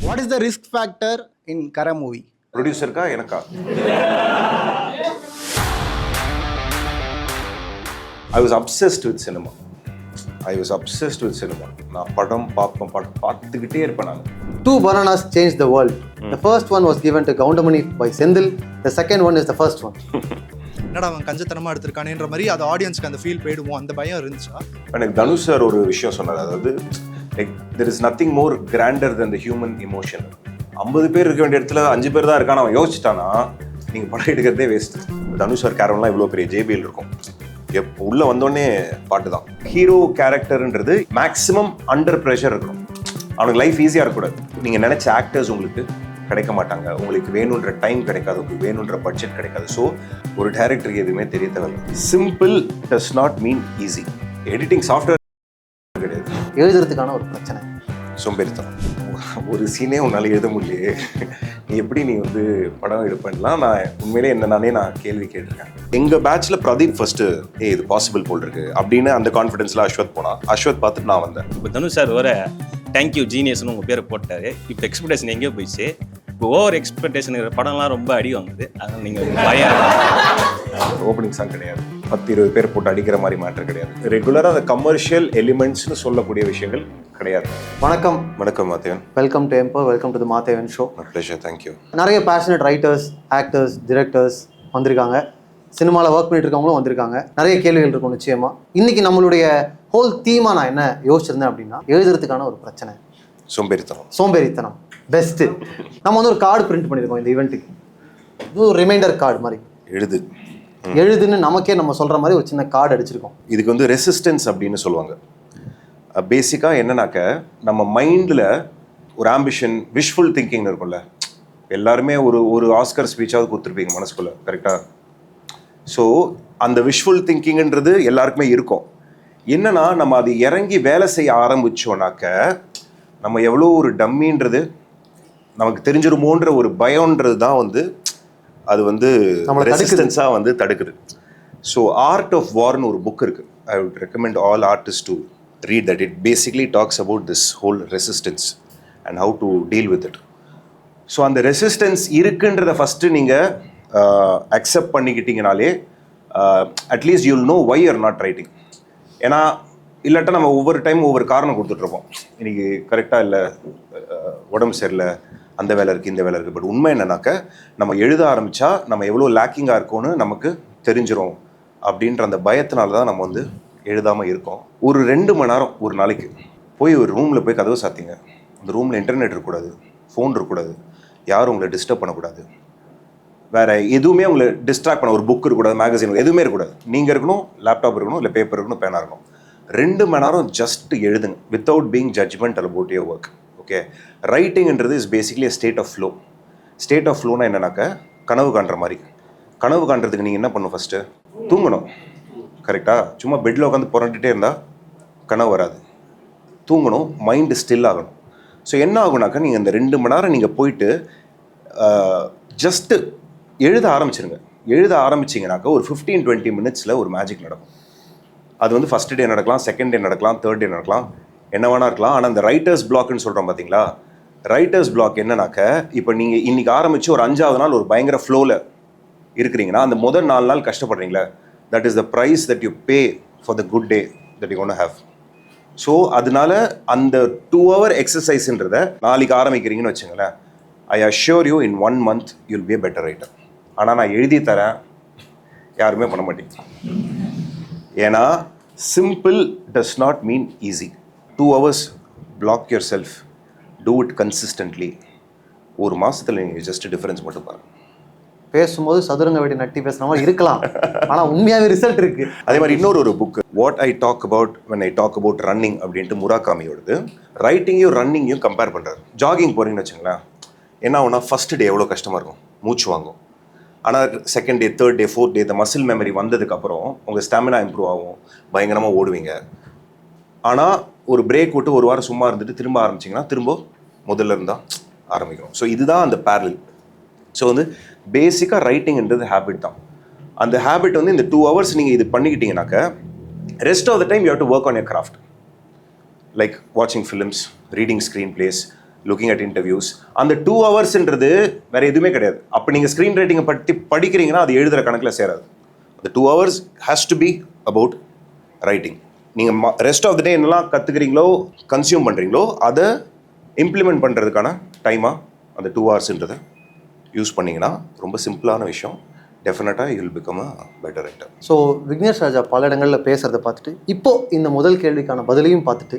What is the risk factor in Kara movie? ப்ரொடியூசருக்கா எனக்கா? I was obsessed with cinema. நான் படம் பார்த்துக்கிட்டே இருப்பேன் நான். Two bananas changed the world. The first one was given to Goundamani by Sendil. The second one is the first one. என்னடா அவன் கஞ்சத்தனமாக எடுத்திருக்கானேன்ற மாதிரி அது ஆடியன்ஸ்க்கு அந்த ஃபீல் போயிடுவோம், அந்த பயம் இருந்துச்சா? எனக்கு தனுஷ் சார் ஒரு விஷயம் சொன்னார், அதாவது like there is nothing more கிராண்டர் then the human emotion. 50 பேர் இருக்க வேண்டிய இடத்துல 5 பேர் தான் இருக்கான்னு அவன் யோசிச்சிட்டானா நீங்கள் படம் எடுக்கிறதே வேஸ்ட். தனுஷ் சார் கேரவன்லாம் இவ்வளோ பெரிய ஜேபிஎல் இருக்கும், உள்ளே வந்தோடனே பாட்டு தான். ஹீரோ கேரக்டர்ன்றது மேக்ஸிமம் அண்டர் ப்ரெஷர் இருக்கணும், அவனுக்கு லைஃப் ஈஸியாக இருக்கக்கூடாது. நீங்கள் நினச்ச ஆக்டர்ஸ் உங்களுக்கு கிடைக்க மாட்டாங்க, உங்களுக்கு வேணுன்ற டைம் கிடைக்காது, உங்களுக்கு வேணுன்ற பட்ஜெட் கிடைக்காது. ஸோ ஒரு டைரக்டருக்கு எதுவுமே தெரிய தேவையில்லை. Simple does not mean easy. Editing software கிடையாது, எழுதுறதுக்கான ஒரு பிரச்சனை சோம்பேறித்தனம். ஒரு சீனே உன்னால் எழுத முடியலையே, நீ எப்படி நீ வந்து படம் எடுப்பேன்லாம் நான் உண்மையிலே நான் கேள்வி கேட்டிருக்கேன். எங்கள் பேட்சில் பிரதீப் ஃபர்ஸ்ட்டு இது பாசிபிள் போல் இருக்கு அப்படின்னு அந்த கான்ஃபிடென்ஸில் அஸ்வத் போனான். அஸ்வத் பார்த்துட்டு நான் வந்தேன். இப்போ தனுஷ் சார் வர தேங்க்யூ ஜீனியஸ்னு உங்கள் பேரை போட்டார். இப்போ எக்ஸ்பெக்டேஷன் எங்கேயோ போயிடுச்சு. இப்போ ஓவர் எக்ஸ்பெக்டேஷன் படம்லாம் ரொம்ப அடி வாங்குது. அதனால் நீங்கள் பயம் ஓப்பனிங் சாங் கிடையாது, 10-20 பேர் போட்டு அடிக்கிற மாதிரி மேட்டர் கிடையாது. ரெகுலராக அந்த கமர்ஷியல் எலிமெண்ட்ஸ்னு சொல்லக்கூடிய விஷயங்கள் கிடையாது. வணக்கம் மாத்தேவன். வெல்கம் டு எம்போ, welcome to the Mathevan show. Pleasure, thank you. நிறைய பேஷனட் ரைட்டர்ஸ், ஆக்டர்ஸ், டிரெக்டர்ஸ் வந்திருக்காங்க, சினிமாவில் ஒர்க் பண்ணிட்டு இருக்கவங்களும் வந்திருக்காங்க. நிறைய கேள்விகள் இருக்கும் நிச்சயமா. இன்னைக்கு நம்மளுடைய ஹோல் தீமா நான் என்ன யோசிச்சிருந்தேன் அப்படின்னா, எழுதுறதுக்கான ஒரு பிரச்சனை, சோம்பேறித்தனம் பெஸ்ட்டு. நம்ம வந்து ஒரு கார்டு பிரிண்ட் பண்ணியிருக்கோம் இந்த ஈவெண்ட்டுக்கு, இது ஒரு ரிமைண்டர் கார்டு மாதிரி. எழுதுன்னு நமக்கே நம்ம சொல்கிற மாதிரி ஒரு சின்ன கார்டு அடிச்சிருக்கோம். இதுக்கு வந்து ரெசிஸ்டன்ஸ் அப்படின்னு சொல்லுவாங்க. பேசிக்காக என்னன்னாக்க, நம்ம மைண்டில் ஒரு ஆம்பிஷன், விஷுவல் திங்கிங் இருக்கும்ல, எல்லாருமே ஒரு ஆஸ்கர் ஸ்பீச்சாவது கொடுத்துருப்பீங்க மனசுக்குள்ளே, கரெக்டாக? ஸோ அந்த விஷுவல் திங்கிங்ன்றது எல்லாருக்குமே இருக்கும். என்னன்னா நம்ம அது இறங்கி வேலை செய்ய ஆரம்பித்தோன்னாக்க நம்ம எவ்வளோ ஒரு டம்மின்றது நமக்கு தெரிஞ்சிருமோன்ற ஒரு பயம்ன்றது தான் வந்து அது வந்து ரெசிஸ்டன்ஸாக வந்து தடுக்குது. ஸோ ஆர்ட் ஆஃப் வார்னு ஒரு புக் இருக்குது. I would recommend all artist to read that. It basically talks about this whole resistance and how to deal with it. So அந்த ரெசிஸ்டன்ஸ் இருக்குன்றத ஃபஸ்ட்டு நீங்கள் அக்செப்ட் பண்ணிக்கிட்டீங்கனாலே at least you'll know why are not writing. ஏன்னா இல்லாட்டா நம்ம ஒவ்வொரு time ஒவ்வொரு காரணம் கொடுத்துட்ருப்போம். இன்றைக்கி கரெக்டாக இல்லை, உடம்பு சரியில்லை, அந்த வேலை இருக்குது, இந்த வேலை இருக்குது. பட் உண்மை என்னன்னாக்க, நம்ம எழுத ஆரம்பித்தா நம்ம எவ்வளோ லேக்கிங்காக இருக்கோன்னு நமக்கு தெரிஞ்சிடும் அப்படின்ற அந்த பயத்தினால தான் நம்ம வந்து எழுதாமல் இருக்கோம். ஒரு 2 மணி நேரம் ஒரு நாளைக்கு போய் ஒரு ரூமில் போய் கதவை சாத்திங்க. அந்த ரூமில் இன்டர்நெட் இருக்கக்கூடாது, ஃபோன் இருக்கக்கூடாது, யாரும் உங்களை டிஸ்டர்ப் பண்ணக்கூடாது, வேறு எதுவுமே உங்களை டிஸ்ட்ராக்ட் பண்ண, ஒரு புக் இருக்கக்கூடாது, மேகசின் எதுவுமே இருக்கக்கூடாது. நீங்கள் இருக்கணும், லேப்டாப் இருக்கணும், இல்லை பேப்பர் இருக்கணும், பேனா இருக்கணும். 2 மணி நேரம் ஜஸ்ட் எழுதுங்க without being judgemental about your work. Okay, ரைட்டிங்ன்றது is basically state of flow. State of ஃப்ளோனா என்னன்னாக்க, கனவு காண்ற மாதிரி. கனவு காண்றதுக்கு நீங்கள் என்ன பண்ணணும், ஃபஸ்ட்டு தூங்கணும், கரெக்டாக? சும்மா பெட்டில் உட்காந்து புரண்டுகிட்டே இருந்தால் கனவு வராது. தூங்கணும், மைண்டு ஸ்டில் ஆகணும். ஸோ என்ன ஆகுனாக்கா, நீங்கள் இந்த 2 மணி நேரம் நீங்கள் போயிட்டு ஜஸ்ட்டு எழுத ஆரம்பிச்சிருங்க. எழுத ஆரம்பிச்சிங்கனாக்கா ஒரு 15-20 மினிட்ஸில் ஒரு மேஜிக் நடக்கும். அது வந்து ஃபஸ்ட் டே நடக்கலாம், செகண்ட் டே நடக்கலாம், தேர்ட் டே நடக்கலாம், என்ன வேணா இருக்கலாம். ஆனால் அந்த ரைட்டர்ஸ் பிளாக்னு சொல்கிறோம் பார்த்தீங்களா, ரைட்டர்ஸ் பிளாக் என்னன்னாக்க, இப்போ நீங்கள் இன்றைக்கி ஆரம்பித்து ஒரு 5ஆவது நாள் ஒரு பயங்கர ஃப்ளோவில் இருக்கிறீங்கன்னா, அந்த முதல் 4 நாள் கஷ்டப்படுறீங்களா, that is the price that you pay for the good day that you gonna have. So அதனால அந்த 2 hour எக்ஸசைஸ்ன்றதை நாளைக்கு ஆரம்பிக்கிறீங்கன்னு வச்சுங்களேன், I assure you in 1 month you'll be a better writer. ஆனால் நான் எழுதி தரேன் யாருமே பண்ண மாட்டேங்க. ஏன்னா simple does not mean easy. 2 hours black your self, do it consistently. ஒரு மாதத்தில் நீங்கள் ஜஸ்ட் டிஃபரன்ஸ் மட்டும் பாருங்கள். பேசும்போது சதுரங்க வெடி நட்டி பேசுகிற மாதிரி இருக்கலாம், ஆனால் உண்மையாகவே ரிசல்ட் இருக்குது. அதே மாதிரி இன்னொரு book, what I talk about when I talk about running அப்படின்ட்டு முராகாமியோடது. ரைட்டிங்கையும் ரன்னிங்கையும் கம்பேர் பண்ணுறாரு. ஜாகிங் போகிறீங்கன்னு வச்சுங்களேன், என்ன ஆகுனா ஃபஸ்ட் டே எவ்வளோ கஷ்டமாக இருக்கும், மூச்சு வாங்கும். ஆனால் second day, third day, fourth day, இந்த மசில் மெமரி வந்ததுக்கப்புறம் உங்கள் ஸ்டாமினா இம்ப்ரூவ் ஆகும், பயங்கரமாக ஓடுவீங்க. ஆனால் ஒரு பிரேக் விட்டு ஒரு வாரம் சும்மா இருந்துட்டு திரும்ப ஆரம்பிச்சிங்கன்னா திரும்ப முதல்ல இருந்தால் ஆரம்பிக்கணும். ஸோ இதுதான் அந்த பேரல். ஸோ வந்து பேசிக்காக ரைட்டிங்ன்றது ஹேபிட் தான். அந்த ஹேபிட் வந்து இந்த 2 hours நீங்கள் இது பண்ணிக்கிட்டீங்கன்னாக்க, rest of the time you have to work on your craft, like வாட்சிங் films, reading screen plays, looking at interviews. அந்த 2 ஹவர்ஸ்ன்றது வேற எதுவுமே கிடையாது. அப்போ நீங்கள் ஸ்க்ரீன் ரைட்டிங்கை பற்றி படிக்கிறீங்கன்னா அது எழுதுகிற கணக்கில் சேராது. அந்த 2 hours has to be about writing. நீங்கள் ரெஸ்ட் ஆஃப் த டே என்னெல்லாம் கற்றுக்கிறீங்களோ கன்சியூம் பண்ணுறீங்களோ அதை இம்ப்ளிமெண்ட் பண்ணுறதுக்கான டைமாக அந்த 2 ஹவர்ஸ்ன்றதை யூஸ் பண்ணிங்கன்னா ரொம்ப சிம்பிளான விஷயம். டெஃபினட்டாக you will become a better writer. So Vignesh Raja பல இடங்களில் பேசுகிறத பார்த்துட்டு இப்போ இந்த முதல் கேள்விக்கான பதிலையும் பார்த்துட்டு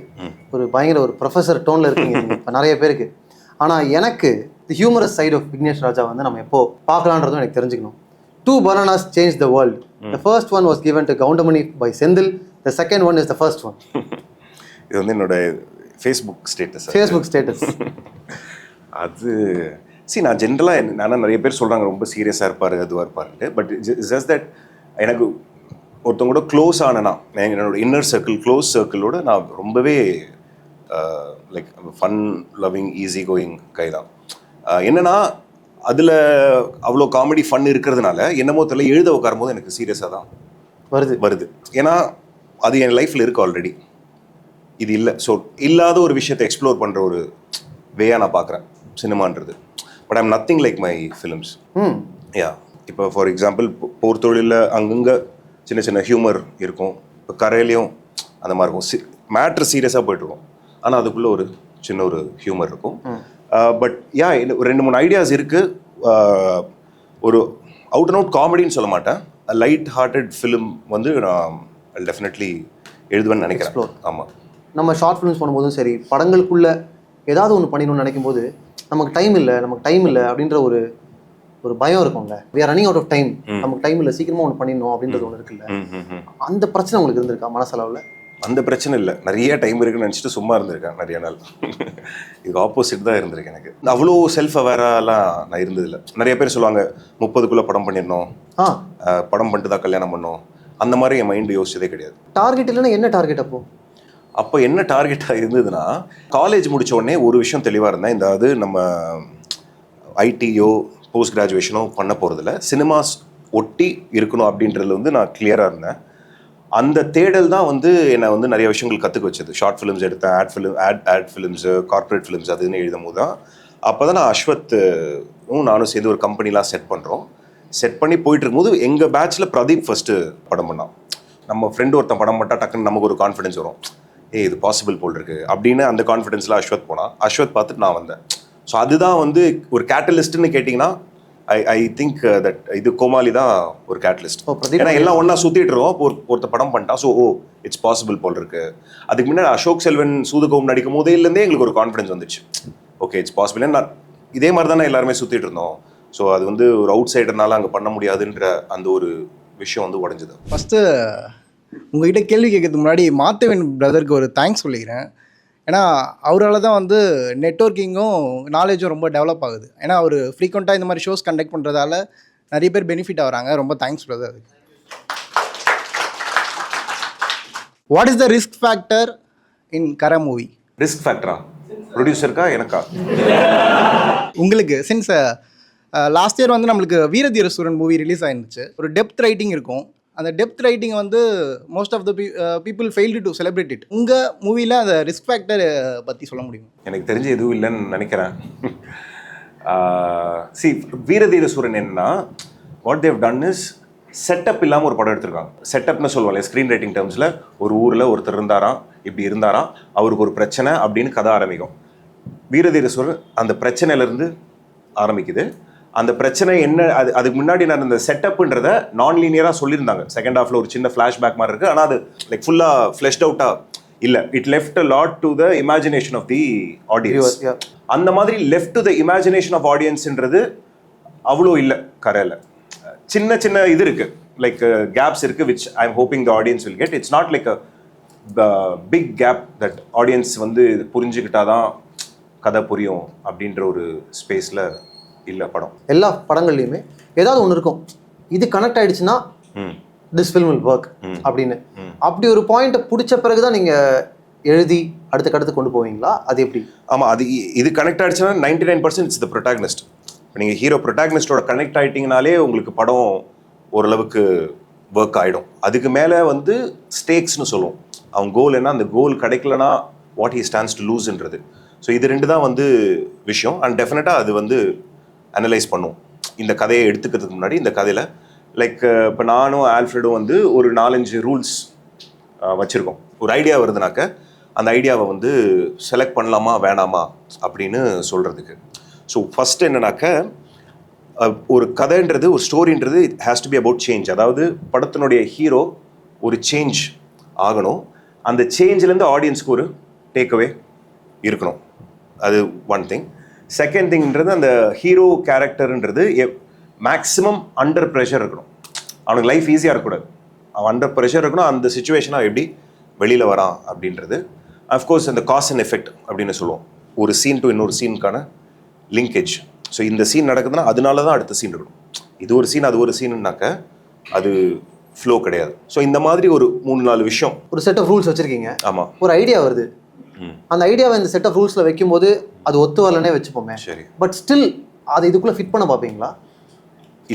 ஒரு பயங்கர ஒரு ப்ரொஃபஸர் டோனில் இருக்கீங்க இப்போ நிறைய பேருக்கு. ஆனால் எனக்கு தி ஹியூமரஸ் சைட் ஆஃப் விக்னேஷ் ராஜா வந்து நம்ம எப்போ பார்க்கலான்றதும் எனக்கு தெரிஞ்சுக்கணும். 2 bananas changed the world. The first one was given to Goundamani by Senthil. The second one is the first one. இது வந்து என்னோட ஃபேஸ்புக் ஸ்டேட்டஸ். ஃபேஸ்புக் ஸ்டேட்டஸ் அது நான் ஜென்ரலாக நான் நிறைய பேர் சொல்கிறாங்க ரொம்ப சீரியஸாக இருப்பார் அதுவாக இருப்பாருன்ட்டு. பட் ஜஸ்ட் தட் எனக்கு ஒருத்தவங்க கூட க்ளோஸ் ஆனேன்னா என்னோட இன்னர் சர்க்கிள் க்ளோஸ் சர்க்கிளோட நான் ரொம்பவே like fun loving easy going guy தான். என்னென்னா அதில் அவ்வளோ காமெடி ஃபன் இருக்கிறதுனால என்னமோ தெரியல எழுத உட்காரும் போது எனக்கு சீரியஸாக தான் வருது. ஏன்னா அது என் லைஃப்பில் இருக்குது ஆல்ரெடி, இது இல்லை. ஸோ இல்லாத ஒரு விஷயத்தை எக்ஸ்ப்ளோர் பண்ணுற ஒரு வேயாக நான் பார்க்குறேன் சினிமான்றது. But I'm nothing like my films. Yeah, இப்போ ஃபார் எக்ஸாம்பிள் போர் தொழிலில் அங்கங்கே சின்ன சின்ன ஹியூமர் இருக்கும். இப்போ கரையிலையும் அந்த மாதிரி இருக்கும். மேட்ரு சீரியஸாக போய்ட்டுருக்கும், ஆனால் அதுக்குள்ளே ஒரு சின்ன ஒரு ஹியூமர் இருக்கும். பட் யா, ஒரு 2-3 ஐடியாஸ் இருக்குது. ஒரு அவுட் அண்ட் அவுட் காமெடின்னு சொல்ல மாட்டேன், லைட் ஹார்ட்டட் ஃபிலிம் வந்து நான் டெஃபினெட்லி எழுதுவேன்னு நினைக்கிறேன். ஆமாம், நம்ம ஷார்ட் ஃபிலிம்ஸ் பண்ணும்போதும் சரி, படங்களுக்குள்ளே ஏதாவது ஒன்று பண்ணிடணும்னு நினைக்கும் போது நமக்கு டைம் இல்லை அப்படின்ற ஒரு பயம் இருக்கும்ல. we are running out of time, நமக்கு டைம் இல்லை, சீக்கிரமாக ஒன்று பண்ணிடணும் அப்படின்றது ஒன்று இருக்குல்ல. அந்த பிரச்சனை உங்களுக்கு இருந்திருக்கா மனசளவில்? அந்த பிரச்சனை இல்லை, நிறைய டைம் இருக்குன்னு நினச்சிட்டு சும்மா இருந்திருக்கேன் நிறைய நாள். இது ஆப்போசிட் தான் இருந்திருக்கு எனக்கு. அவ்வளோ செல்ஃப் அவேராலாம் நான் இருந்ததில்லை. நிறைய பேர் சொல்லுவாங்க 30க்குள்ளே படம் பண்ணிடணும், படம் பண்ணிட்டு தான் கல்யாணம் பண்ணணும், அந்த மாதிரி என் மைண்டு யோசிச்சதே கிடையாது. டார்கெட் இல்லைன்னா என்ன டார்கெட் அப்போ என்ன டார்கெட்டாக இருந்ததுன்னா, காலேஜ் முடித்த உடனே ஒரு விஷயம் தெளிவாக இருந்தேன். இந்த அது நம்ம ஐடியோ போஸ்ட் கிராஜுவேஷனோ பண்ண போகிறதில்ல, சினிமாஸ் ஒட்டி இருக்கணும் அப்படின்றதுல வந்து நான் கிளியராக இருந்தேன். அந்த தேடல் தான் வந்து என்னை வந்து நிறைய விஷயங்கள் கற்றுக்க வச்சது. ஷார்ட் ஃபிலிம்ஸ் எடுத்தேன், ஆட் ஃபிலிம்ஸு, கார்ப்பரேட் ஃபிலிம்ஸ் அதுன்னு எழுதும் போது தான் அப்போ தான் நான் அஸ்வத்தும் நானும் சேர்ந்து ஒரு கம்பெனிலாம் செட் பண்ணி போயிட்டு இருக்கும்போது எங்கள் பேட்சில் பிரதீப் ஃபஸ்ட்டு படம் பண்ணான். நம்ம ஃப்ரெண்டு ஒருத்தன் படம் பண்ணால் டக்குன்னு நமக்கு ஒரு கான்ஃபிடன்ஸ் வரும், இது பாசிபிள் போல் இருக்குது அப்படின்னு. அந்த கான்ஃபிடென்ஸில் அஸ்வத் போனான். அஸ்வத் பார்த்துட்டு நான் வந்தேன். ஸோ அதுதான் வந்து ஒரு கேட்டலிஸ்ட்னு கேட்டிங்கன்னா ஐ திங்க் தட் இது கோமாளி தான் ஒரு கேட்டலிஸ்ட். ஏன்னா எல்லாம் ஒன்றா சுற்றிட்டு இருக்கோம், ஒருத்த படம் பண்ணிட்டான். ஸோ இட்ஸ் பாசிபிள் போல் இருக்குது. அதுக்கு முன்னாடி அசோக் செல்வன் சூதுகவும் நடிக்கும் போதேலேருந்தே எங்களுக்கு ஒரு கான்ஃபிடன்ஸ் வந்துச்சு, ஓகே இட்ஸ் பாசிபிள். ஏன்னா இதே மாதிரி தானே எல்லாருமே சுற்றிட்டு இருந்தோம். ஸோ அது வந்து ஒரு அவுட் சைடர்னால அங்கே பண்ண முடியாதுன்ற அந்த ஒரு விஷயம் வந்து உடஞ்சுது. ஃபஸ்ட்டு உங்ககிட்ட கேள்வி கேட்கறதுக்கு முன்னாடி மாத்தவன் பிரதருக்கு ஒரு தேங்க்ஸ் சொல்லிக்கிறேன். ஏன்னா அவரால் தான் வந்து நெட்வொர்க்கிங்கும் நாலேஜும் ரொம்ப டெவலப் ஆகுது. ஏன்னா அவர் ஃப்ரீக்வெண்ட்டாக இந்த மாதிரி ஷோஸ் கண்டக்ட் பண்ணுறதால நிறைய பேர் பெனிஃபிட் ஆகிறாங்க. ரொம்ப தேங்க்ஸ் பிரதர் அதுக்கு. What is the risk factor in கர மூவி? ரிஸ்க் ஃபேக்டரா? ப்ரொடியூசருக்கா எனக்கா? உங்களுக்கு சின்ஸ் லாஸ்ட் இயர் வந்து நம்மளுக்கு வீரதீர சூரன் மூவி ரிலீஸ் ஆயிருந்துச்சு. ஒரு டெப்த் ரைட்டிங் இருக்கும். அந்த டெப்த் ரைட்டிங் வந்து most of the people failed to celebrate it. உங்கள் மூவியில் அந்த ரிஸ்க் ஃபேக்டர் பற்றி சொல்ல முடியும்? எனக்கு தெரிஞ்சு எதுவும் இல்லைன்னு நினைக்கிறேன். வீரதீர சூரன் என்னன்னா, what they've done is setup இல்லாமல் ஒரு படம் எடுத்திருக்காங்க. செட்டப்னு சொல்லுவாங்க ஸ்க்ரீன் ரைட்டிங் டேர்ம்ஸில். ஒரு ஊரில் ஒருத்தர் இப்படி இருந்தாராம், அவருக்கு ஒரு பிரச்சனை அப்படின்னு கதை ஆரம்பிக்கும். வீரதீர சூரன் அந்த பிரச்சனையிலேருந்து ஆரம்பிக்குது. அந்த பிரச்சனை என்ன, அதுக்கு முன்னாடி நான் இந்த செட்டப்ன்றதை நான் லீனியராக சொல்லியிருந்தாங்க. செகண்ட் ஹாஃபில் ஒரு சின்ன ஃப்ளாஷ்பேக் மாதிரி இருக்குது, ஆனால் அது லைக் ஃபுல்லாக ஃப்ளெஷ்ட் அவுட்டாக இல்லை. It left a lot to the imagination of the audience. அந்த மாதிரி left to the imagination of ஆடியன்ஸ்ன்றது அவ்வளோ இல்லை கரையில். சின்ன சின்ன இது இருக்குது, லைக் கேப்ஸ் இருக்குது, which I am hoping the audience will get. It's not like a big gap that audience வந்து புரிஞ்சுக்கிட்டாதான் கதை புரியும் அப்படின்ற ஒரு ஸ்பேஸில் இல்லை படம். எல்லா படங்கள்லையுமே ஏதாவது ஒன்று இருக்கும், இது கனெக்ட் ஆயிடுச்சுன்னா திஸ் ஃபில்ம் வில் ஒர்க் அப்படின்னு. அப்படி ஒரு பாயிண்ட்டை பிடிச்ச பிறகு தான் நீங்கள் எழுதி அடுத்த கொண்டு போவீங்களா? அது எப்படி? ஆமாம், அது இது கனெக்ட் ஆகிடுச்சுன்னா 99% இட்ஸ் த ப்ரொட்டாகனிஸ்ட். இப்போ நீங்கள் ஹீரோ ப்ரொட்டாகனிஸ்டோட கனெக்ட் ஆகிட்டிங்கனாலே உங்களுக்கு படம் ஓரளவுக்கு ஒர்க் ஆகிடும். அதுக்கு மேலே வந்து ஸ்டேக்ஸ்னு சொல்லுவோம். அவன் கோல் என்ன, அந்த கோல் கிடைக்கலனா வாட் ஹி ஸ்டாண்ட்ஸ் டு லூஸ்ன்றது. ஸோ இது ரெண்டு தான் வந்து விஷயம். அண்ட் டெஃபினட்டாக அது வந்து அனலைஸ் பண்ணும். இந்த கதையை எடுத்துக்கிறதுக்கு முன்னாடி இந்த கதையில் லைக் இப்போ நானும் ஆல்ஃப்ரெடும் வந்து ஒரு 4-5 ரூல்ஸ் வச்சுருக்கோம். ஒரு ஐடியா வருதுனாக்க அந்த ஐடியாவை வந்து செலக்ட் பண்ணலாமா வேணாமா அப்படின்னு சொல்கிறதுக்கு. ஸோ ஃபஸ்ட்டு என்னன்னாக்க ஒரு கதைன்றது, ஒரு ஸ்டோரின்றது it has to be about change. அதாவது படத்தினுடைய ஹீரோ ஒரு சேஞ்ச் ஆகணும். அந்த சேஞ்சிலேருந்து ஆடியன்ஸ்க்கு ஒரு டேக்அவே இருக்கணும். அது ஒன் திங். செகண்ட் திங்ன்றது அந்த ஹீரோ கேரக்டர்ன்றது மேக்ஸிமம் அண்டர் ப்ரெஷர் இருக்கணும். அவனுக்கு லைஃப் ஈஸியாக இருக்கக்கூடாது, அவன் அண்டர் ப்ரெஷர் இருக்கணும். அந்த சுச்சுவேஷனை எப்படி வெளியில் வரான் அப்படின்றது. அஃப்கோர்ஸ் அந்த காஸ் அண்ட் எஃபெக்ட் அப்படின்னு சொல்லுவோம். ஒரு சீன் டு இன்னொரு சீனுக்கான லிங்கேஜ். ஸோ இந்த சீன் நடக்குதுன்னா அதனால தான் அடுத்த சீன் இருக்கணும். இது ஒரு சீன் அது ஒரு சீனுன்னாக்க அது ஃப்ளோ கிடையாது. ஸோ இந்த மாதிரி ஒரு 3-4 விஷயம், ஒரு செட் ஆஃப் ரூல்ஸ் வச்சுருக்கீங்க. ஆமாம். ஒரு ஐடியா வருது, அந்த ஐடியாவை இந்த செட் ஆஃப் ரூல்ஸில் வைக்கும்போது அது ஒத்து வரலனே வச்சுப்போமே. சரி. பட் ஸ்டில் அதை இதுக்குள்ளே ஃபிட் பண்ண பார்ப்பீங்களா?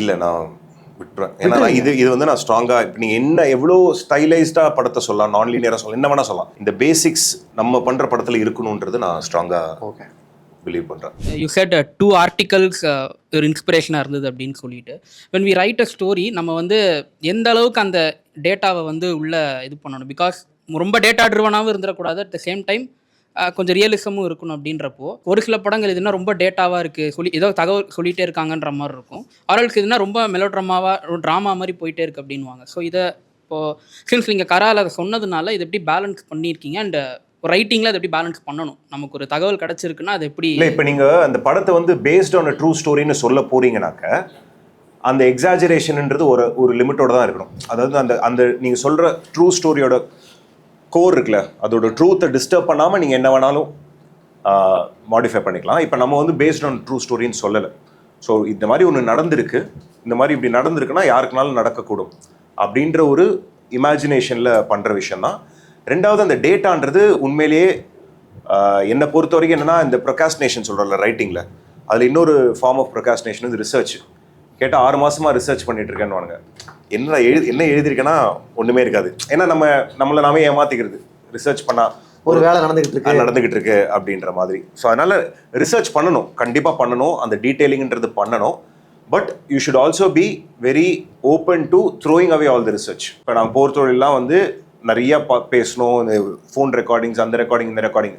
இல்லை, நான் விட்டுறேன். ஏன்னா இது வந்து நான் ஸ்ட்ராங்காக இப்போ நீங்கள் என்ன எவ்வளோ ஸ்டைலைஸ்டாக படத்தை சொல்லலாம், நான் லீனியராக சொல்லலாம், என்ன வேணால் சொல்லலாம், இந்த பேசிக்ஸ் நம்ம பண்ணுற படத்தில் இருக்கணுன்றது நான் ஸ்ட்ராங்காக ஓகே பிலீவ் பண்ணுறேன். யூ செட் 2 ஆர்டிகல்ஸ் ஒரு இன்ஸ்பிரேஷனாக இருந்தது அப்படின்னு சொல்லிட்டு, when we write a story நம்ம வந்து எந்த அளவுக்கு அந்த டேட்டாவை வந்து உள்ள இது பண்ணணும். பிகாஸ் ரொம்ப டேட்டா ட்ரிவனாகவும் இருந்துடக்கூடாது, அட் த சேம் டைம் கொஞ்சம் ரியலிசமும் இருக்கணும். அப்படின்றப்போ ஒரு சில படங்கள் இதுனா ரொம்ப டேட்டாவாக இருக்குது, ஏதோ தகவல் சொல்லிகிட்டே இருக்காங்கன்ற மாதிரி இருக்கும். ஆரல்ஸ் இதுனா ரொம்ப மெலோட்ராமாவாக ட்ராமா மாதிரி போயிட்டே இருக்குது அப்படின்வாங்க. ஸோ இதை இப்போது சின்ஸ் நீங்கள் கரால் அதை சொன்னதுனால இதை எப்படி பேலன்ஸ் பண்ணியிருக்கீங்க, அண்ட் ரைட்டிங்கில் அதை எப்படி பேலன்ஸ் பண்ணணும்? நமக்கு ஒரு தகவல் கிடச்சிருக்குன்னா அது எப்படி? இல்லை, இப்போ நீங்கள் அந்த படத்தை வந்து பேஸ்ட் ஆன் அ ட்ரூ ஸ்டோரின்னு சொல்ல போறீங்கன்னாக்க அந்த எக்ஸாஜரேஷன்ன்றது ஒரு லிமிட்டோட தான் இருக்கணும். அதாவது அந்த அந்த நீங்கள் சொல்கிற ட்ரூ ஸ்டோரியோட கோர் இருக்குல்ல, அதோட ட்ரூத்தை டிஸ்டர்ப் பண்ணாமல் நீங்கள் என்ன வேணாலும் மாடிஃபை பண்ணிக்கலாம். இப்போ நம்ம வந்து பேஸ்ட் ஆன் ட்ரூ ஸ்டோரின்னு சொல்லலை. ஸோ இந்த மாதிரி ஒன்று நடந்திருக்கு, இந்த மாதிரி இப்படி நடந்திருக்குன்னா யாருக்குனாலும் நடக்கக்கூடும் அப்படின்ற ஒரு இமேஜினேஷனில் பண்ணுற விஷயந்தான். ரெண்டாவது, அந்த டேட்டான்றது உண்மையிலேயே என்னை பொறுத்த வரைக்கும் என்னென்னா, இந்த ப்ரொகாஸ்டினேஷன் சொல்கிறோம்ல ரைட்டிங்கில், அதில் இன்னொரு ஃபார்ம் ஆஃப் ப்ரொகாஸ்டினேஷன் வந்து ரிசர்ச். கேட்டால் 6 மாதமாக ரிசர்ச் பண்ணிட்டு இருக்கேன்னு என்ன எழுதியிருக்கேன்னா ஒன்றுமே இருக்காது. ஏன்னா நம்மளை நாமே ஏமாற்றிக்கிறது, ரிசர்ச் பண்ணால் ஒரு வேலை நடந்துகிட்டு இருக்கு அப்படின்ற மாதிரி. ஸோ அதனால் ரிசர்ச் பண்ணணும், கண்டிப்பாக பண்ணணும், அந்த டீட்டெயிலிங்ன்றது பண்ணணும். But you should also be very open to throwing away all the research. இப்போ நாங்கள் போர் தொழிலெலாம் வந்து நிறையா பேசணும், இந்த ஃபோன் ரெக்கார்டிங்ஸ், அந்த ரெக்கார்டிங், இந்த ரெக்கார்டிங்,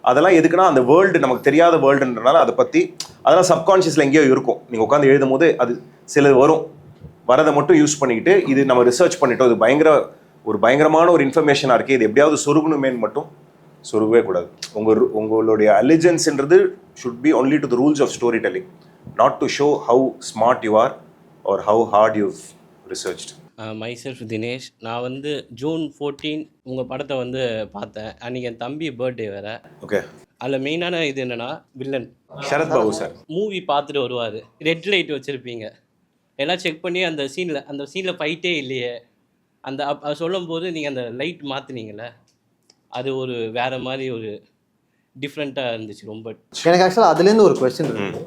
அதெல்லாம் எதுக்குன்னா அந்த வேர்ல்டு நமக்கு தெரியாத வேர்ல்டுன்றனால அதை பற்றி அதெல்லாம் சப்கான்ஷியஸில் எங்கேயோ இருக்கும். நீங்கள் உட்காந்து எழுதும் போது அது சிலது வரும், வரதை மட்டும் யூஸ் பண்ணிக்கிட்டு இது நம்ம ரிசர்ச் பண்ணிட்டோம், இது பயங்கரமான ஒரு இன்ஃபர்மேஷனாக இருக்குது, இது எப்படியாவது சொருகணுமேன்னு மட்டும் சொருகவே கூடாது. உங்களுடைய அலிஜென்ஸ்ன்றது should be only to the rules of story telling, not to show how smart you are or how hard you researched. Myself Dinesh. நான் வந்து June 14 உங்கள் படத்தை வந்து பார்த்தேன். அன்றைக்கி என் தம்பி பர்த்டே வேறு. ஓகே. அதில் மெயினான இது என்னென்னா, villain Sarath Babu sir movie பார்த்துட்டு வருவார், ரெட் லைட் வச்சுருப்பீங்க, எல்லாம் செக் பண்ணி அந்த சீனில் ஃபைட்டே இல்லையே, அது சொல்லும் போது நீங்கள் அந்த லைட் மாற்றினீங்களே, அது ஒரு வேறு மாதிரி ஒரு டிஃப்ரெண்ட்டாக இருந்துச்சு ரொம்ப. எனக்கு ஆக்சுவலாக அதுலேருந்து ஒரு கொஸ்டின் இருக்கு.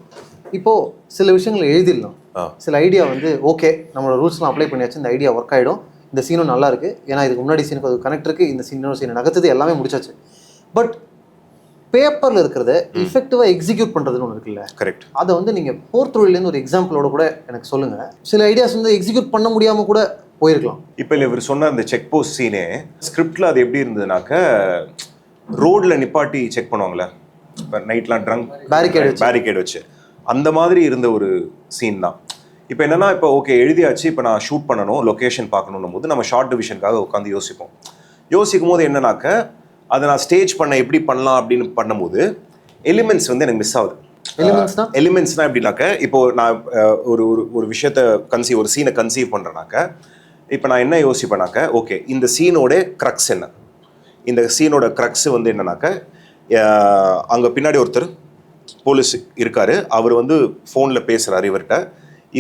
இப்போது சில விஷயங்களை எழுதிடலாம், சில ஐடியா வந்து ஓகே நம்மளோட ரூல்ஸ்லாம் அப்ளை பண்ணியாச்சு, இந்த ஐடியா ஒர்க் ஆகிடும், இந்த சீனும் நல்லா இருக்குது, ஏன்னா இதுக்கு முன்னாடி சீனுக்கு அது கனெக்ட் இருக்குது, இந்த சீனை நகர்த்தது எல்லாமே முடிச்சாச்சு. பட் பேப்பரில் இருக்கிறத இஃபெக்டிவாக எக்ஸிக்யூட் பண்ணுறதுன்னு ஒன்று இருக்குல்ல, கரெக்ட். அதை வந்து நீங்கள் போர் தொழிலேருந்து ஒரு எக்ஸாம்பிளோட கூட எனக்கு சொல்லுங்கள். சில ஐடியாஸ் வந்து எக்ஸிக்யூட் பண்ண முடியாமல் கூட போயிருக்கலாம். இப்போ இல்லை, இவர் சொன்ன அந்த செக் போஸ்ட் சீனே ஸ்கிரிப்டில் அது எப்படி இருந்ததுனாக்க, ரோடில் நிப்பாட்டி செக் பண்ணுவாங்களே, இப்போ நைட்லாம் ட்ரங்க் பேரிகேட் வச்சு அந்த மாதிரி இருந்த ஒரு சீன் தான். இப்போ என்னென்னா, இப்போ ஓகே எழுதியாச்சு, இப்போ நான் ஷூட் பண்ணணும், லொக்கேஷன் பார்க்கணும் போது நம்ம ஷார்ட் டிவிஷனுக்காக உட்காந்து யோசிக்கும் போது என்னன்னாக்க, அதை நான் ஸ்டேஜ் எப்படி பண்ணலாம் அப்படின்னு பண்ணும்போது எலிமெண்ட்ஸ் வந்து எனக்கு மிஸ் ஆகுது. எலிமெண்ட்ஸ்னால் எப்படின்னாக்க, இப்போது நான் ஒரு விஷயத்தை ஒரு சீனை கன்சீவ் பண்ணுறேனாக்க, இப்போ நான் என்ன யோசிப்பேனாக்க, ஓகே இந்த சீனோட க்ரக்ஸ் என்ன, இந்த சீனோட க்ரக்ஸ் வந்து என்னன்னாக்க, அங்கே பின்னாடி ஒருத்தர் போலீஸ் இருக்கார், அவர் வந்து ஃபோனில் பேசுகிறார் இவர்கிட்ட,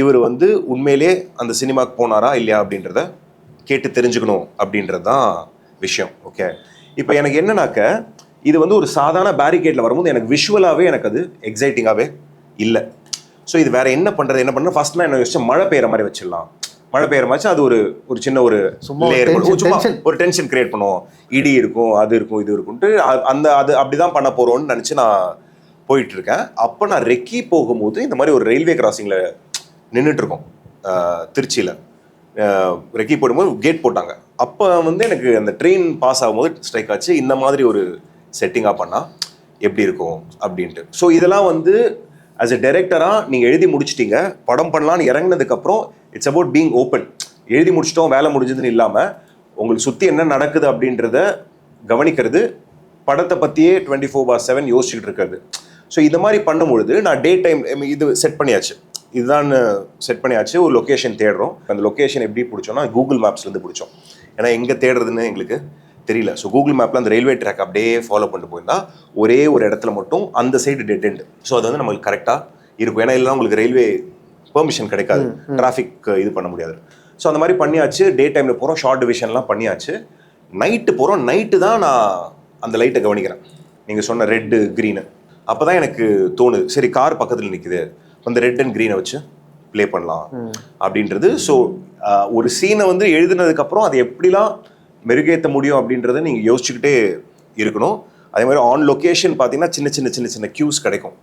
இவர் வந்து உண்மையிலே அந்த சினிமாவுக்கு போனாரா இல்லையா அப்படின்றத கேட்டு தெரிஞ்சுக்கணும் அப்படின்றது தான் விஷயம். ஓகே. இப்போ எனக்கு என்னன்னாக்க, இது வந்து ஒரு சாதாரண பேரிகேட்டில் வரும்போது எனக்கு விஷுவலாகவே எனக்கு அது எக்ஸைட்டிங்காகவே இல்லை. ஸோ இது வேறு என்ன பண்ணுறது ஃபஸ்ட் நான் என்ன யோசிச்சேன், மழை பெய்கிற மாதிரி வச்சிடலாம், மழை பெய்யறமாச்சு அது ஒரு ஒரு சின்ன ஒரு சும்மா layer tension, சும்மா tension. ஒரு டென்ஷன் கிரியேட் பண்ணுவோம். இடி இருக்கும், அது இருக்கும், இது இருக்கும்ட்டு அது அப்படிதான் பண்ண போறோம்னு நினச்சி நான் போயிட்டு இருக்கேன். அப்போ நான் ரெக்கி போகும்போது இந்த மாதிரி ஒரு ரயில்வே கிராசிங்கில் நின்றுட்டு இருக்கோம் திருச்சியில். ரெக்கி போடும்போது கேட் போட்டாங்க. அப்போ வந்து எனக்கு அந்த ட்ரெயின் பாஸ் ஆகும்போது ஸ்ட்ரைக் ஆச்சு, இந்த மாதிரி ஒரு செட்டிங்காக பண்ணால் எப்படி இருக்கும் அப்படின்ட்டு. ஸோ இதெல்லாம் வந்து ஆஸ் எ டைரக்டராக நீங்கள் எழுதி முடிச்சிட்டீங்க, படம் பண்ணலான்னு இறங்கினதுக்கப்புறம் இட்ஸ் அபவுட் பீங் ஓப்பன். எழுதி முடிச்சிட்டோம், வேலை முடிஞ்சதுன்னு இல்லாமல் உங்களுக்கு சுற்றி என்ன நடக்குது அப்படின்றத கவனிக்கிறது, படத்தை பற்றியே 24/7 யோசிச்சுட்டு இருக்கிறது. ஸோ இந்த மாதிரி பண்ணும்பொழுது நான் டே டைம் இது செட் பண்ணியாச்சு, இதுதான் செட் பண்ணியாச்சு. ஒரு லொக்கேஷன் தேடுறோம். அந்த லொக்கேஷன் எப்படி பிடிச்சோம்னா கூகுள் மேப்ஸ்லேருந்து பிடிச்சோம். ஏன்னா எங்கே தேடுறதுன்னு எங்களுக்கு தெரியல. ஸோ கூகுள் மேப்பில் அந்த ரயில்வே ட்ராக் அப்படியே ஃபாலோ பண்ணிட்டு போயிருந்தா ஒரே ஒரு இடத்துல மட்டும் அந்த சைடு டெட் எண்டு. ஸோ அது வந்து நம்மளுக்கு கரெக்டாக இருக்கும். ஏன்னா இல்லைனா உங்களுக்கு ரயில்வே பெர்மிஷன் கிடைக்காது, டிராஃபிக் இது பண்ண முடியாது. ஸோ அந்த மாதிரி பண்ணியாச்சு. டே டைமில் போகிறோம், ஷார்ட் டிவிஷன்லாம் பண்ணியாச்சு. நைட்டு போகிறோம். நைட்டு தான் நான் அந்த லைட்டை கவனிக்கிறேன், நீங்கள் சொன்ன ரெட்டு க்ரீனு. அப்போ தான் எனக்கு தோணுது, சரி கார் பக்கத்தில் நிற்குது, அந்த ரெட் அண்ட் க்ரீனை வச்சு ப்ளே பண்ணலாம் அப்படின்றது. ஸோ ஒரு சீனை வந்து எழுதுனதுக்கப்புறம் அதை எப்படிலாம் மெருகேற்ற முடியும் அப்படின்றத நீங்கள் யோசிச்சுக்கிட்டே இருக்கணும். அதே மாதிரி ஆன் லொக்கேஷன் பார்த்தீங்கன்னா சின்ன சின்ன சின்ன சின்ன க்யூஸ் கிடைக்கும்.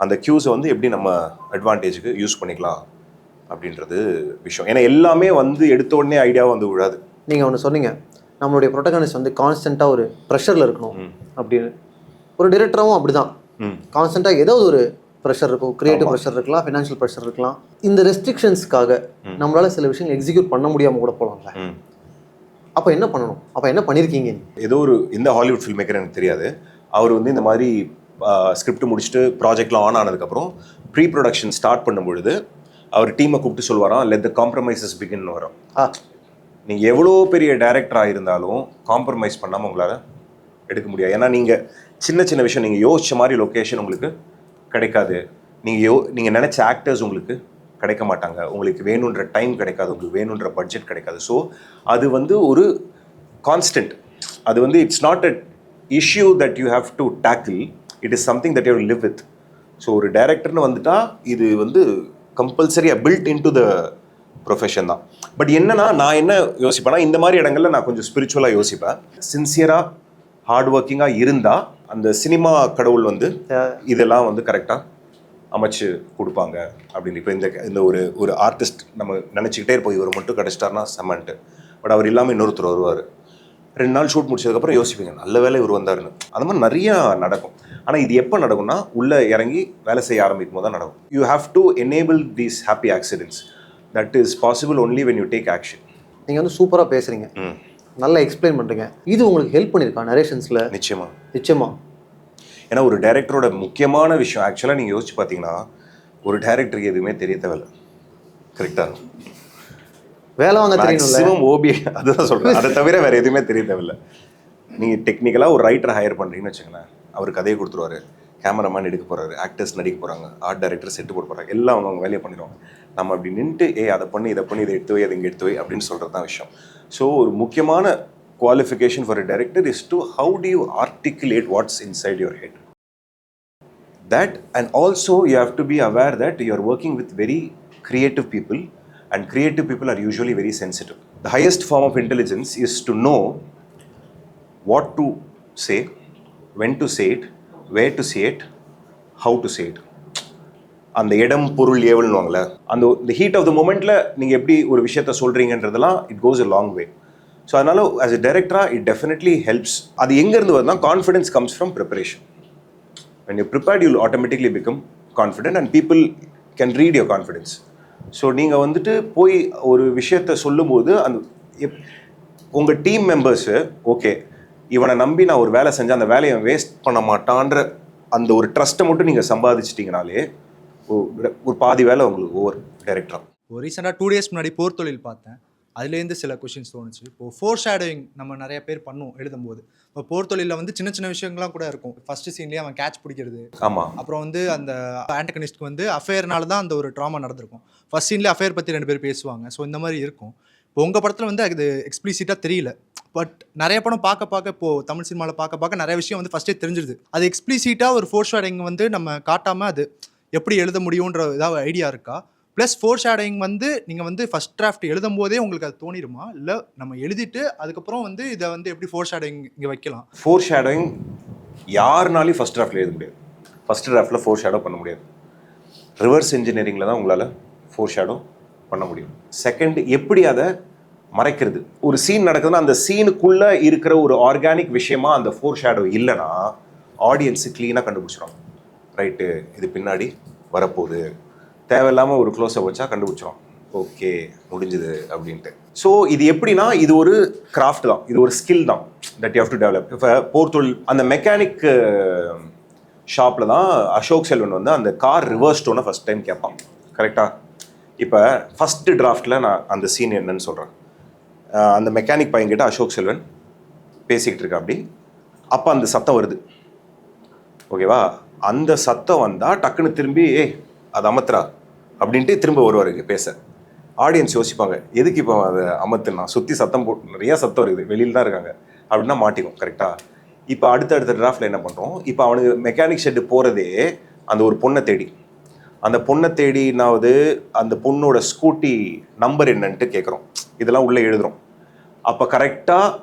அந்த க்யூஸை வந்து எப்படி நம்ம அட்வான்டேஜுக்கு யூஸ் பண்ணிக்கலாம் அப்படின்றது விஷயம். ஏன்னா எல்லாமே வந்து எடுத்த உடனே ஐடியாவை வந்து விழாது. நீங்கள் ஒன்று சொன்னீங்க, நம்மளுடைய ப்ரொட்டகனிஸ்ட் வந்து கான்ஸ்டண்ட்டாக ஒரு ப்ரெஷரில் இருக்கணும் அப்படின்னு. ஒரு டிரெக்டராகவும் அப்படி தான் கான்ஸ்டண்ட்டாக ஏதாவது ஒரு ப்ரெஷர் இருக்கும். கிரியேட்டிவ் ப்ரெஷர் இருக்கலாம், ஃபினான்ஷியல் ப்ரெஷர் இருக்கலாம். இந்த ரெஸ்ட்ரிக்ஷன்ஸ்க்காக நம்மளால் சில விஷயங்கள் எக்ஸிக்யூட் பண்ண முடியாமல் கூட போகலாம்ல. அப்போ என்ன பண்ணணும்? அப்போ என்ன பண்ணியிருக்கீங்க? ஏதோ ஒரு இந்த ஹாலிவுட் ஃபில்ம் மேக்கர் எனக்கு தெரியாது, அவர் வந்து இந்த மாதிரி ஸ்கிரிப்ட் முடிச்சுட்டு ப்ராஜெக்ட்லாம் ஆன் ஆனதுக்கப்புறம் ப்ரீ ப்ரொடக்ஷன் ஸ்டார்ட் பண்ணும்பொழுது அவர் டீமை கூப்பிட்டு சொல்வாராம், லெட் த காம்ப்ரமைசஸ் பிகின்னு வரும். நீங்கள் எவ்வளோ பெரிய டைரக்டராக இருந்தாலும் காம்ப்ரமைஸ் பண்ணாமல் உங்களால் எடுக்க முடியாது. ஏன்னா நீங்கள் சின்ன சின்ன விஷயம் நீங்கள் யோசிச்ச மாதிரி லொக்கேஷன் உங்களுக்கு கிடைக்காது, நீங்கள் நினச்ச ஆக்டர்ஸ் உங்களுக்கு கிடைக்க மாட்டாங்க, உங்களுக்கு வேணுன்ற டைம் கிடைக்காது, உங்களுக்கு வேணுன்ற பட்ஜெட் கிடைக்காது. ஸோ அது வந்து ஒரு கான்ஸ்டன்ட். அது வந்து it's not a issue that you have to tackle, it is something that you live with. So ஒரு டைரக்டர்னு வந்துட்டா இது வந்து கம்பல்சரியாக built in to the profession தான். பட் என்னன்னா நான் என்ன யோசிப்பேன்னா, இந்த மாதிரி இடங்கள்ல நான் கொஞ்சம் ஸ்பிரிச்சுவலாக யோசிப்பேன். சின்சியராக ஹார்ட் ஒர்க்கிங்காக இருந்தால் அந்த சினிமா கடவுள் வந்து இதெல்லாம் வந்து கரெக்டாக அமைச்சு கொடுப்பாங்க அப்படின்னு. இப்போ இந்த ஒரு ஆர்டிஸ்ட் நம்ம நினச்சிக்கிட்டே இருப்போம், இவர் மட்டும் கிடச்சிட்டாருன்னா செம்மன்ட்டு. பட் அவர் இல்லாமல் இன்னொருத்தர் வருவார். 2 நாள் ஷூட் முடிச்சதுக்கப்புறம் யோசிப்பீங்க, நல்ல வேலை இவர் வந்தாருன்னு. அந்த மாதிரி நிறையா நடக்கும். ஆனால் இது எப்போ நடக்கும்னா உள்ளே இறங்கி வேலை செய்ய ஆரம்பிக்கும் போது தான் நடக்கும். You have to enable these happy accidents. That is possible only when you take action. நீங்கள் வந்து சூப்பராக பேசுகிறீங்க, நல்லா எக்ஸ்பிளைன் பண்ணுறீங்க. இது உங்களுக்கு ஹெல்ப் பண்ணியிருக்கா நரேஷன்ஸில்? நிச்சயமாக. ஏன்னா ஒரு டைரக்டரோட முக்கியமான விஷயம் ஆக்சுவலாக நீங்கள் யோசிச்சு பார்த்தீங்கன்னா, ஒரு டைரக்டருக்கு எதுவுமே தெரிய தேவையில்ல. கரெக்டாக வேலை வாங்க தெரியும், ஓபி அதுதான் சொல்கிறேன். அதை தவிர வேறு எதுவுமே தெரிய தேவையில்லை. நீங்கள் டெக்னிக்கலாக ஒரு ரைட்டரை ஹையர் பண்ணுறீங்கன்னு வச்சுக்கோங்களேன், அவர் கதையை கொடுத்துருவாரு, கேமராமேன் எடுக்க போகிறாரு, ஆக்டர்ஸ் நடிக்க போகிறாங்க, ஆர்ட் டைரக்டர் செட்டு போட போகிறாங்க, எல்லாம் அவங்க வேலையை பண்ணிடுவாங்க. நம்ம அப்படி நின்றுட்டு அதை பண்ணி இதை பண்ணி இதை எடுத்து வை, அதை இங்கே எடுத்து வை அப்படின்னு சொல்கிறது தான் விஷயம். ஸோ ஒரு முக்கியமான qualification for a director is to how do you articulate what's inside your head. That, and also you have to be aware that you are working with very creative people, and creative people are usually very sensitive. The highest form of intelligence is to know what to say, when to say it, where to say it, how to say it. அந்த இடம் பொருள் ஏவல்னுவாங்களே, அந்த heat of the மூமெண்ட்டில் நீங்கள் எப்படி ஒரு விஷயத்த சொல்கிறீங்கன்றதெல்லாம் it goes a long way. So அதனால் ஆஸ் எ டைரக்டராக இட் டெஃபினெட்லி ஹெல்ப்ஸ். அது எங்கேருந்து வருதுன்னா, confidence comes from preparation. when you're prepared you'll automatically become confident and people can read your confidence. So நீங்கள் வந்துட்டு போய் ஒரு விஷயத்த சொல்லும்போது அந்த உங்கள் டீம் மெம்பர்ஸு ஓகே இவனை நம்பி நான் ஒரு வேலை செஞ்சேன், அந்த வேலையை வேஸ்ட் பண்ண மாட்டான்ற அந்த ஒரு ட்ரஸ்ட்டை மட்டும் நீங்கள் சம்பாதிச்சிட்டிங்கனாலே ஒரு பாதி வேலை உங்களுக்கு ஒவ்வொரு டைரக்டராக. ஒரு ரீசெண்டாக 2 days முன்னாடி போர் தொழில் பார்த்தேன். அதுலேருந்து சில கொஷின்ஸ் தோணுச்சு. இப்போது ஃபோர் ஷேடோயிங் நம்ம நிறைய பேர் பண்ணுவோம் எழுதும்போது. இப்போ போர் தொழிலில் வந்து சின்ன சின்ன விஷயங்கள்லாம் கூட இருக்கும். ஃபஸ்ட்டு சீன்லேயே அவன் கேட்ச் பிடிக்கிறது, ஆமாம். அப்புறம் வந்து அந்த ஆண்டகனிஸ்ட்க்கு வந்து அஃபேர்னால தான் அந்த ஒரு ட்ராமா நடந்திருக்கும். ஃபஸ்ட் சீன்லேயே அஃபேர் பற்றி 2 பேர் பேசுவாங்க. ஸோ இந்த மாதிரி இருக்கும். இப்போ உங்கள் படத்தில் வந்து அது எக்ஸ்பிளிசிட்டாக தெரியல. பட் நிறைய படம் பார்க்க இப்போது தமிழ் சினிமாவில் பார்க்க நிறைய விஷயம் வந்து ஃபஸ்ட்டே தெரிஞ்சிருது. அது எக்ஸ்பிளிசிட்டாக ஒரு ஃபோர் ஷேடோயிங் வந்து நம்ம காட்டாமல் அது எப்படி எழுத முடியுன்ற ஏதாவது ஐடியா இருக்கா? ப்ளஸ் ஃபோர் ஷேடோயிங் வந்து நீங்கள் வந்து ஃபஸ்ட் டிராஃப்ட் எழுதும் போதே உங்களுக்கு அது தோணிடுமா, இல்லை நம்ம எழுதிட்டு அதுக்கப்புறம் வந்து இதை வந்து எப்படி ஃபோர் ஷேடோயிங் இங்கே வைக்கலாம்? ஃபோர் ஷேடோயிங் யாருனாலையும் ஃபஸ்ட் டிராஃப்டில் எழுத முடியாது. ஃபஸ்ட் டிராஃப்டில் ஃபோர் ஷேடோ பண்ண முடியாது. ரிவர்ஸ் இன்ஜினியரிங்கில் தான் உங்களால் ஃபோர் ஷேடோ பண்ண முடியும். செகண்ட், எப்படி அதை மறைக்கிறது? ஒரு சீன் நடக்குதுன்னா அந்த சீனுக்குள்ளே இருக்கிற ஒரு ஆர்கானிக் விஷயமா அந்த ஃபோர் ஷேடோ இல்லைன்னா ஆடியன்ஸு க்ளீனாக கண்டுபிடிச்சிடும். ரைட்டு, இது பின்னாடி வரப்போகுது, தேவையில்லாமல் ஒரு க்ளோஸை வச்சா கண்டுபிடிச்சிடும், ஓகே முடிஞ்சுது அப்படின்ட்டு. ஸோ இது எப்படின்னா இது ஒரு கிராஃப்ட் தான், இது ஒரு ஸ்கில் தான் that you have to develop. இப்போ போர்த்தொழில் அந்த மெக்கானிக் ஷாப்பில் தான் அசோக் செல்வன் வந்து அந்த கார் ரிவர்ஸ் டோனை ஃபஸ்ட் டைம் கேட்பான். கரெக்டாக? இப்போ ஃபஸ்ட்டு டிராஃப்டில் நான் அந்த சீன் என்னன்னு சொல்கிறேன். அந்த மெக்கானிக் பையன்கிட்ட அசோக் செல்வன் பேசிக்கிட்டு இருக்கா அப்படி. அப்போ அந்த சத்தம் வருது, ஓகேவா? அந்த சத்தம் வந்தால் டக்குன்னு திரும்பி அது அமர்த்துறா அப்படின்ட்டு திரும்ப வருவாருக்கு பேச. ஆடியன்ஸ் யோசிப்பாங்க, எதுக்கு இப்போ அதை அமர்த்துனா, சுற்றி சத்தம் போட்டு நிறையா சத்தம் இருக்குது, வெளியில் தான் இருக்காங்க அப்படின்னா மாட்டிக்கும். கரெக்டாக? இப்போ அடுத்த டிராஃப்டில் என்ன பண்ணுறோம், இப்போ அவனுக்கு மெக்கானிக் ஷெட்டு போகிறதே அந்த ஒரு பொண்ணை தேடி, அந்த பொண்ணை தேடினாவது அந்த பொண்ணோட ஸ்கூட்டி நம்பர் என்னன்ட்டு கேட்குறோம், இதெல்லாம் உள்ளே எழுதுகிறோம். அப்போ கரெக்டாக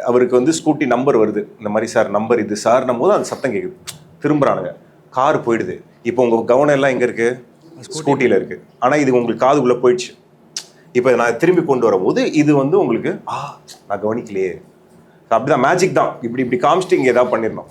அவருக்கு வந்து ஸ்கூட்டி நம்பர் வருது, இந்த மாதிரி சார் நம்பர் இது சார்னும் போது அந்த சத்தம் கேட்குது, திரும்புகிறானுங்க, கார் போயிடுது. இப்போ உங்கள் கவனம் எல்லாம் எங்கே இருக்குது? ஸ்கூட்டியில் இருக்குது. ஆனால் இது உங்களுக்கு காதுக்குள்ளே போயிடுச்சு. இப்போ நான் திரும்பி கொண்டு வரும்போது இது வந்து உங்களுக்கு நான் கவனிக்கலையே, அப்படிதான் மேஜிக் தான். இப்படி காமிச்சிட்டு இங்கே ஏதாவது பண்ணிடணும்.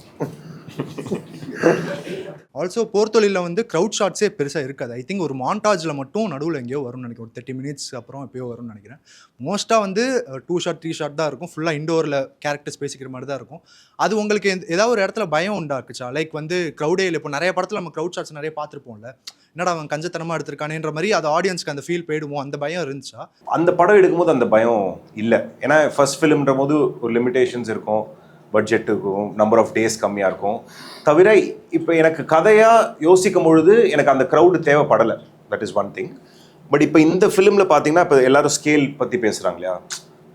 ஆல்சோ போர்த்தொழிலில் வந்து க்ரௌட் ஷாட்ஸே பெருசாக இருக்காது. ஐ திங்க் ஒரு மாண்டாஜில் மட்டும் நடுவில் எங்கேயோ வரும்னு நினைக்கிறேன், ஒரு 30 மினிட்ஸ் அப்புறம் எப்பயோ வரும்னு நினைக்கிறேன். மோஸ்ட்டாக வந்து 2 ஷாட் 3 ஷாட் தான் இருக்கும், ஃபுல்லாக இண்டோரில் கேரக்டர்ஸ் பேசிக்கிற மாதிரி தான் இருக்கும். அது உங்களுக்கு ஏதாவது ஒரு இடத்துல பயம் உண்டாக்குச்சா? லைக் வந்து க்ரௌடே இல்லை, இப்போ நிறைய படத்தில் நம்ம க்ரௌட் ஷாட்ஸ் நிறைய பார்த்துருப்போம்ல, என்னடா அவன் கஞ்சத்தனமாக எடுத்திருக்கானேன்ற மாதிரி அது ஆடியன்ஸ்க்கு அந்த ஃபீல் போயிடுமோ, அந்த பயம் இருந்துச்சா? அந்த படம் எடுக்கும்போது அந்த பயம் இல்லை. ஏன்னா ஃபர்ஸ்ட் ஃபிலிம்ன்ற போது ஒரு லிமிடேஷன்ஸ் இருக்கும், பட்ஜெட் இருக்கும், நம்பர் ஆஃப் டேஸ் கம்மியாக இருக்கும். தவிர இப்போ எனக்கு கதையாக யோசிக்கும் பொழுது எனக்கு அந்த க்ரௌடு தேவைப்படலை. That is one thing. But இப்போ இந்த ஃபிலிமில் பார்த்தீங்கன்னா இப்போ எல்லாரும் ஸ்கேல் பற்றி பேசுகிறாங்க இல்லையா,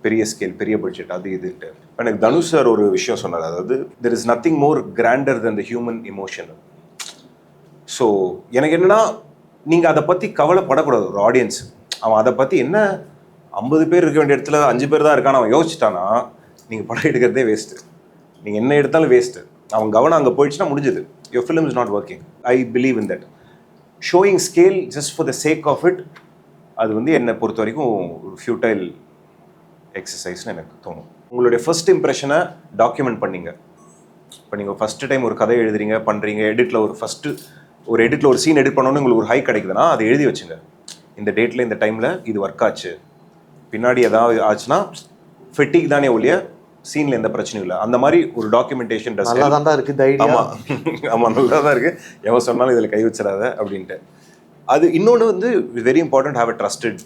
பெரிய ஸ்கேல், பெரிய பட்ஜெட், அது இதுன்ட்டு. எனக்கு தனுஷ் சார் ஒரு விஷயம் சொன்னார், அதாவது there is nothing more கிராண்டர் then the human emotion. So எனக்கு என்னென்னா, நீங்கள் அதை பற்றி கவலைப்படக்கூடாது. ஒரு ஆடியன்ஸ் அவன் அதை பற்றி என்ன 50 பேர் இருக்க வேண்டிய இடத்துல 5 பேர் தான் இருக்கான்னு அவன் யோசிச்சிட்டானா நீங்கள் படம் எடுக்கிறதே வேஸ்ட்டு, நீங்கள் என்ன எடுத்தாலும் வேஸ்ட்டு. அவன் கவனம் அங்கே போயிடுச்சுன்னா முடிஞ்சது, your film is not working. I believe in that. Showing scale just for the sake of it, அது வந்து என்னை பொறுத்த வரைக்கும் ஒரு ஃபியூட்டைல் எக்ஸசைஸ்னு எனக்கு தோணும். உங்களுடைய ஃபர்ஸ்ட் இம்ப்ரெஷனை டாக்குமெண்ட் பண்ணிங்க. இப்போ நீங்கள் ஃபஸ்ட்டு டைம் ஒரு கதை எழுதுறீங்க, பண்ணுறீங்க, எடிட்டில் ஒரு எடிட்டில் ஒரு சீன் எடிட் பண்ணோன்னு உங்களுக்கு ஒரு ஹை கிடைக்குதுன்னா அதை எழுதி வச்சுங்க. இந்த டேட்டில் இந்த டைமில் இது ஒர்க் ஆச்சு, பின்னாடி எதாவது ஆச்சுன்னா ஃபெட்டிக் தானே ஒழிய சீனில் எந்த பிரச்சனையும் இல்லை. அந்த மாதிரி ஒரு டாக்குமெண்டேஷன் நல்லா தான் இருக்குது ஐடியா. ஆமாம் நல்லா தான் இருக்குது, எவன் சொன்னாலும் இதில் கை வச்சிடாத அப்படின்ட்டு. அது இன்னொன்று வந்து very important, have a trusted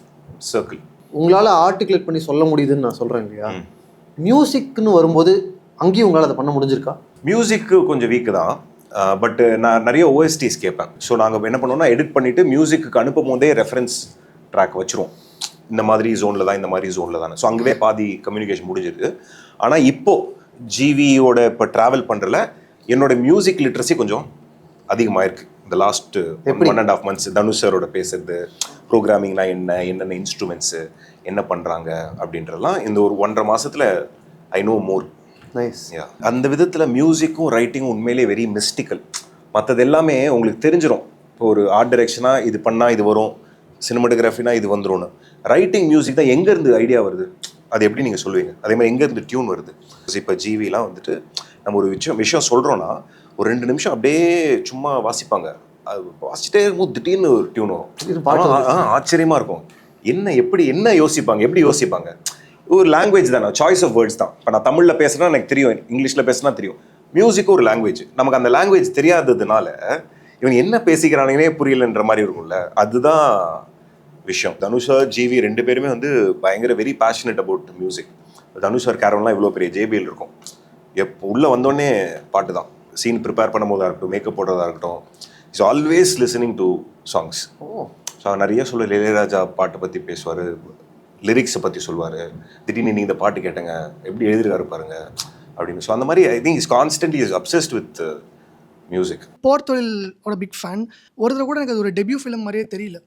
circle. உங்களால் ஆர்டிகுலேட் பண்ணி சொல்ல முடியுதுன்னு நான் சொல்கிறேன் இல்லையா. மியூசிக்னு வரும்போது அங்கேயும் உங்களால் அதை பண்ண முடிஞ்சிருக்கா? மியூசிக்கு கொஞ்சம் வீக்கு தான், பட் நான் நிறைய ஓஎஸ்டிஸ் கேட்பேன். ஸோ நாங்கள் என்ன பண்ணுவோம்னா, எடிட் பண்ணிவிட்டு மியூசிக்கு அனுப்பும் போதே ரெஃபரன்ஸ் ட்ராக் வச்சுருவோம், இந்த மாதிரி ஜோனில் தான், இந்த மாதிரி ஜோனில் தானே. ஸோ அங்கேயே பாதி கம்யூனிகேஷன் முடிஞ்சிருக்கு. ஆனால் இப்போது ஜிவியோட இப்போ ட்ராவல் பண்ணுறல என்னோட மியூசிக் லிட்ரஸி கொஞ்சம் அதிகமாக இருக்குது இந்த லாஸ்ட் 1.5 months. தனுஷ் சாரோட பேசுறது, ப்ரோக்ராமிங்னா என்னென்ன இன்ஸ்ட்ருமெண்ட்ஸு என்ன பண்ணுறாங்க அப்படின்றலாம் இந்த ஒரு 1.5 மாதத்தில் ஐ நோ மோர். நைஸ். அந்த விதத்தில் மியூசிக்கும் ரைட்டிங்கும் உண்மையிலே வெரி மிஸ்டிக்கல். மற்றது எல்லாமே உங்களுக்கு தெரிஞ்சிடும். இப்போ ஒரு ஆர்ட் டைரக்ஷனாக இது பண்ணால் இது வரும், சினிமாட்டோகிராஃபினா இது வந்துடும்னு. ரைட்டிங் மியூசிக் தான் எங்கேருந்து ஐடியா வருது, அது எப்படி நீங்கள் சொல்லுவீங்க? அதே மாதிரி எங்கேருந்து டியூன் வருது? இப்போ ஜிவிலாம் வந்துட்டு நம்ம ஒரு விஷயம் சொல்கிறோன்னா ஒரு 2 நிமிஷம் அப்படியே சும்மா வாசிப்பாங்க, அது வாசிச்சிட்டே இருக்கும்போது திடீர்னு ஒரு டியூன் வரும், ஆச்சரியமாக இருக்கும். என்ன யோசிப்பாங்க, எப்படி யோசிப்பாங்க? ஒரு லாங்குவேஜ் தானே, சாய்ஸ் ஆஃப் வேர்ட்ஸ் தான். இப்போ நான் தமிழில் பேசுகிறேன்னா எனக்கு தெரியும், இங்கிலீஷில் பேசுனா தெரியும். மியூசிக்கும் ஒரு லாங்குவேஜ், நமக்கு அந்த லாங்குவேஜ் தெரியாததுனால இவங்க என்ன பேசிக்கிறானுங்கன்னே புரியலன்ற மாதிரி இருக்கும்ல, அதுதான் விஷயம். தனுஷ் சார், ஜிவி 2 பேருமே வந்து பயங்கர very passionate about music. Dhanush sir கேரவன்லாம் இவ்வளோ பெரிய ஜேபிஎல் இருக்கும், எப்போ உள்ளே வந்தோடனே பாட்டு தான். சீன் ப்ரிப்பேர் பண்ணும் போதாக இருக்கட்டும், மேக்கப் போடுறதா இருக்கட்டும், is always listening to songs. So நிறைய சொல்ல இளையராஜா பாட்டை பற்றி பேசுவார், லிரிக்ஸை பற்றி சொல்லுவார். திடீர்னு நீங்கள் இந்த பாட்டு கேட்டேங்க, எப்படி எழுதிருக்காரு பாருங்க அப்படின்னு. ஸோ அந்த மாதிரி I think is constantly is obsessed with music. போர்த்தொழிலோட பிக் ஃபேன். ஒரு தடவை கூட எனக்கு அது ஒரு டெபியூ ஃபிலிம் மாதிரியே தெரியல.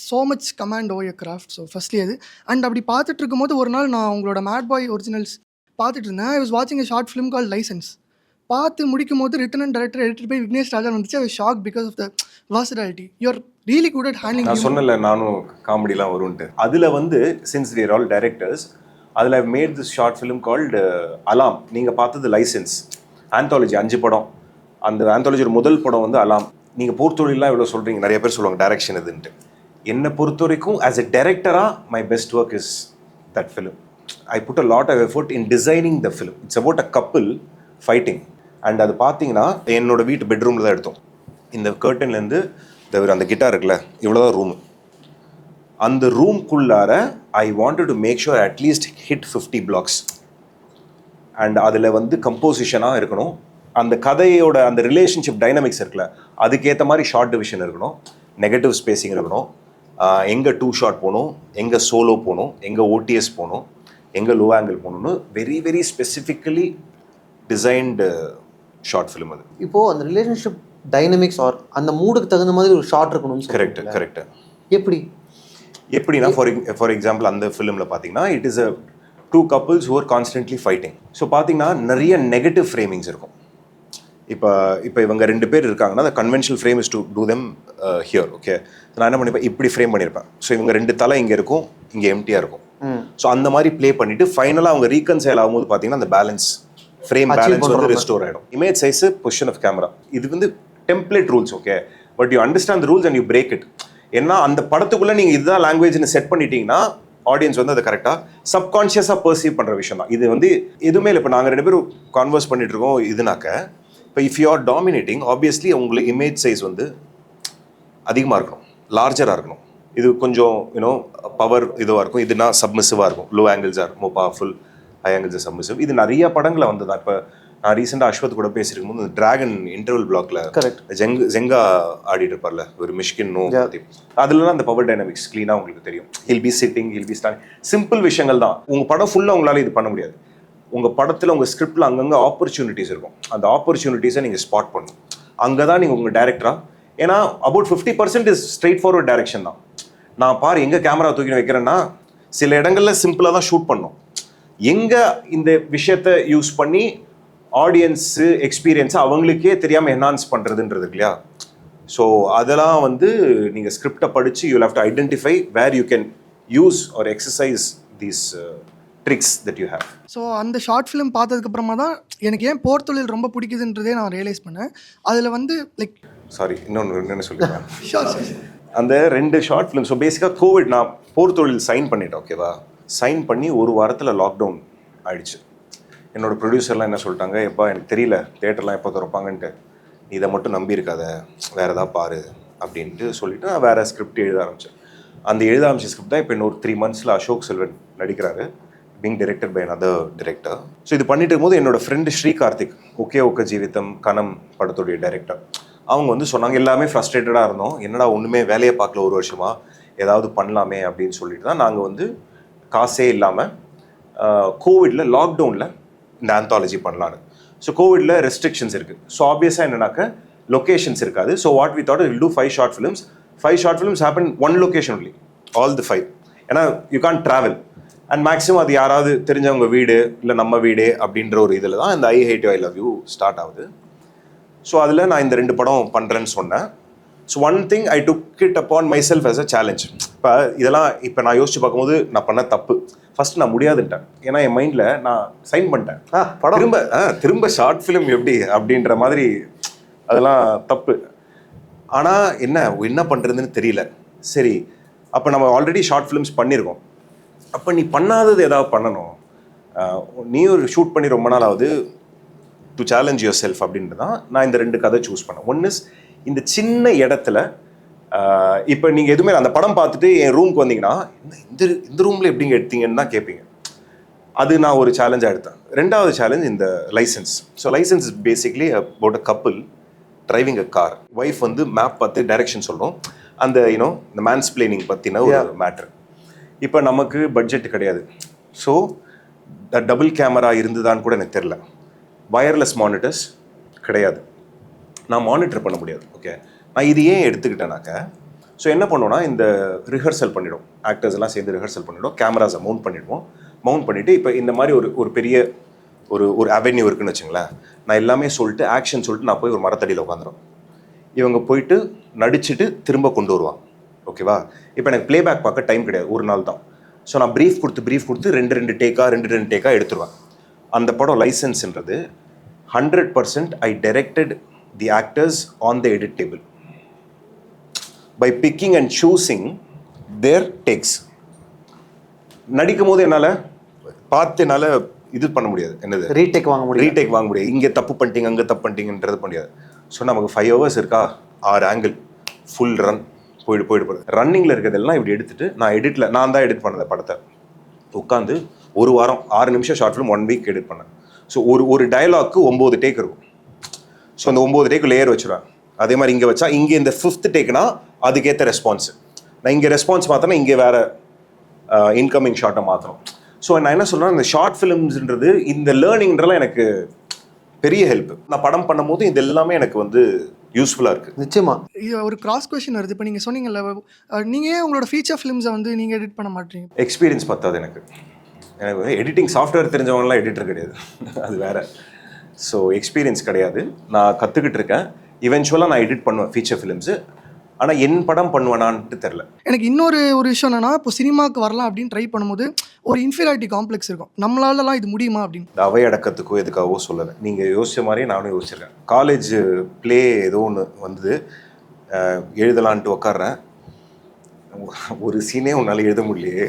So much command over your craft. So firstly அது. அண்ட் அப்படி பார்த்துட்டு இருக்கும்போது ஒரு நாள் நான் உங்களோட மேட் பாய் ஒரிஜினல்ஸ் பார்த்துட்டு இருந்தேன். ஐ வாஸ் வாட்சிங் a short film call license. பார்த்து முடிக்கும் போது written and director edited by Vignesh Raja வந்துச்சு. I was shock because of the versatile. You are really good at handling. நான் சொன்னல நானும் காமெடிலாம் வரும்ட்டு. அதில் வந்து since we are all directors, அதில் I made this short film called alarm. நீங்கள் பார்த்தது லைசன்ஸ் ஆந்தாலஜி 5 படம். அந்த ஆந்தாலஜியோட முதல் படம் வந்து அலாம். நீங்கள் பொறுத்தொழிலாம் இவ்வளோ சொல்கிறீங்க, நிறைய பேர் சொல்லுவாங்க டைரக்ஷன் இதுன்ட்டு. என்னை பொறுத்த வரைக்கும் ஆஸ் எ டைரக்டராக my best work is that film. I put a lot of effort in designing the film. It's about a couple fighting. And அது பார்த்தீங்கன்னா என்னோட வீட்டு பெட்ரூமில் தான் எடுத்தோம். இந்த கர்டன்லேருந்து அந்த கிட்டார் இருக்குல்ல, இவ்வளோதான் ரூமு. அந்த ரூம்குள்ளார I wanted to make sure at least hit 50 blocks. And அதில் வந்து கம்போசிஷனாக இருக்கணும். அந்த கதையோட அந்த ரிலேஷன்ஷிப் டைனமிக்ஸ் இருக்குல்ல, அதுக்கேற்ற மாதிரி ஷார்ட் டிவிஷன் இருக்கணும், நெகட்டிவ் ஸ்பேசிங் இருக்கணும், எங்கே 2 ஷாட் போகணும், எங்கே சோலோ போகணும், எங்கே ஓடிஎஸ் போகணும், எங்கே லோ ஆங்கிள் போகணும்னு very very specifically designed short film அது. இப்போது அந்த ரிலேஷன்ஷிப் டைனமிக்ஸ் ஆர் அந்த மூடுக்கு தகுந்த மாதிரி ஒரு ஷார்ட் இருக்கணும்னு கரெக்ட். எப்படின்னா ஃபார் எக்ஸாம்பிள் அந்த ஃபிலிமில் பார்த்தீங்கன்னா it is a 2 couples who are constantly fighting. So பார்த்தீங்கன்னா நிறைய நெகட்டிவ் ஃப்ரேமிங்ஸ் இருக்கும். இப்போ இவங்க 2 பேர் இருக்காங்கன்னா the conventional frame is to do them here. Okay, நான் என்ன பண்ணிப்பேன், இப்படி ஃப்ரேம் பண்ணியிருப்பேன். ஸோ இவங்க 2 தலை இங்கே இருக்கும், இங்கே எம்டியாக இருக்கும். ஸோ அந்த மாதிரி ப்ளே பண்ணிவிட்டு ஃபைனலாக அவங்க ரீகன்சைல் ஆகும்போது பார்த்தீங்கன்னா அந்த பேலன்ஸ் ஃப்ரேம் பேலன்ஸ் வந்து ரெஸ்டோர் ஆகிடும். Image size, position of camera, இது வந்து template rules. Okay, but you understand the rules and you break it. ஏன்னா அந்த படத்துக்குள்ளே நீங்கள் இதுதான் லாங்குவேஜ்னு செட் பண்ணிட்டீங்கன்னா ஆடியன்ஸ் வந்து அதை கரெக்டாக சப்கான்ஷியஸாக பர்சீவ் பண்ணுற விஷயம் தான். இது வந்து எதுவுமே இல்லை. இப்போ நாங்கள் 2 பேரும் கான்வர்ஸ் பண்ணிட்டு இருக்கோம் இதுனாக்க, இப்போ if you are dominating obviously உங்களுக்கு இமேஜ் சைஸ் வந்து அதிகமாக இருக்கணும், லார்ஜராக இருக்கணும். இது கொஞ்சம் யூனோ பவர் இதுவாக இருக்கும், இதுனா சப்மிசிவாக இருக்கும். Low angles R more powerful, high angles R submissive. இது நிறைய படங்களில் வந்து தான். இப்போ நான் ரீசெண்டாக அஸ்வத் கூட பேசியிருக்கும் போது டிராகன் இன்டர்வல் பிளாக்ல ஜெங்கா ஆடிட்டு இருப்பார்ல, ஒரு மிஷ்கின் நோ பற்றி, அதுலலாம் அந்த பவர் டைனமிக்ஸ் க்ளீனாக உங்களுக்கு தெரியும். He'll be sitting, he'll be standing. Simple விஷயங்கள் தான். உங்கள் படம் ஃபுல்லாக உங்களால் இது பண்ண முடியாது. உங்கள் படத்தில் உங்கள் ஸ்கிரிப்டில் அங்கங்கே ஆப்பர்ச்சுனிட்டிஸ் இருக்கும். அந்த ஆப்பர்ச்சுனிட்டிஸை நீங்கள் ஸ்பாட் பண்ணணும். அங்கே தான் நீங்கள் உங்கள் டேரக்டராக, ஏன்னா about 50% is straight forward direction தான். நான் பாரு எங்கே கேமரா தூக்கி வைக்கிறேன்னா சில இடங்களில் சிம்பிளாக தான் ஷூட் பண்ணணும். எங்கே இந்த விஷயத்தை யூஸ் பண்ணி ஆடியன்ஸு எக்ஸ்பீரியன்ஸை அவங்களுக்கே தெரியாமல் என்ஹான்ஸ் பண்ணுறதுன்றது இல்லையா. ஸோ அதெல்லாம் வந்து நீங்கள் ஸ்கிரிப்டை படித்து you have to identify where you can use or exercise these tricks that you have. So அந்த ஷார்ட் ஃபிலிம் பார்த்ததுக்கப்புறமா தான் எனக்கு ஏன் போர் தொழில் ரொம்ப பிடிக்குதுன்றதே நான் ரியலைஸ் பண்ணேன். அதில் வந்து லைக் சாரி இன்னொன்று சொல்லிடுறேன். அந்த 2 ஷார்ட் ஃபிலிம். ஸோ பேசிக்காக கோவிட் நான் போர் தொழில் சைன் பண்ணிட்டேன். ஓகேவா, சைன் பண்ணி 1 வாரத்தில் லாக்டவுன் ஆயிடுச்சு. என்னோடய ப்ரொடியூசர்லாம் என்ன சொல்லிட்டாங்க, எப்பா எனக்கு தெரியல தேட்டர்லாம் எப்போ திறப்பாங்கன்ட்டு, நீ இதை மட்டும் நம்பி இருக்காத, வேறு எதாவது பாரு அப்படின்ட்டு சொல்லிவிட்டு நான் வேறு ஸ்கிரிப்ட் எழுத ஆரம்பித்தேன். அந்த எழுத ஆரம்பிச்ச ஸ்கிரிப்ட் தான் இப்போ இன்னொரு 3 monthஸில் அசோக் செல்வன் நடிக்கிறாரு, being directed by another director. So இது பண்ணிட்டு இருக்கும்போது என்னோடய ஃப்ரெண்டு ஸ்ரீ கார்த்திக், ஒகே ஜீவிதம் கனம் படத்துடைய டைரக்டர், அவங்க வந்து சொன்னாங்க, எல்லாமே ஃப்ரஸ்ட்ரேட்டடாக இருந்தோம், என்னடா ஒன்றுமே வேலையை பார்க்கல 1 வருஷமாக, ஏதாவது பண்ணலாமே அப்படின்னு சொல்லிட்டு தான் நாங்கள் வந்து காசே இல்லாமல் கோவிடில் லாக்டவுனில் இந்த ஆந்தாலஜி பண்ணலான்னு. ஸோ கோவிடில் ரெஸ்ட்ரிக்ஷன்ஸ் இருக்குது. ஸோ ஆப்வியஸாக என்னன்னாக்க லொக்கேஷன்ஸ் இருக்காது. So what we thought will do 5 short films. 5 short films happen one location only, all the 5. ஏன்னா you can't travel and maximum அது யாராவது தெரிஞ்சவங்க வீடு இல்லை நம்ம வீடு அப்படின்ற ஒரு இதில் தான் இந்த I hate you I love you start ஆகுது. ஸோ அதில் நான் இந்த 2 படம் பண்ணுறேன்னு சொன்னேன். So one thing I took it upon myself as a challenge. இப்போ இதெல்லாம் இப்போ நான் யோசிச்சு பார்க்கும்போது நான் பண்ண தப்பு. ஃபர்ஸ்ட் நான் முடியாதுன்ட்டேன். ஏன்னா என் மைண்டில் நான் சைன் பண்ணிட்டேன், திரும்ப ஷார்ட் ஃபிலிம் எப்படி அப்படின்ற மாதிரி, அதெல்லாம் தப்பு. ஆனால் என்ன பண்ணுறதுன்னு தெரியல. சரி, அப்போ நம்ம ஆல்ரெடி ஷார்ட் ஃபிலிம்ஸ் பண்ணியிருக்கோம், அப்போ நீ பண்ணாதது ஏதாவது பண்ணணும். நீ ஒரு ஷூட் பண்ணி ரொம்ப நாள் ஆகுது, டு சேலஞ்ச் யுவர் செல்ஃப் அப்படின்ட்டு தான் நான் இந்த 2 கதை சூஸ் பண்ணேன். ஒன் இஸ் இந்த சின்ன இடத்துல, இப்போ நீங்கள் எதுவுமே அந்த படம் பார்த்துட்டு என் ரூமுக்கு வந்தீங்கன்னா இந்த ரூமில் எப்படிங்க எடுத்தீங்கன்னு தான் கேட்பீங்க. அது நான் ஒரு சேலஞ்சாக எடுத்தேன். 2வது சேலஞ்ச் இந்த licence. So licence is basically about a couple driving a car. Wife வந்து மேப் பார்த்து டைரக்ஷன் சொல்கிறோம், அந்த இந்த மேன்ஸ்பிளைனிங் பற்றின ஒரு மேட்ரு. இப்போ நமக்கு பட்ஜெட் கிடையாது. ஸோ டபுள் கேமரா இருந்துதான்னு கூட எனக்கு தெரில. வயர்லெஸ் மானிட்டர்ஸ் கிடையாது, நான் மானிட்டர் பண்ண முடியாது. ஓகே, நான் இது ஏன் எடுத்துக்கிட்டேனாக்க, ஸோ என்ன பண்ணுவோம்னா இந்த ரிஹர்சல் பண்ணிவிடும், ஆக்டர்ஸ் எல்லாம் சேர்ந்து ரிஹர்சல் பண்ணிவிடும், கேமராஸை மவுண்ட் பண்ணிவிடுவோம். மவுண்ட் பண்ணிவிட்டு இப்போ இந்த மாதிரி ஒரு பெரிய ஒரு அவென்யூ இருக்குன்னு வச்சுங்களேன். நான் எல்லாமே சொல்லிட்டு ஆக்ஷன் சொல்லிட்டு நான் போய் ஒரு மரத்தடியில் உட்காந்துரும். இவங்க போயிட்டு நடிச்சுட்டு திரும்ப கொண்டு வருவாங்க. ஓகேவா? இப்போ எனக்கு ப்ளேபேக் பார்க்க டைம் கிடையாது, ஒரு நாள் தான். ஸோ நான் ப்ரீஃப் கொடுத்து ரெண்டு டேக்காக எடுத்துருவேன். அந்த படம் லைசன்ஸ்ன்றது 100% I directed the actors on the edit table by picking and choosing their takes. நடிக்கும் போது என்னால் என்னால் இது பண்ண முடியாது, என்னது ரீடேக் வாங்க முடியாது. இங்கே தப்பு பண்ணிட்டீங்க அங்கே தப்பு பண்ணிட்டீங்கன்றது முடியாது. ஸோ நமக்கு 5 hours இருக்கா, 6 ஆங்கிள் ஃபுல் ரன் போயிடு. ரன்னிங்கில் இருக்கிறதெல்லாம் இப்படி எடுத்துட்டு நான் தான் எடிட் பண்ணது படத்தை. உட்காந்து ஒரு வாரம் 6 நிமிஷம் ஷார்ட் ஃபிலிம் 1 week எடிட் பண்ணேன். ஸோ ஒரு டயலாக்கு 9 டேக் இருக்கும். ஸோ அந்த 9 டேக்கு லேயர் வச்சுருவேன். அதே மாதிரி இங்கே வச்சா இங்கே இந்த 5th டேக்னா அதுக்கேற்ற ரெஸ்பான்ஸ். நான் இங்கே ரெஸ்பான்ஸ் மாற்றினா இங்கே வேற இன்கமிங் ஷார்ட்டை மாற்றணும். ஸோ நான் என்ன சொல்கிறேன், இந்த ஷார்ட் ஃபிலிம்ஸ்ன்றது இந்த லேர்னிங்ன்றலாம் எனக்கு பெரிய ஹெல்ப். நான் படம் பண்ணும்போது இது எல்லாமே எனக்கு வந்து யூஸ்ஃபுல்லாக இருக்குது. நிச்சயமா. இது ஒரு கிராஸ் கொஸ்டின் வருது. இப்போ நீங்கள் சொன்னீங்கல்ல, நீங்கள் ஏன் உங்களோட ஃபீச்சர் ஃபிலிம்ஸை வந்து நீங்கள் எடிட் பண்ண மாட்டீங்க? எக்ஸ்பீரியன்ஸ் பத்தாது எனக்கு எடிட்டிங் சாஃப்ட்வேர் தெரிஞ்சவங்களாம் எடிட்டர் கிடையாது, அது வேற. ஸோ எக்ஸ்பீரியன்ஸ் கிடையாது, நான் கற்றுக்கிட்டு இருக்கேன். இவென்ச்சுவலாக நான் எடிட் பண்ணுவேன் ஃபீச்சர் ஃபிலிம்ஸு. ஆனால் என் படம் பண்ணுவேனான்ட்டு தெரில. எனக்கு இன்னொரு விஷயம் என்னன்னா, இப்போ சினிமாவுக்கு வரலாம் அப்படின்னு ட்ரை பண்ணும்போது ஒரு இன்ஃபீரியாரிட்டி காம்ப்ளெக்ஸ் இருக்கும். நம்மளாலலாம் இது முடியுமா அப்படின்னு. இந்த அவை அடக்கத்துக்கோ எதுக்காகவோ சொல்லலை, நீங்கள் யோசிச்ச மாதிரியே நானும் யோசிச்சிருக்கேன். காலேஜ் ப்ளே ஏதோ ஒன்று வந்தது, எழுதலான்ட்டு உக்காடுறேன். ஒரு சீனே உன்னால் எழுத முடியலையே,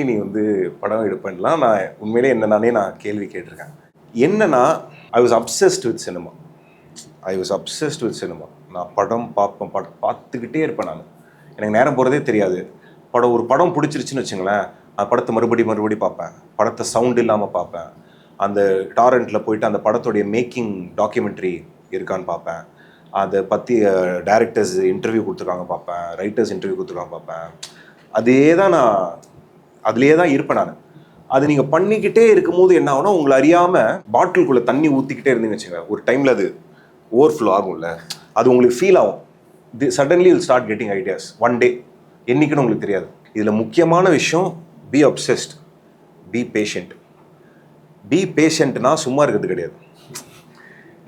நீ வந்து படம் எடுப்பேன்லாம் நான் உண்மையிலே நானே கேள்வி கேட்டிருக்கேன். என்னன்னா I was obsessed with cinema. நான் படம் பார்த்துக்கிட்டே இருப்பேன். நான் எனக்கு நேரம் போகிறதே தெரியாது. ஒரு படம் பிடிச்சிருச்சுன்னு வச்சுங்களேன், அந்த படத்தை மறுபடி பார்ப்பேன். படத்தை சவுண்ட் இல்லாமல் பார்ப்பேன். அந்த டாரண்ட்டில் போயிட்டு அந்த படத்துடைய மேக்கிங் டாக்குமெண்ட்ரி இருக்கான்னு பார்ப்பேன். அதை பற்றி டைரக்டர்ஸ் இன்டர்வியூ கொடுத்துருக்காங்க பார்ப்பேன், ரைட்டர்ஸ் இன்டர்வியூ கொடுத்துருக்காங்க பார்ப்பேன். அதுலேயே தான் இருப்பேன் நான். அது நீங்கள் பண்ணிக்கிட்டே இருக்கும்போது என்ன ஆகும்னா, உங்களை அறியாமல் பாட்டிலுக்குள்ளே தண்ணி ஊற்றிக்கிட்டே இருந்தீங்கன்னு வச்சுங்க, ஒரு டைமில் அது ஓவர்ஃப்ளோ ஆகும்ல, அது உங்களுக்கு ஃபீல் ஆகும். Suddenly will start getting ideas one day. என்னைக்குன்னு உங்களுக்கு தெரியாது. இதில் முக்கியமான விஷயம், பி அப்சஸ்ட், பி பேஷண்ட்னா சும்மா இருக்கிறது கிடையாது.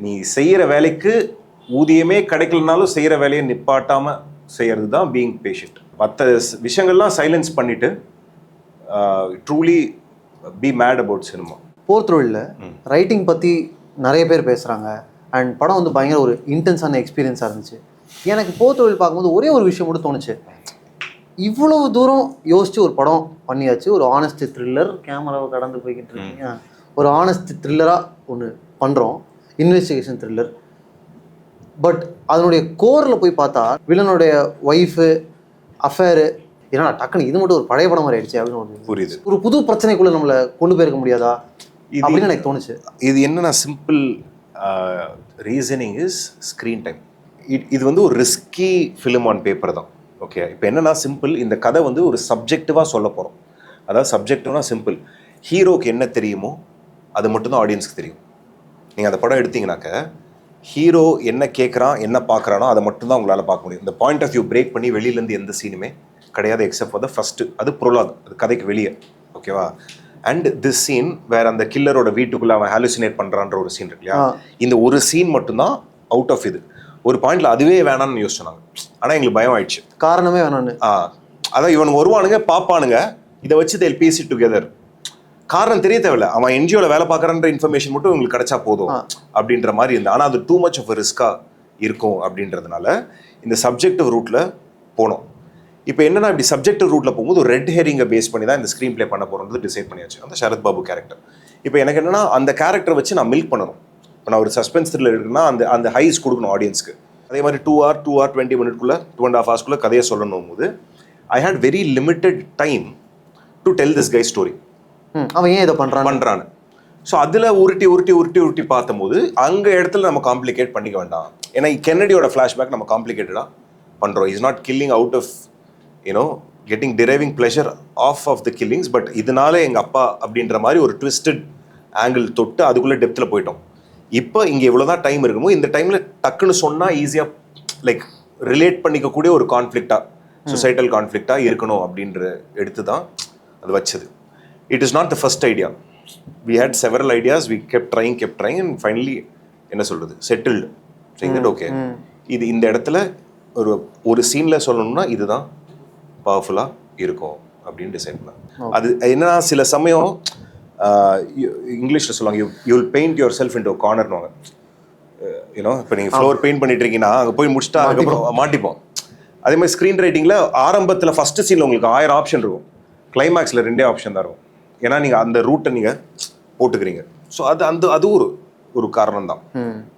நீ செய்கிற வேலைக்கு ஊதியமே கிடைக்கலனாலும் செய்கிற வேலையை நிப்பாட்டாமல் செய்கிறது தான் பீயிங் பேஷண்ட். மற்ற விஷயங்கள்லாம் சைலன்ஸ் பண்ணிவிட்டு truly be mad about cinema. போர்த்ரோலில் ரைட்டிங் பற்றி நிறைய பேர் பேசுகிறாங்க. அண்ட் படம் வந்து பயங்கர ஒரு இன்டென்ஸான எக்ஸ்பீரியன்ஸாக இருந்துச்சு. எனக்கு போர்த்ரோலில் பார்க்கும்போது ஒரே ஒரு விஷயம் மட்டும் தோணுச்சு, இவ்வளவு தூரம் யோசிச்சு ஒரு படம் பண்ணியாச்சு, ஒரு ஆனஸ்ட் த்ரில்லர், கேமராவை கடந்து போய்கிட்டு இருக்கீங்க, ஒரு ஆனஸ்ட் த்ரில்லராக ஒன்று பண்ணுறோம், இன்வெஸ்டிகேஷன் த்ரில்லர். பட் அதனுடைய கோரில் போய் பார்த்தா வில்லனுடைய ஒய்ஃபு, அஃபேரு, ஏன்னா டக்குன்னு இது மட்டும் ஒரு பழைய படம் மாதிரி ஆயிடுச்சு அப்படின்னு ஒன்று புரியுது. ஒரு புது பிரச்சனைக்குள்ளே நம்மளை கொண்டு போயிருக்க முடியாதா அப்படின்னு எனக்கு தோணுச்சு. இது என்னன்னா simple reasoning is screen time. இது வந்து ஒரு ரிஸ்கி ஃபிலிம் ஆன் பேப்பர் தான். ஓகே, இப்போ என்னன்னா சிம்பிள், இந்த கதை வந்து ஒரு சப்ஜெக்டிவாக சொல்ல போகிறோம். அதாவது சப்ஜெக்டிவ்னா சிம்பிள், ஹீரோக்கு என்ன தெரியுமோ அது மட்டும்தான் ஆடியன்ஸ்க்கு தெரியும். நீங்கள் அந்த படம் எடுத்தீங்கன்னாக்க ஹீரோ என்ன கேட்குறான், என்ன பார்க்குறானோ அதை மட்டும்தான் உங்களால் பார்க்க முடியும். இந்த பாயிண்ட் ஆஃப் வியூ பிரேக் பண்ணி வெளியிலேருந்து எந்த சீனுமே கிடையாது, எக்ஸப்ட் ஃபார் த ஃபஸ்ட்டு, அது ப்ரோலாக், அது கதைக்கு வெளியே. ஓகேவா? அண்ட் திஸ் சீன் வேற, அந்த கில்லரோட வீட்டுக்குள்ளே அவன் ஹாலுசினேட் பண்ணுறான்ற ஒரு சீன் இருக்கு இல்லையா, இந்த ஒரு சீன் மட்டும்தான் அவுட் ஆஃப் இது. ஒரு பாயிண்ட்ல அதுவே வேணான்னு யோசிச்சாங்க. ஆனால் எங்களுக்கு பயம் ஆயிடுச்சு, காரணமே வேணான்னு. அதான் இவனுக்கு வருவானுங்க, பார்ப்பானுங்க, இதை வச்சு they'll piece it together. காரணம் தெரிய தேவையில்ல, அவன் என்ஜிஓவில் வேலை பார்க்குறன்ற இன்ஃபர்மேஷன் மட்டும் உங்களுக்கு கிடைச்சா போதும் அப்படின்ற மாதிரி இருந்தா. ஆனால் அது டூ மச் ஆஃப் ரிஸ்காக இருக்கும் அப்படின்றதுனால இந்த சப்ஜெக்டிவ் ரூட்டில் போனோம். இப்போ என்னன்னா, இப்படி சப்ஜெக்டிவ் ரூட்டில் போகும்போது ஒரு ரெட் ஹேரிங்கை பேஸ் பண்ணி தான் இந்த ஸ்க்ரீன் ப்ளே பண்ண போகிறது டிசைட் பண்ணியாச்சு. அந்த சரத் பாபு கேரக்டர். இப்போ எனக்கு என்னன்னா, அந்த கேரக்டரை வச்சு நான் மில்க் பண்ணணும். இப்போ நான் ஒரு சஸ்பென்ஸ் த்ரில்லர் இருக்குன்னா அந்த ஹைஸ் கொடுக்கணும் ஆடியன்ஸ்க்கு. அதே மாதிரி 2 hour 20 minute 2.5 hours கதையை சொல்லணும் போது I had very limited time to tell this guy story. அவன் ஏன் இதை பண்ணுறான்னு. ஸோ அதில் உருட்டி பார்த்தம்போது அங்கே இடத்துல நம்ம காம்ப்ளிகேட் பண்ணிக்க வேண்டாம். ஏன்னா கென்னடியோட ஃப்ளாஷ்பேக் நம்ம காம்ப்ளிகேட்டடாக பண்ணுறோம். Is not killing out of getting driving pleasure of the killings, but இதனால எங்கள் அப்பா அப்படின்ற மாதிரி ஒரு ட்விஸ்டட் ஆங்கிள் தொட்டு அதுக்குள்ளே டெப்த்தில் போயிட்டோம். இப்போ இங்கே இவ்வளோ தான் டைம் இருக்குமோ, இந்த டைமில் டக்குன்னு சொன்னால் ஈஸியாக லைக் ரிலேட் பண்ணிக்கக்கூடிய ஒரு கான்ஃப்ளிக்டாக சொசைட்டல் கான்ஃப்ளிக்டாக இருக்கணும் அப்படின்ற எடுத்து தான் அது வச்சது. It is not the first idea. We had several ideas, we kept trying and finally என்ன சொல்கிறது செட்டில்டு saying that ஓகே இது இந்த இடத்துல ஒரு சீனில் சொல்லணும்னா இதுதான் பவர்ஃபுல்லாக இருக்கும் அப்படின்னு டிசைட் பண்ணேன். அது என்னன்னா சில சமயம் இங்கிலீஷில் சொல்லுவாங்க you will paint yourself into கார்னர்னுவாங்க. யூனோ இப்போ நீங்கள் ஃப்ளோர் பெயிண்ட் பண்ணிட்டு இருக்கீங்கன்னா அங்கே போய் முடிச்சுட்டா அதுக்கப்புறம் மாட்டிப்போம். அதே மாதிரி ஸ்க்ரீன் ரைட்டிங்கில் ஆரம்பத்தில் ஃபஸ்ட்டு சீனில் உங்களுக்கு 1000 ஆப்ஷன் இருக்கும், கிளைமேக்ஸில் 2 ஆப்ஷன் தான் இருக்கும். ஏன்னா நீங்கள் அந்த ரூட்டை நீங்கள் போட்டுக்கிறீங்க. ஸோ அது ஒரு காரணம் தான்.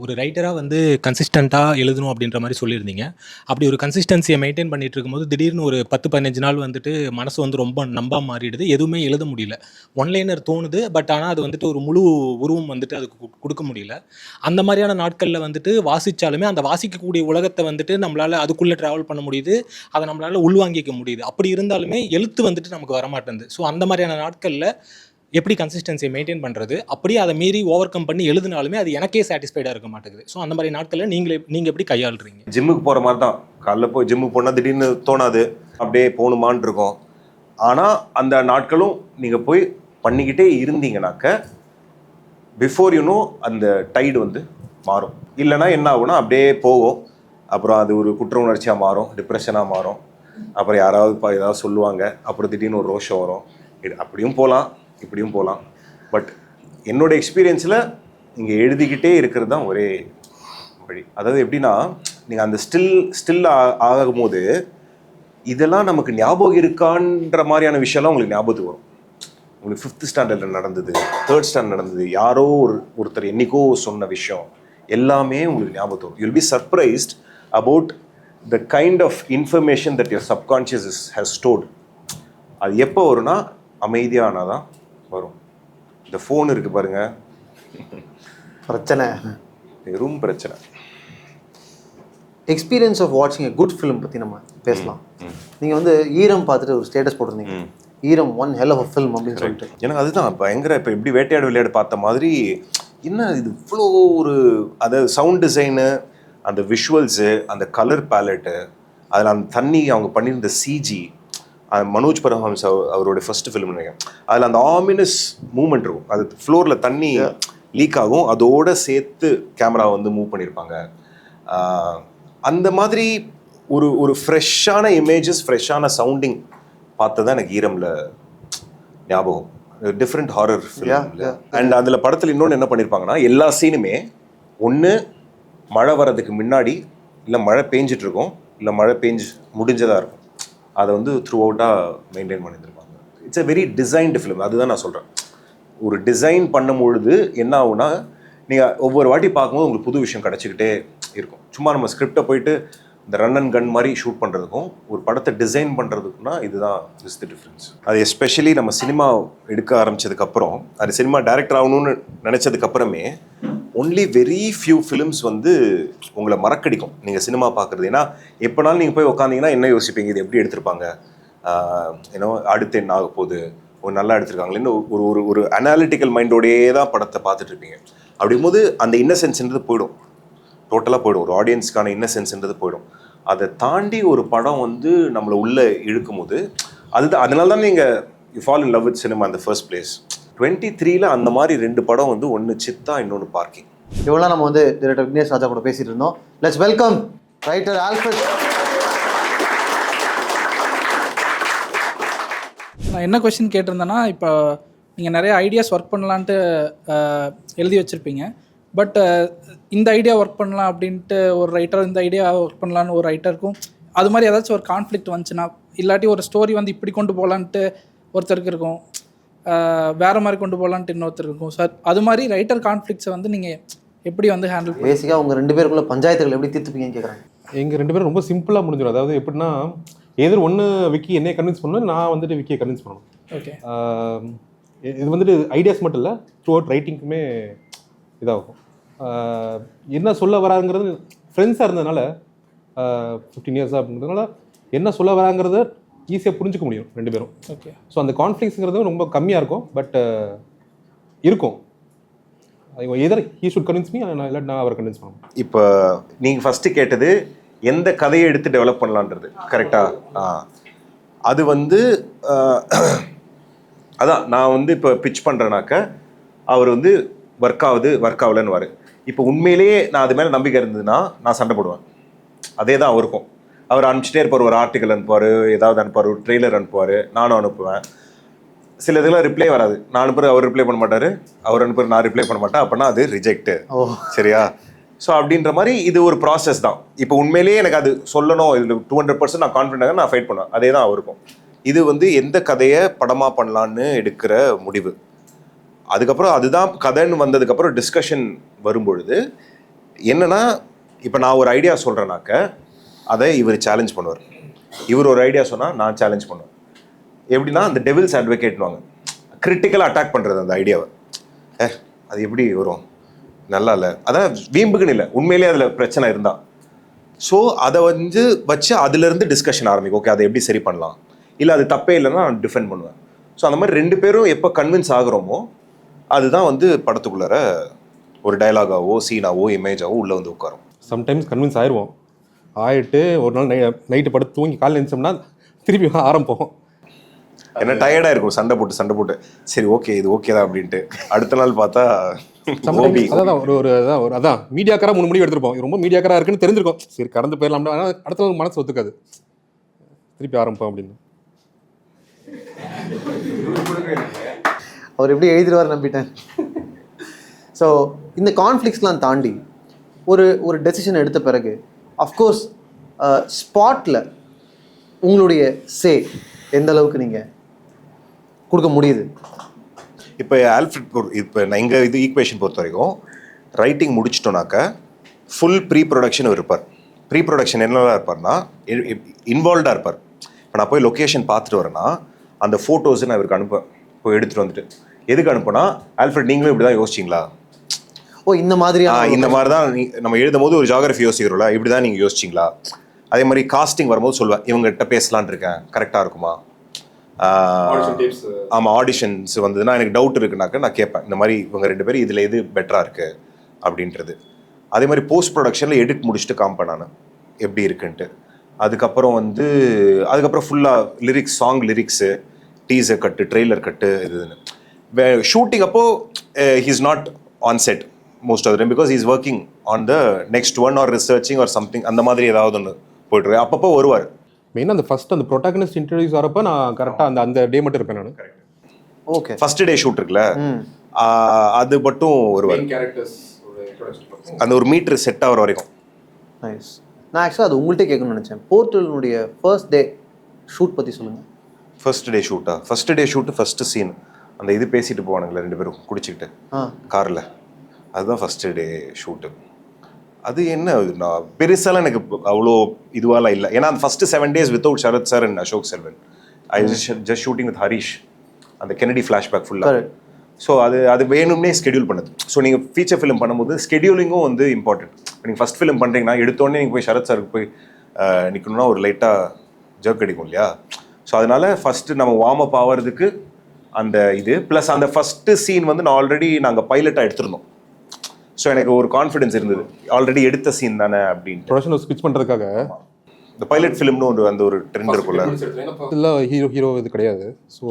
ஒரு ரைட்டராக வந்து கன்சிஸ்டண்ட்டாக எழுதணும் அப்படின்ற மாதிரி சொல்லியிருந்தீங்க. அப்படி ஒரு கன்சிஸ்டன்சியை மெயின்டைன் பண்ணிட்டு இருக்கும்போது திடீர்னு ஒரு 10-15 நாள் வந்துட்டு மனசு வந்து ரொம்ப நம்பாக மாறிடுது, எதுவுமே எழுத முடியல. ஒன்லைனர் தோணுது, பட் ஆனால் அது வந்துட்டு ஒரு முழு உருவம் வந்துட்டு அதுக்கு கொடுக்க முடியல. அந்த மாதிரியான நாட்களில் வந்துட்டு வாசித்தாலுமே அந்த வாசிக்கக்கூடிய உலகத்தை வந்துட்டு நம்மளால் அதுக்குள்ளே ட்ராவல் பண்ண முடியுது, அதை நம்மளால் உள்வாங்கிக்க முடியுது. அப்படி இருந்தாலுமே எழுத்து வந்துட்டு நமக்கு வரமாட்டேங்குது. ஸோ அந்த மாதிரியான நாட்களில் எப்படி கன்சிஸ்டன்சியை மெயின்டைன் பண்ணுறது, அப்படியே அதை மீறி ஓவர் கம் பண்ணி எழுதினாலுமே அது எனக்கே சாட்டிஸ்ஃபைடாக இருக்க மாட்டேங்குது. ஸோ அந்த மாதிரி நாட்களில் நீங்கள் எப்படி கையாளுறீங்க? ஜிம்முக்கு போகிற மாதிரி தான். காலைல போய் ஜிம்முக்கு போனால் திடீர்னு தோணாது, அப்படியே போகணுமான்னு இருக்கும். ஆனால் அந்த நாட்களும் நீங்கள் போய் பண்ணிக்கிட்டே இருந்தீங்கனாக்க பிஃபோர் யூனோ அந்த டைடு வந்து மாறும். இல்லைனா என்ன ஆகும்னா அப்படியே போகும், அப்புறம் அது ஒரு குற்ற உணர்ச்சியாக மாறும், டிப்ரெஷனாக மாறும். அப்புறம் யாராவது ஏதாவது சொல்லுவாங்க, அப்புறம் திடீர்னு ஒரு ரோஷம் வரும். இது அப்படியும் போகலாம், இப்படியும் போகலாம். பட் என்னோட எக்ஸ்பீரியன்ஸில் நீங்கள் எழுதிக்கிட்டே இருக்கிறது தான் ஒரே வழி. அதாவது எப்படின்னா நீங்கள் அந்த ஸ்டில் ஆகும்போது இதெல்லாம் நமக்கு ஞாபகம் இருக்கான்ற மாதிரியான விஷயம்லாம் உங்களுக்கு ஞாபகத்துக்கு வரும். உங்களுக்கு 5th ஸ்டாண்டர்டில் நடந்தது, 3rd ஸ்டாண்டர்ட் நடந்தது, யாரோ ஒருத்தர் என்னைக்கோ சொன்ன விஷயம் எல்லாமே உங்களுக்கு ஞாபகத்துக்கு வரும். You'll be surprised about the kind of information that your subconscious has stored. அது எப்போ வரும்னா அமைதியானால் தான் வரும். இந்த ஃபோன் இருக்குது பாருங்கள், பிரச்சனை, வெறும் பிரச்சனை. எக்ஸ்பீரியன்ஸ் ஆஃப் வாட்சிங் எ குட் ஃபிலிம் பற்றி நம்ம பேசலாம். நீங்கள் வந்து ஈரம் பார்த்துட்டு ஒரு ஸ்டேட்டஸ் போட்டிருந்தீங்க, Eeram one hell of a film அப்படின்னு சொல்லிட்டு. எனக்கு அதுதான் பயங்கர. இப்போ எப்படி வேட்டையாடு விளையாடு பார்த்த மாதிரி என்ன இது இவ்வளோ ஒரு அதாவது சவுண்ட் டிசைனு, அந்த விஷுவல்ஸு, அந்த கலர் பேலட்டு, அதில் அந்த தண்ணி அவங்க பண்ணியிருந்த சிஜி, மனோஜ் பரமஹம்ஸ் அவரோட ஃபர்ஸ்ட் ஃபிலிம் நினைக்கிறேன். அதில் அந்த ஆமினஸ் மூமெண்ட் இருக்கும், அது ஃப்ளோரில் தண்ணி லீக் ஆகும், அதோடு சேர்த்து கேமரா வந்து மூவ் பண்ணியிருப்பாங்க. அந்த மாதிரி ஒரு ஃப்ரெஷ்ஷான இமேஜஸ், ஃப்ரெஷ்ஷான சவுண்டிங் பார்த்ததான் எனக்கு ஈரமில் ஞாபகம். Different horror film. அண்ட் அதில் படத்தில் இன்னொன்று என்ன பண்ணியிருப்பாங்கன்னா எல்லா சீனுமே ஒன்று மழை வர்றதுக்கு முன்னாடி, இல்லை மழை பெஞ்சிட்டு இருக்கும், இல்லை மழை பெஞ்சு முடிஞ்சதாக இருக்கும். அதை வந்து த்ரூ அவுட்டாக மெயின்டைன் பண்ணியிருப்பாங்க. It's a very designed film. அதுதான் நான் சொல்கிறேன். ஒரு டிசைன் பண்ணும்பொழுது என்ன ஆகுனா நீங்கள் ஒவ்வொரு வாட்டி பார்க்கும்போது உங்களுக்கு புது விஷயம் கிடச்சிக்கிட்டே இருக்கும். சும்மா நம்ம ஸ்கிரிப்டை போயிட்டு இந்த ரன் அண்ட் கன் மாதிரி ஷூட் பண்ணுறதுக்கும் ஒரு படத்தை டிசைன் பண்ணுறதுக்குன்னா இதுதான் இஸ் தி டிஃப்ரென்ஸ். அது எஸ்பெஷலி நம்ம சினிமா எடுக்க ஆரம்பித்ததுக்கப்புறம், அது சினிமா டைரக்டர் ஆகணும்னு நினச்சதுக்கப்புறமே ஒன்லி வெரி ஃபியூ ஃபிலிம்ஸ் வந்து உங்களை மறக்கடிக்கும் நீங்கள் சினிமா பார்க்குறது. ஏன்னா எப்போனாலும் நீங்கள் போய் உட்காந்திங்கன்னா என்ன யோசிப்பீங்க, இது எப்படி எடுத்திருப்பாங்க, ஏன்னோ அடுத்து என்ன ஆக போகுது, ஒரு நல்லா எடுத்திருக்காங்களேன்னு ஒரு அனாலிட்டிக்கல் மைண்டோடையே தான் படத்தை பார்த்துட்டு இருப்பீங்க. அப்படிங்கும்போது அந்த இன்னசென்ஸ்ன்றது போயிடும், டோட்டலாக போயிடும். ஒரு ஆடியன்ஸ்க்கான இன்னசென்ஸ்ன்றது போயிடும். அதை தாண்டி ஒரு படம் வந்து நம்மளை உள்ளே இழுக்கும் போது அதுதான். அதனால தான் நீங்கள் you fall in love with cinema இந்த ஃபர்ஸ்ட் பிளேஸ். 23 அந்த மாதிரி 2 படம் வந்து, ஒன்று சித்தா, இன்னொன்று பார்க்கிங். இவ்வளோ நம்ம வந்து டைரக்டர் விக்னேஷ் ராஜா கூட பேசிட்டு இருந்தோம். Let's welcome writer Alfred. நான் என்ன கொஸ்டின் கேட்டிருந்தேன்னா, இப்போ நீங்கள் நிறைய ஐடியாஸ் ஒர்க் பண்ணலான்ட்டு எழுதி வச்சுருப்பீங்க. பட் இந்த ஐடியா ஒர்க் பண்ணலாம் அப்படின்ட்டு ஒரு ரைட்டர், இந்த ஐடியா ஒர்க் பண்ணலான்னு ஒரு ரைட்டருக்கும் அது மாதிரி ஏதாச்சும் ஒரு கான்ஃப்ளிக்ட் வந்துச்சுன்னா, இல்லாட்டி ஒரு ஸ்டோரி வந்து இப்படி கொண்டு போகலான்ட்டு ஒருத்தருக்கு இருக்கும், வேறு மாதிரி கொண்டு போகலான்ட்டு இன்னொருத்தர் இருக்கும் சார். அது மாதிரி ரைட்டர் கான்ஃப்ளிக்ஸை வந்து நீங்கள் எப்படி வந்து ஹேண்டில் பண்ணி பேசிக்காக உங்கள் 2 பேருக்குள்ள பஞ்சாயத்துகள் எப்படி தீர்த்துப்பீங்கன்னு கேட்குறாங்க. எங்கள் 2 பேரும் ரொம்ப சிம்பிளாக முடிஞ்சிடும். அதாவது எப்படின்னா, எதிர் ஒன்று விக்கி என்னையை கன்வின்ஸ் பண்ணணும், நான் வந்துட்டு விக்கியை கன்வின்ஸ் பண்ணணும். ஓகே. இது வந்துட்டு ஐடியாஸ் மட்டும் இல்லை, த்ரூ அவுட் ரைட்டிங்க்குமே இதாகும். என்ன சொல்ல வராங்கிறது ஃப்ரெண்ட்ஸாக இருந்ததுனால 15 இயர்ஸாக அப்படின்றதுனால என்ன சொல்ல வராங்கிறத ஈஸியாக புரிஞ்சுக்க முடியும் 2 பேரும். ஓகே. ஸோ அந்த கான்ஃப்ளிக்ஸுங்கிறது ரொம்ப கம்மியாக இருக்கும். பட் இருக்கும். எதர் ஹீ ஷுட் கன்வின்ஸ் மீ, இல்லை நான் அவரை கன்வின்ஸ் பண்ணுவோம். இப்போ நீங்கள் ஃபஸ்ட்டு கேட்டது எந்த கதையை எடுத்து டெவலப் பண்ணலான்றது கரெக்டாக. அது வந்து அதான் நான் வந்து இப்போ பிச் பண்ணுறேனாக்க அவர் வந்து ஒர்க் ஆகலன்னு வரு. இப்போ உண்மையிலேயே நான் அது மேலே நம்பிக்கை இருந்ததுன்னா நான் சண்டை போடுவேன். அதே தான் அவருக்கும். அவர் அனுப்பிச்சிட்டே இருப்பார், ஒரு ஆர்டிக்கல் அனுப்புவார், ஏதாவது அனுப்புவார், ஒரு ட்ரெய்லர் அனுப்புவார், நானும் அனுப்புவேன். சில இதெல்லாம் ரிப்ளை வராது. நான் அனுப்புறது அவர் ரிப்ளை பண்ண மாட்டார், அவர் அனுப்புறது நான் ரிப்ளை பண்ண மாட்டேன். அப்படின்னா அது ரிஜெக்ட்டு. சரியா? ஸோ அப்படின்ற மாதிரி இது ஒரு ப்ராசஸ் தான். இப்போ உண்மையிலேயே எனக்கு அது சொல்லணும், இதில் 200% நான் கான்ஃபிடென்ட்டாக நான் ஃபைட் பண்ணுவேன். அதே தான் அவருக்கும். இது வந்து எந்த கதையை படமாக பண்ணலான்னு எடுக்கிற முடிவு. அதுக்கப்புறம் அதுதான் கதைன்னு வந்ததுக்கப்புறம் டிஸ்கஷன் வரும்பொழுது என்னென்னா, இப்போ நான் ஒரு ஐடியா சொல்கிறேன்னாக்க அதை இவர் சேலஞ்ச் பண்ணுவார். இவர் ஒரு ஐடியா சொன்னால் நான் சேலஞ்ச் பண்ணுவேன். எப்படின்னா அந்த டெவில்ஸ் அட்வொகேட்னுவாங்க, கிரிட்டிக்கலாக அட்டாக் பண்ணுறது அந்த ஐடியாவை. அது எப்படி வரும், நல்லா இல்லை, அதான் வீம்புக்குன்னு இல்லை, உண்மையிலே அதில் பிரச்சனை இருந்தால். ஸோ அதை வந்து வச்சு அதுலேருந்து டிஸ்கஷன் ஆரம்பிக்கும். ஓகே, அதை எப்படி சரி பண்ணலாம், இல்லை அது தப்பே இல்லைன்னா நான் டிஃபெண்ட் பண்ணுவேன். ஸோ அந்த மாதிரி 2 பேரும் எப்போ கன்வின்ஸ் ஆகுறோமோ அதுதான் வந்து படத்துக்குள்ளார ஒரு டயலாகாவோ சீனாவோ இமேஜாவோ உள்ளே வந்து உட்காரும். சம்டைம்ஸ் கன்வின்ஸ் ஆயிடுவோம். ஆயிட்டு ஒரு நாள் நைட்டு படுத்து தூங்கி காலையில் எழுந்தோம்னா திருப்பி ஆரம்பிப்போம். ஏன்னா டயர்டாக இருக்கும், சண்டை போட்டு சரி ஓகே இது ஓகே தான் அப்படின்ட்டு. அடுத்த நாள் பார்த்தா அதான் மீடியாக்காரா 3 மணி எடுத்திருப்போம். ரொம்ப மீடியாக்காரா இருக்குன்னு தெரிஞ்சிருக்கும், சரி கடந்து போயிடலாம். ஆனால் அடுத்த நாள் மனசு ஒத்துக்காது, திருப்பி ஆரம்பிப்போம் அப்படின்னு. அவர் எப்படி எழுதிடுவார் நம்பிட்டேன். ஸோ இந்த கான்ஃப்ளிக்ஸ்லாம் தாண்டி ஒரு டெசிஷன் எடுத்த பிறகு அஃப்கோர்ஸ் ஸ்பாட்டில் உங்களுடைய சே எந்த அளவுக்கு நீங்கள் கொடுக்க முடியுது? இப்போ ஆல்ஃப்ரெட், இப்போ நான் எங்கள் இது ஈக்குவேஷன் பொறுத்த வரைக்கும் ரைட்டிங் முடிச்சிட்டோன்னாக்க ஃபுல் ப்ரீ ப்ரொடக்ஷன் இருப்பார். ப்ரீ ப்ரொடக்ஷன் என்னெல்லாம் இருப்பார்னா இன்வால்வ்டாக இருப்பார். இப்போ நான் போய் லொக்கேஷன் பார்த்துட்டு வரேன்னா அந்த ஃபோட்டோஸை நான் இவருக்கு அனுப்பேன், போய் எடுத்துகிட்டு வந்துட்டு. எதுக்கு அனுப்புனா, ஆல்ஃப்ரெட் நீங்களும் இப்படி தான் யோசிச்சிங்களா, இந்த மாதிரி தான் நம்ம எழுதும் போது ஒரு ஜியாகிரஃபி யோசிக்கிறோம்ல, இப்படி தான் நீங்கள் யோசிச்சிங்களா. அதே மாதிரி காஸ்டிங் வரும்போது சொல்லுவேன், இவங்ககிட்ட பேசலான் இருக்கேன், கரெக்டாக இருக்குமா. ஆமாம், ஆடிஷன்ஸ் வந்ததுன்னா எனக்கு டவுட் இருக்குனாக்க நான் கேட்பேன், இந்த மாதிரி இவங்க 2 பேரும் இதில் எது பெட்டராக இருக்குது அப்படின்றது. அதே மாதிரி போஸ்ட் ப்ரொடக்ஷனில் எடிட் முடிச்சுட்டு காம்பேன் நான் எப்படி இருக்குன்ட்டு. அதுக்கப்புறம் ஃபுல்லாக lyrics, song lyrics, teaser cut, trailer cut, இதுன்னு. ஷூட்டிங் அப்போது he's not on set most of the time, because he's working on the next one or researching or something, அந்த மாதிரி ஏதாவது ஒன்று போய்ட்டு அப்பப்போ வருவார். மெயினாக அந்த ப்ரொட்டாகனிஸ்ட் இன்ட்ரடியூஸ் ஆகிறப்ப நான் கரெக்டாக அந்த டே மட்டும் இருப்பேன் நான். ஓகே, ஃபர்ஸ்ட் டே ஷூட் இருக்குல்ல, அது மட்டும் வருவார், அந்த ஒரு மீட்ரு செட் ஆகிற வரைக்கும். நைஸ். நான் ஆக்சுவலாக அது உங்கள்கிட்ட கேட்கணும்னு நினச்சேன். போர்ட்டலுடைய ஃபர்ஸ்ட் டே ஷூட் பற்றி சொல்லுங்கள். First day shoot first scene, அந்த இது பேசிட்டு போவானுங்களே 2 பேரும் குடிச்சிக்கிட்டு காரில், அதுதான் ஃபர்ஸ்ட் டே ஷூட்டு. அது என்ன நான் பெருசாலாம் எனக்கு அவ்வளோ இதுவாலாம் இல்லை. ஏன்னா அந்த first 7 days without Sarath sir and Ashok Selvan, I just shooting with Harish, அந்த கெனடி ஃப்ளாஷ்பேக் ஃபுல்லாக. ஸோ அது வேணும்னே ஸ்கெடியூல் பண்ணுது. ஸோ நீங்கள் ஃபீச்சர் ஃபிலிம் பண்ணும்போது ஸ்கெடியூலிங்கும் வந்து இம்பார்ட்டன்ட். நீங்கள் ஃபஸ்ட் ஃபிலிம் பண்ணுறீங்கன்னா எடுத்தோடனே நீங்கள் போய் சரத் சாருக்கு போய் நிற்கணும்னா ஒரு லைட்டாக ஜர்க் அடிக்கும் இல்லையா. ஸோ அதனால ஃபஸ்ட்டு நம்ம வார்ம் அப் ஆகிறதுக்கு அந்த இது ப்ளஸ் அந்த ஃபஸ்ட்டு சீன் வந்து நான் ஆல்ரெடி நாங்கள் பைலட்டாக எடுத்திருந்தோம். ஸோ எனக்கு ஒரு கான்ஃபிடன்ஸ் இருந்தது, ஆல்ரெடி எடுத்த சீன் தானே அப்படின்னு. ப்ரொடக்ஷன் ஸ்விட்ச் பண்ணுறதுக்காக இந்த பைலட் ஃபிலிம்னு அந்த ஒரு ட்ரெண்ட் இருக்குல்ல, இல்லை ஹீரோ இது கிடையாது. ஸோ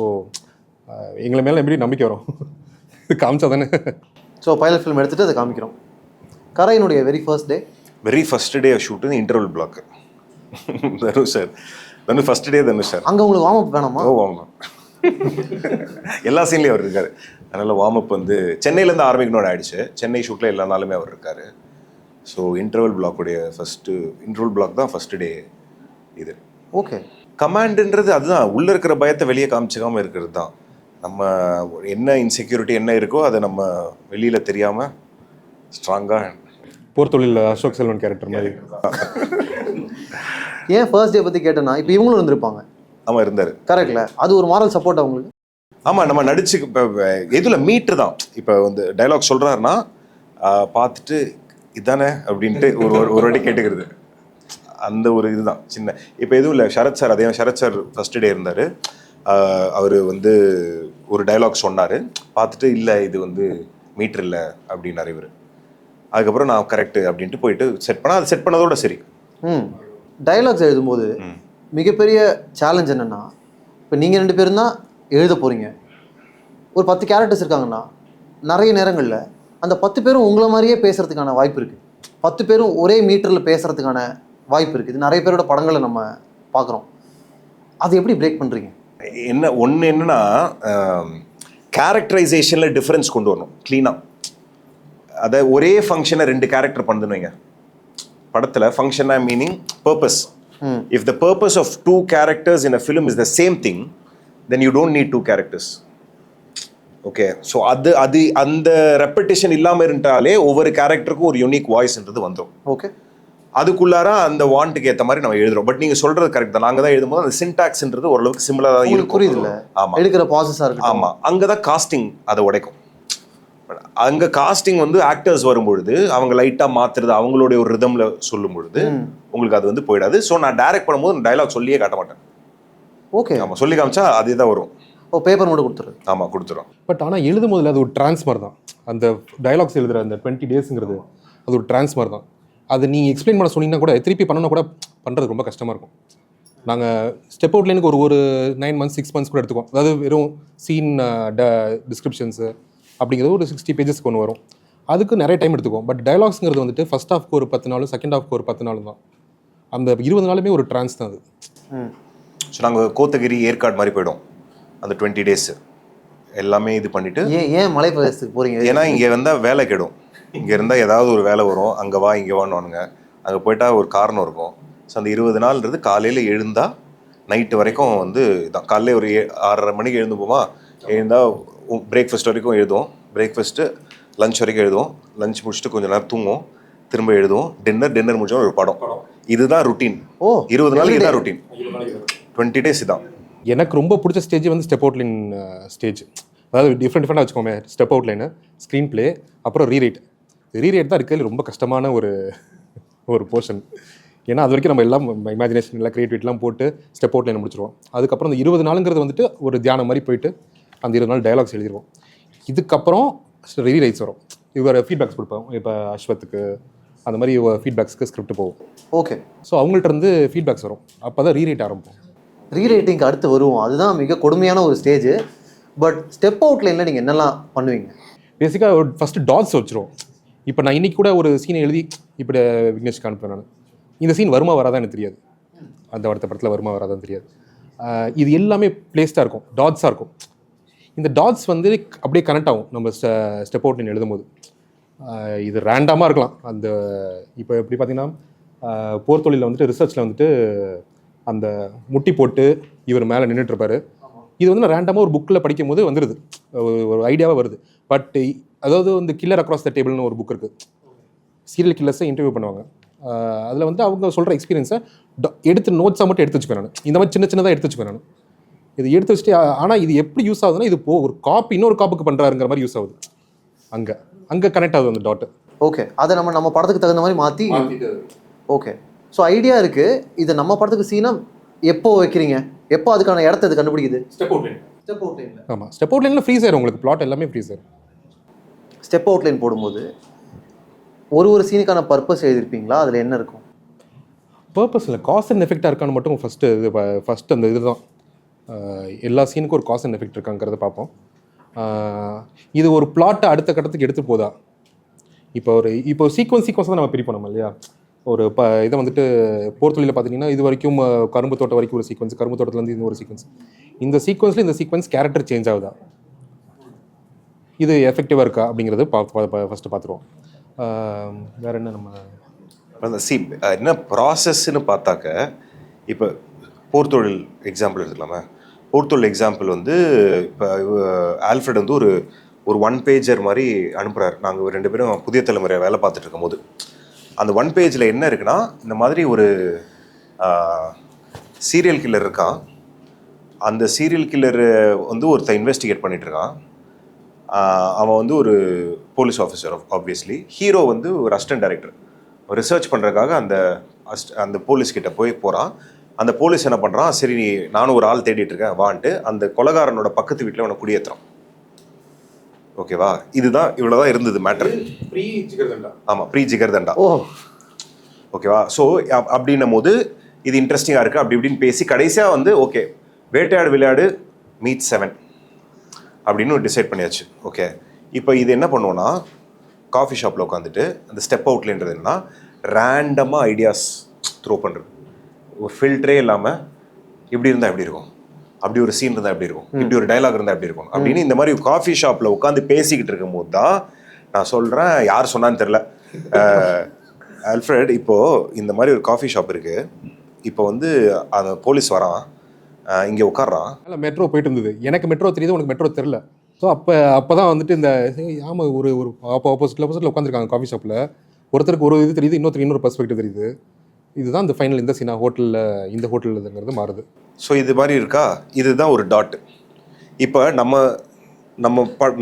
எங்களை மேலே எப்படி நம்பிக்கை வரும், இது காமிச்சா தானே. ஸோ பைலட் ஃபிலிம் எடுத்துகிட்டு அதை காமிக்கிறோம். கரையினுடைய very first day shoot interval block. Dhanush sir, first day Dhanush sir. அங்கே உங்களுக்கு வார்ம் அப் வேணாமா? வார்ம் அப் எல்லா சீன்லேயும் அவர் இருக்காரு. அதனால் வார்ம் அப் வந்து சென்னையிலேருந்து ஆரம்பிக்கணும்னு ஆயிடுச்சு. சென்னை ஷூட்டில் எல்லா நாளுமே அவர் இருக்கார். ஸோ இன்டர்வல் பிளாக் தான் ஃபர்ஸ்ட் டே இது. ஓகே, கமாண்டுன்றது அதுதான், உள்ளே இருக்கிற பயத்தை வெளியே காமிச்சிக்காமல் இருக்கிறது தான். நம்ம என்ன இன்செக்யூரிட்டி என்ன இருக்கோ அதை நம்ம வெளியில் தெரியாமல் ஸ்ட்ராங்காக. போர் தொழில் அசோக் செல்வன் கேரக்டர் மாதிரி. ஏன் ஃபர்ஸ்ட் டே பற்றி கேட்டேன்னா, இப்போ இவங்களும் இருந்திருப்பாங்க. ஆமாம், இருந்தார். கரெக்ட்ல, அது ஒரு மாரல் சப்போர்ட் அவங்களுக்கு. ஆமாம், நம்ம நடிச்சு இப்போ எதில் மீட்ரு தான். இப்போ வந்து டைலாக் சொல்கிறாருன்னா பார்த்துட்டு இதுதானே அப்படின்ட்டு ஒரு வாட்டி கேட்டுக்கிறது, அந்த ஒரு இதுதான் சின்ன. இப்போ எதுவும் இல்லை, சரத் சார் அதே சரத் சார் ஃபர்ஸ்ட் டே இருந்தார். அவர் வந்து ஒரு டைலாக் சொன்னார், பார்த்துட்டு இல்லை இது வந்து மீட்ரு இல்லை அப்படின்னாரு இவர். அதுக்கப்புறம் நான் கரெக்டு அப்படின்ட்டு போயிட்டு செட் பண்ணால் அது செட் பண்ணதோட சரி. டயலாக்ஸ் எழுதும்போது மிகப்பெரிய சேலஞ்ச் என்னென்னா, இப்போ நீங்கள் 2 பேரும் தான் எழுத போகிறீங்க. ஒரு 10 கேரக்டர்ஸ் இருக்காங்கன்னா நிறைய நேரங்களில் அந்த 10 பேரும் உங்களை மாதிரியே பேசுகிறதுக்கான வாய்ப்பு இருக்குது. 10 பேரும் ஒரே மீட்டரில் பேசுகிறதுக்கான வாய்ப்பு இருக்குது. இது நிறைய பேரோட படங்களை நம்ம பார்க்குறோம். அது எப்படி பிரேக் பண்ணுறீங்க? என்னன்னா கேரக்டரைசேஷனில் டிஃப்ரென்ஸ் கொண்டு வரணும் க்ளீனாக. அதை ஒரே ஃபங்க்ஷனை 2 கேரக்டர் பண்ணுதுன்னு வைங்க படத்தில். ஃபங்க்ஷனா meaning purpose. If the purpose of 2 characters in a film is the same thing, then you don't need 2 characters. Okay, so அந்த ரெப்படேஷன் இல்லாமல் இருந்தாலே ஒவ்வொரு கேரக்டருக்கும் ஒரு யூனிக் வாய்ஸ்ன்றது வந்துடும். ஓகே, அதுக்குள்ளார அந்த வாண்ட்டுக்கு ஏற்ற மாதிரி நம்ம எழுதுறோம். பட் நீங்கள் சொல்கிறது கரெக்ட் தான். நாங்கள் தான் எழுதும்போது அந்த சின்டாக்ஸ்ன்றது ஓரளவுக்கு சிமிலராக தான் இருக்கும். புரியுது இல்லை? ஆமாம், எடுக்கிற ப்ராசஸாக இருக்கு. ஆமாம், அங்கே தான் காஸ்டிங் அதை உடைக்கும். அங்கே காஸ்டிங் வந்து ஆக்டர்ஸ் வரும்பொழுது அவங்க லைட்டாக மாற்றுறது, அவங்களுடைய ஒரு ரிதமில் சொல்லும் பொழுது உங்களுக்கு அது வந்து போயிடாது. ஸோ நான் டைரக்ட் பண்ணும்போது டைலாக் சொல்லியே காட்ட மாட்டேன். ஓகே, ஆமாம், சொல்லி காமிச்சா அதே தான் வரும். பேப்பர் மட்டும் கொடுத்துரு. ஆமாம், கொடுத்துரும். பட் ஆனால் எழுதும் போதில் அது ஒரு ட்ரான்ஸ்ஃபர் தான். அந்த டைலாக்ஸ் எழுதுகிற அந்த 20 daysங்கிறது அது ஒரு ட்ரான்ஸ்ஃபர் தான். அது நீங்கள் எக்ஸ்பிளைன் பண்ண சொன்னீங்கன்னா கூட திருப்பி பண்ணணும் கூட பண்ணுறது ரொம்ப கஷ்டமாக இருக்கும். நாங்கள் ஸ்டெப் அவுட் லைனுக்கு ஒரு 9 months 6 months கூட எடுத்துக்கோம். அதாவது வெறும் சீன் டிஸ்கிரிப்ஷன்ஸு அப்படிங்கிறது ஒரு 60 pages ஒன்று வரும். அதுக்கு நிறைய டைம் எடுத்துக்கும். பட் டைலாக்ஸுங்கிறது வந்துட்டு ஃபர்ஸ்ட் ஹாஃப்க்கு ஒரு 10 நாள், செகண்ட் ஹாஃப்க்கு ஒரு 10 நாள் தான். அந்த 20 நாளுமே ஒரு ட்ரான்ஸ் தான் அது. ஸோ நாங்கள் கோத்தகிரி, ஏற்காடு மாதிரி போய்டும் அந்த 20 days எல்லாமே இது பண்ணிவிட்டு. ஏன் மலை பிரதேசத்துக்கு போகிறீங்க? ஏன்னா இங்கே வந்தால் வேலை கெடும். இங்கே இருந்தால் ஏதாவது ஒரு வேலை வரும், அங்கே வா இங்கே வான்னுவானுங்க. அங்கே போயிட்டா ஒரு காரணம் இருக்கும். ஸோ அந்த 20 நாள்ன்றது காலையில் எழுந்தால் நைட்டு வரைக்கும் வந்து இதான். காலையில் ஒரு 6:30 மணிக்கு எழுந்து போமா, எழுந்தால் பிரேக்ஃபாஸ்ட் வரைக்கும் எழுதுவோம். பிரேக்ஃபாஸ்ட்டு லஞ்ச் வரைக்கும் எழுதுவோம். லஞ்ச் முடிச்சுட்டு கொஞ்சம் நேரம் தூங்குவோம், திரும்ப எழுதுவோம். டின்னர் முடிச்சோம் ஒரு படம். இதுதான் ருட்டீன். 20 நாளைக்கு இதுதான் ருட்டீன். 20 days தான். எனக்கு ரொம்ப பிடிச்ச ஸ்டேஜ் வந்து ஸ்டெப் அவுட் லைன் ஸ்டேஜ். அதாவது டிஃப்ரெண்ட்டாக வச்சுக்கோமே. Step out line, screen play, அப்புறம் ரீரைட் தான் இருக்கிறது ரொம்ப கஷ்டமான ஒரு போர்ஷன். ஏன்னா அது வரைக்கும் நம்ம எல்லாம் இமேஜினேஷன் எல்லாம் க்ரியேட்டிவிட்டிலாம் போட்டு ஸ்டெப் அவுட் லைன் முடிச்சிருவோம். அதுக்கப்புறம் அந்த 20 நாளுங்கிறது வந்துட்டு ஒரு தியானம் மாதிரி போயிட்டு அந்த 20 நாள் டைலாக்ஸ் எழுதிடுவோம். இதுக்கப்புறம் ரீரைட்ஸ் வரும். இவர் ஃபீட்பேக்ஸ் கொடுப்போம். இப்போ அஸ்வத்துக்கு அந்த மாதிரி ஃபீட்பேக்ஸ்க்கு ஸ்கிரிப்ட் போகும். ஓகே, ஸோ அவங்கள்ட்ட இருந்து ஃபீட்பேக்ஸ் வரும். அப்போ தான் ரீரைட் ஆரம்பிப்போம். ரீரைட்டிங்க்கு அடுத்து வருவோம். அதுதான் மிக கொடுமையான ஒரு ஸ்டேஜ். பட் ஸ்டெப் அவுட் லைனில் நீங்கள் என்னெல்லாம் பண்ணுவீங்க? பேசிக்காக ஃபஸ்ட்டு டாட்ஸ் வச்சுருவோம். இப்போ நான் இன்றைக்கி கூட ஒரு சீனை எழுதி இப்படி விக்னேஷ்க்கு அனுப்புகிறேன். நான் இந்த சீன் வருமா வராதான் எனக்கு தெரியாது. அந்த அடுத்த படத்தில் வருமா வராதான் தெரியாது. இது எல்லாமே பிளேஸ்டாக இருக்கும், டாட்ஸாக இருக்கும். இந்த டாட்ஸ் வந்து அப்படியே கனெக்ட் ஆகும் நம்ம ஸ்டெப் அவுட் லைன் எழுதும்போது. இது ரேண்டமாக இருக்கலாம். அந்த இப்போ எப்படி பார்த்தீங்கன்னா போர் தொழிலில் வந்துட்டு ரிசர்ச்சில் வந்துட்டு அந்த முட்டி போட்டு இவர் மேலே நின்றுட்டுருப்பாரு. இது வந்து நான் ரேண்டமாக ஒரு புக்கில் படிக்கும் போது வந்துடுது, ஒரு ஐடியாவாக வருது. பட் அதாவது வந்து கில்லர் அக்ராஸ் த டேபிள்னு ஒரு புக் இருக்குது. சீரியல் கில்லர்ஸை இன்டர்வியூ பண்ணுவாங்க. அதில் வந்து அவங்க சொல்கிற எக்ஸ்பீரியன்ஸை எடுத்து நோட்ஸாக மட்டும் எடுத்து வச்சுப்பேன் நான். இந்த மாதிரி சின்னதாக எடுத்து வச்சுப்பேன் நான். இது எடுத்து வச்சுட்டு ஆனால் இது எப்படி யூஸ் ஆகுதுன்னா, இது ஒரு காப்பி இன்னொரு காப்புக்கு பண்ணுறாருங்கிற மாதிரி யூஸ் ஆகுது. அங்கே கனெக்ட் ஆகுது அந்த டாட்டு. ஓகே, அதை நம்ம படத்துக்கு தகுந்த மாதிரி மாற்றி. ஓகே, ஸோ ஐடியா இருக்குது. இதை நம்ம படத்துக்கு சீனாக எப்போ வைக்கிறீங்க? எப்போ அதுக்கான இடத்த இது கண்டுபிடிக்குது? Step outline. ஆமாம், ஸ்டெப் அவுட் லைனில் ஃப்ரீஸ் ஆயிரும். உங்களுக்கு பிளாட் எல்லாமே ஃப்ரீஸ் ஆயிரும். ஸ்டெப் அவுட் லைன் போடும்போது ஒரு சீனுக்கான பர்பஸ் எழுதியிருப்பீங்களா? அதில் என்ன இருக்கும்? பர்பஸ் இல்லை, காஸ் அண்ட் எஃபெக்டாக இருக்கான்னு மட்டும் ஃபஸ்ட்டு அந்த இதுதான். எல்லா சீனுக்கும் ஒரு காஸ் அண்ட் எஃபெக்ட் இருக்காங்கிறத பார்ப்போம். இது ஒரு பிளாட்டை அடுத்த கட்டத்துக்கு எடுத்து போதா. இப்போ சீக்வன்ஸ் தான் நம்ம பிரிப்போம் நம்ம இல்லையா. ஒரு இதை வந்துட்டு போர் தொழிலில் பார்த்தீங்கன்னா இது வரைக்கும் கரும்பு தோட்டம் வரைக்கும் ஒரு சீக்வன்ஸ், கரும்பு தோட்டத்துலேருந்து இந்த ஒரு சீக்வன்ஸ். இந்த சீக்வன்ஸில் இந்த சீக்வன்ஸ் கேரக்டர் சேஞ்ச் ஆகுதா, இது எஃபெக்டிவாக இருக்கா அப்படிங்கிறது ஃபஸ்ட்டு பார்த்துருவோம். வேறு என்ன நம்ம அந்த என்ன ப்ராசஸ்ன்னு பார்த்தாக்க, இப்போ போர்த்தொழில் எக்ஸாம்பிள் எடுத்துக்கலாமா. போர்த்தொழில் எக்ஸாம்பிள் வந்து இப்போ ஆல்ஃப்ரெட் வந்து ஒரு 1 pager மாதிரி அனுப்புகிறார். நாங்கள் 2 பேரும் புதிய தலைமுறையை வேலை பார்த்துட்டு இருக்கும் போது அந்த 1 pageல என்ன இருக்குன்னா, இந்த மாதிரி ஒரு சீரியல் கில்லர் இருக்கான். அந்த சீரியல் கில்லர் வந்து ஒருத்தர் இன்வெஸ்டிகேட் பண்ணிட்டு இருக்கான். அவன் வந்து ஒரு போலீஸ் ஆஃபீஸர். ஆப்வியஸ்லி ஹீரோ வந்து ஒரு அசிஸ்டன்ட் டைரக்டர். ரிசர்ச் பண்ணுறதுக்காக அந்த போலீஸ்கிட்ட போகிறான். அந்த போலீஸ் என்ன பண்ணுறான், சரி நானும் ஒரு ஆள் தேடிட்டு இருக்கேன் வான்ட்டு அந்த கொலைகாரனோட பக்கத்து வீட்டில் அவனை குடியேற்றுறான். ஓகேவா, இதுதான் இவ்வளோதான் இருந்தது மேட்டர். ஆமாம், ப்ரீ ஜிகர்தண்டா. ஓ, ஓகேவா? ஸோ அப்படின்னும் போது இது இன்ட்ரெஸ்டிங்காக இருக்குது அப்படி இப்படின்னு பேசி கடைசியாக வந்து ஓகே வேட்டையாடு விளையாடு மீட் 7 அப்படின்னு டிசைட் பண்ணியாச்சு. ஓகே, இப்போ இது என்ன பண்ணுவோன்னா காஃபி ஷாப்பில் உட்காந்துட்டு அந்த ஸ்டெப் அவுட்லேன்றது என்னன்னா ரேண்டமாக ஐடியாஸ் த்ரோ பண்ணுறது, ஒரு ஃபில்டரே இல்லாமல் இப்படி இருந்தால் எப்படி இருக்கும், அப்படி ஒரு சீன் இருந்தால் எப்படி இருக்கும், இப்படி ஒரு டைலாக் இருந்தால் எப்படி இருக்கும் அப்படின்னு இந்த மாதிரி காஃபி ஷாப்பில் உட்காந்து பேசிக்கிட்டு இருக்கும்போது தான் நான் சொல்கிறேன், யார் சொன்னான்னு தெரில, ஆல்ஃப்ரெட் இப்போது இந்த மாதிரி ஒரு காஃபி ஷாப் இருக்குது, இப்போ வந்து அந்த போலீஸ் வரான், இங்கே உட்கார்றான். மெட்ரோ போயிட்டு இருந்தது, எனக்கு மெட்ரோ தெரியுது, உனக்கு மெட்ரோ தெரில. ஸோ அப்போ தான் வந்துட்டு இந்த ஆமாம் ஒரு ஆப்போசிட்டில் உட்காந்துருக்காங்க காஃபி ஷாப்பில், ஒருத்தருக்கு ஒரு இது தெரியுது, இன்னொரு பெர்ஸ்பெக்டிவ் தெரியுது. இதுதான் இந்த ஃபைனல் இந்த சீனா ஹோட்டலில் இந்த ஹோட்டலுங்கிறது மாறுது. ஸோ இது மாதிரி இருக்கா, இதுதான் ஒரு டாட். இப்போ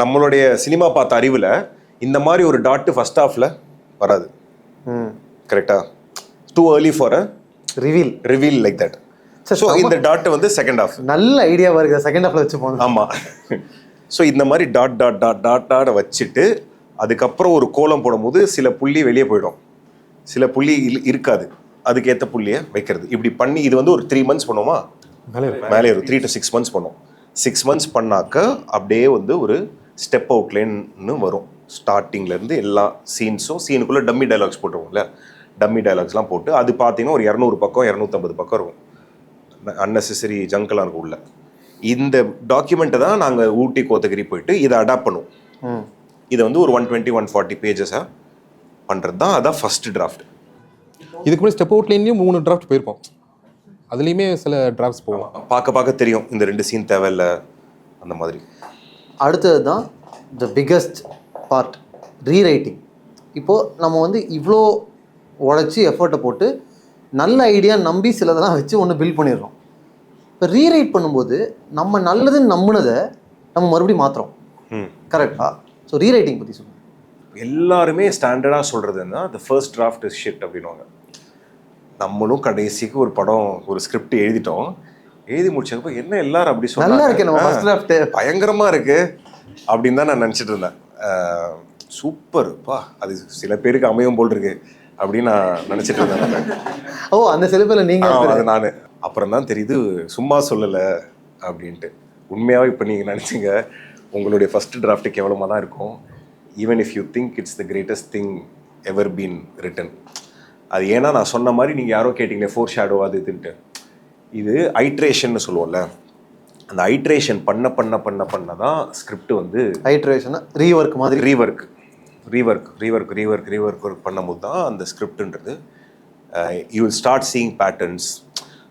நம்மளுடைய சினிமா பார்த்த அறிவில் இந்த மாதிரி ஒரு டாட்டு ஃபர்ஸ்ட் ஹாஃபில் வராது. கரெக்டாக too early for a reveal like that. So இந்த டாட் வந்து செகண்ட் ஹாஃப் நல்ல ஐடியாவாக இருக்குது, செகண்ட் ஹாஃபில் வச்சு போகணும். ஆமாம். ஸோ இந்த மாதிரி டாட் வச்சுட்டு அதுக்கப்புறம் ஒரு கோலம் போடும்போது சில புள்ளி வெளியே போயிடும், சில புள்ளி இருக்காது, அதுக்கேற்ற புள்ளியை வைக்கிறது. இப்படி பண்ணி இது வந்து ஒரு 3 months பண்ணுவோமா, மேலே ஒரு 3 to 6 months பண்ணுவோம். 6 months பண்ணாக்க அப்படியே வந்து ஒரு ஸ்டெப் அவுட்லைன்னு வரும். ஸ்டார்டிங்லேருந்து எல்லா சீனுக்குள்ளே டம்மி டைலாக்ஸ் போட்டுருவோம்ல, டம்மி டைலாக்ஸ்லாம் போட்டு அது பார்த்தீங்கன்னா ஒரு 200 பக்கம் 250 பக்கம் இருக்கும், அன்னெசரி ஜங்கெல்லாம் இருக்கும் உள்ள. இந்த டாக்குமெண்ட்டை தான் நாங்கள் ஊட்டி கோத்தகிரி போயிட்டு இதை அடாப்ட் பண்ணுவோம். இதை வந்து ஒரு 120-140 பேஜஸாக பண்ணுறது தான், அதான் ஃபஸ்ட்டு டிராஃப்ட். இதுக்கு முன்னாடி ஸ்டெப் அவுட்லைன்லேயும் 3 டிராஃப்ட் போயிருப்போம், அதுலேயுமே சில டிராஃப்ட்ஸ் போவோம். பார்க்க தெரியும் இந்த 2 சீன் தேவையில்ல அந்த மாதிரி. அடுத்தது தான் த பிக்கஸ்ட் பார்ட், ரீரைட்டிங். இப்போது நம்ம வந்து இவ்வளோ உழைச்சி எஃபர்ட்டை போட்டு நல்ல ஐடியா நம்பி சிலதெல்லாம் வச்சு ஒன்று பில்ட் பண்ணிடுறோம். இப்போ ரீரைட் பண்ணும்போது நம்ம நல்லதுன்னு நம்பினதை நம்ம மறுபடியும் மாற்றுறோம், கரெக்டா? ஸோ ரீரைட்டிங் பற்றி சொல்லுங்கள். எல்லாருமே ஸ்டாண்டர்டாக சொல்கிறதுன்னா the first draft is shit அப்படின்வாங்க. நம்மளும் கடைசிக்கு ஒரு படம் ஒரு ஸ்கிரிப்ட் எழுதிட்டோம், எழுதி முடிச்சப்போ என்ன எல்லாரும் அப்படி சொன்னாங்க, பயங்கரமாக இருக்குது அப்படின்னு தான் நான் நினச்சிட்டு இருந்தேன். சூப்பர்ப்பா, அது சில பேருக்கு அமையும் போல் இருக்கு அப்படின்னு நான் நினச்சிட்டு இருந்தேன். ஓ, அந்த சில பேர் நீங்கள் அது நான் அப்புறம் தான் தெரியுது சும்மா சொல்லலை அப்படின்ட்டு. உண்மையாகவே இப்போ நீங்கள் நினச்சிங்க உங்களுடைய ஃபஸ்ட்டு டிராஃப்ட்டு கேவலமாக தான் இருக்கும், even if you think it's the greatest thing ever been return. அது ஏன்னா நான் சொன்ன மாதிரி நீங்கள் யாரோ கேட்டிங்களே ஃபோர் ஷேடோ அது இதுன்ட்டு, இது ஐட்ரேஷன்னு சொல்லுவோம்ல, அந்த ஐட்ரேஷன் பண்ண தான் ஸ்கிரிப்ட் வந்து ஐட்ரேஷன் ரீவொர்க் மாதிரி ரீவொர்க் பண்ணும்போது தான் அந்த ஸ்கிரிப்டுன்றது you will start seeing patterns.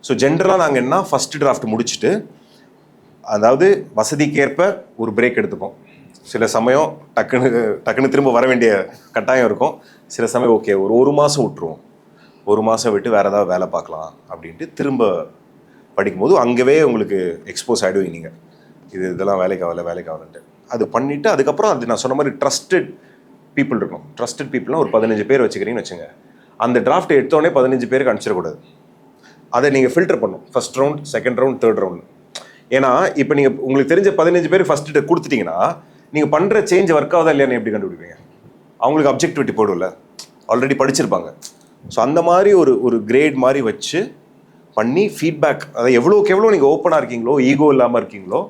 So ஜென்ரலாக நாங்கள் என்ன ஃபஸ்ட்டு டிராஃப்ட் முடிச்சுட்டு, அதாவது வசதிக்கேற்ப ஒரு பிரேக் எடுத்துப்போம். சில சமயம் டக்குன்னு திரும்ப வர வேண்டிய கட்டாயம் இருக்கும், சில சமயம் ஓகே ஒரு மாதம் விட்டுருவோம், 1 மாதம் விட்டு வேறு ஏதாவது வேலை பார்க்கலாம் அப்படின்ட்டு திரும்ப படிக்கும்போது அங்கேவே உங்களுக்கு எக்ஸ்போஸ் ஆகிடுவீங்க நீங்கள், இதெல்லாம் வேலைக்கு ஆகலன்ட்டு. அது பண்ணிவிட்டு அதுக்கப்புறம் அது நான் சொன்ன மாதிரி ட்ரஸ்டட் பீப்புள் இருக்கணும். ட்ரஸ்டட் பீப்புள்னால் ஒரு 15 பேர் வச்சுக்கிறீங்கன்னு வச்சுங்க, அந்த டிராஃப்ட் எடுத்தோடனே 15 பேருக்கு அனுப்பிச்சிடக்கூடாது, அதை நீங்கள் ஃபில்டர் பண்ணணும். First round, second round, third round. ஏன்னா இப்போ நீங்கள் உங்களுக்கு தெரிஞ்ச 15 பேருக்கு ஃபஸ்ட்டு கொடுத்துட்டிங்கன்னா நீங்கள் பண்ணுற சேஞ்ச் ஒர்க் ஆகுதா இல்லையான்னு எப்படி கண்டுபிடிப்பீங்க? அவங்களுக்கு அப்ஜெக்டிவிட்டி போடும்ல, ஆல்ரெடி படிச்சிருப்பாங்க. ஸோ அந்த மாதிரி ஒரு கிரேட் மாதிரி வச்சு பண்ணி ஃபீட்பேக், அதை எவ்வளோக்கு எவ்வளோ நீங்கள் ஓப்பனாக இருக்கீங்களோ, ஈகோ இல்லாமல் இருக்கீங்களோ,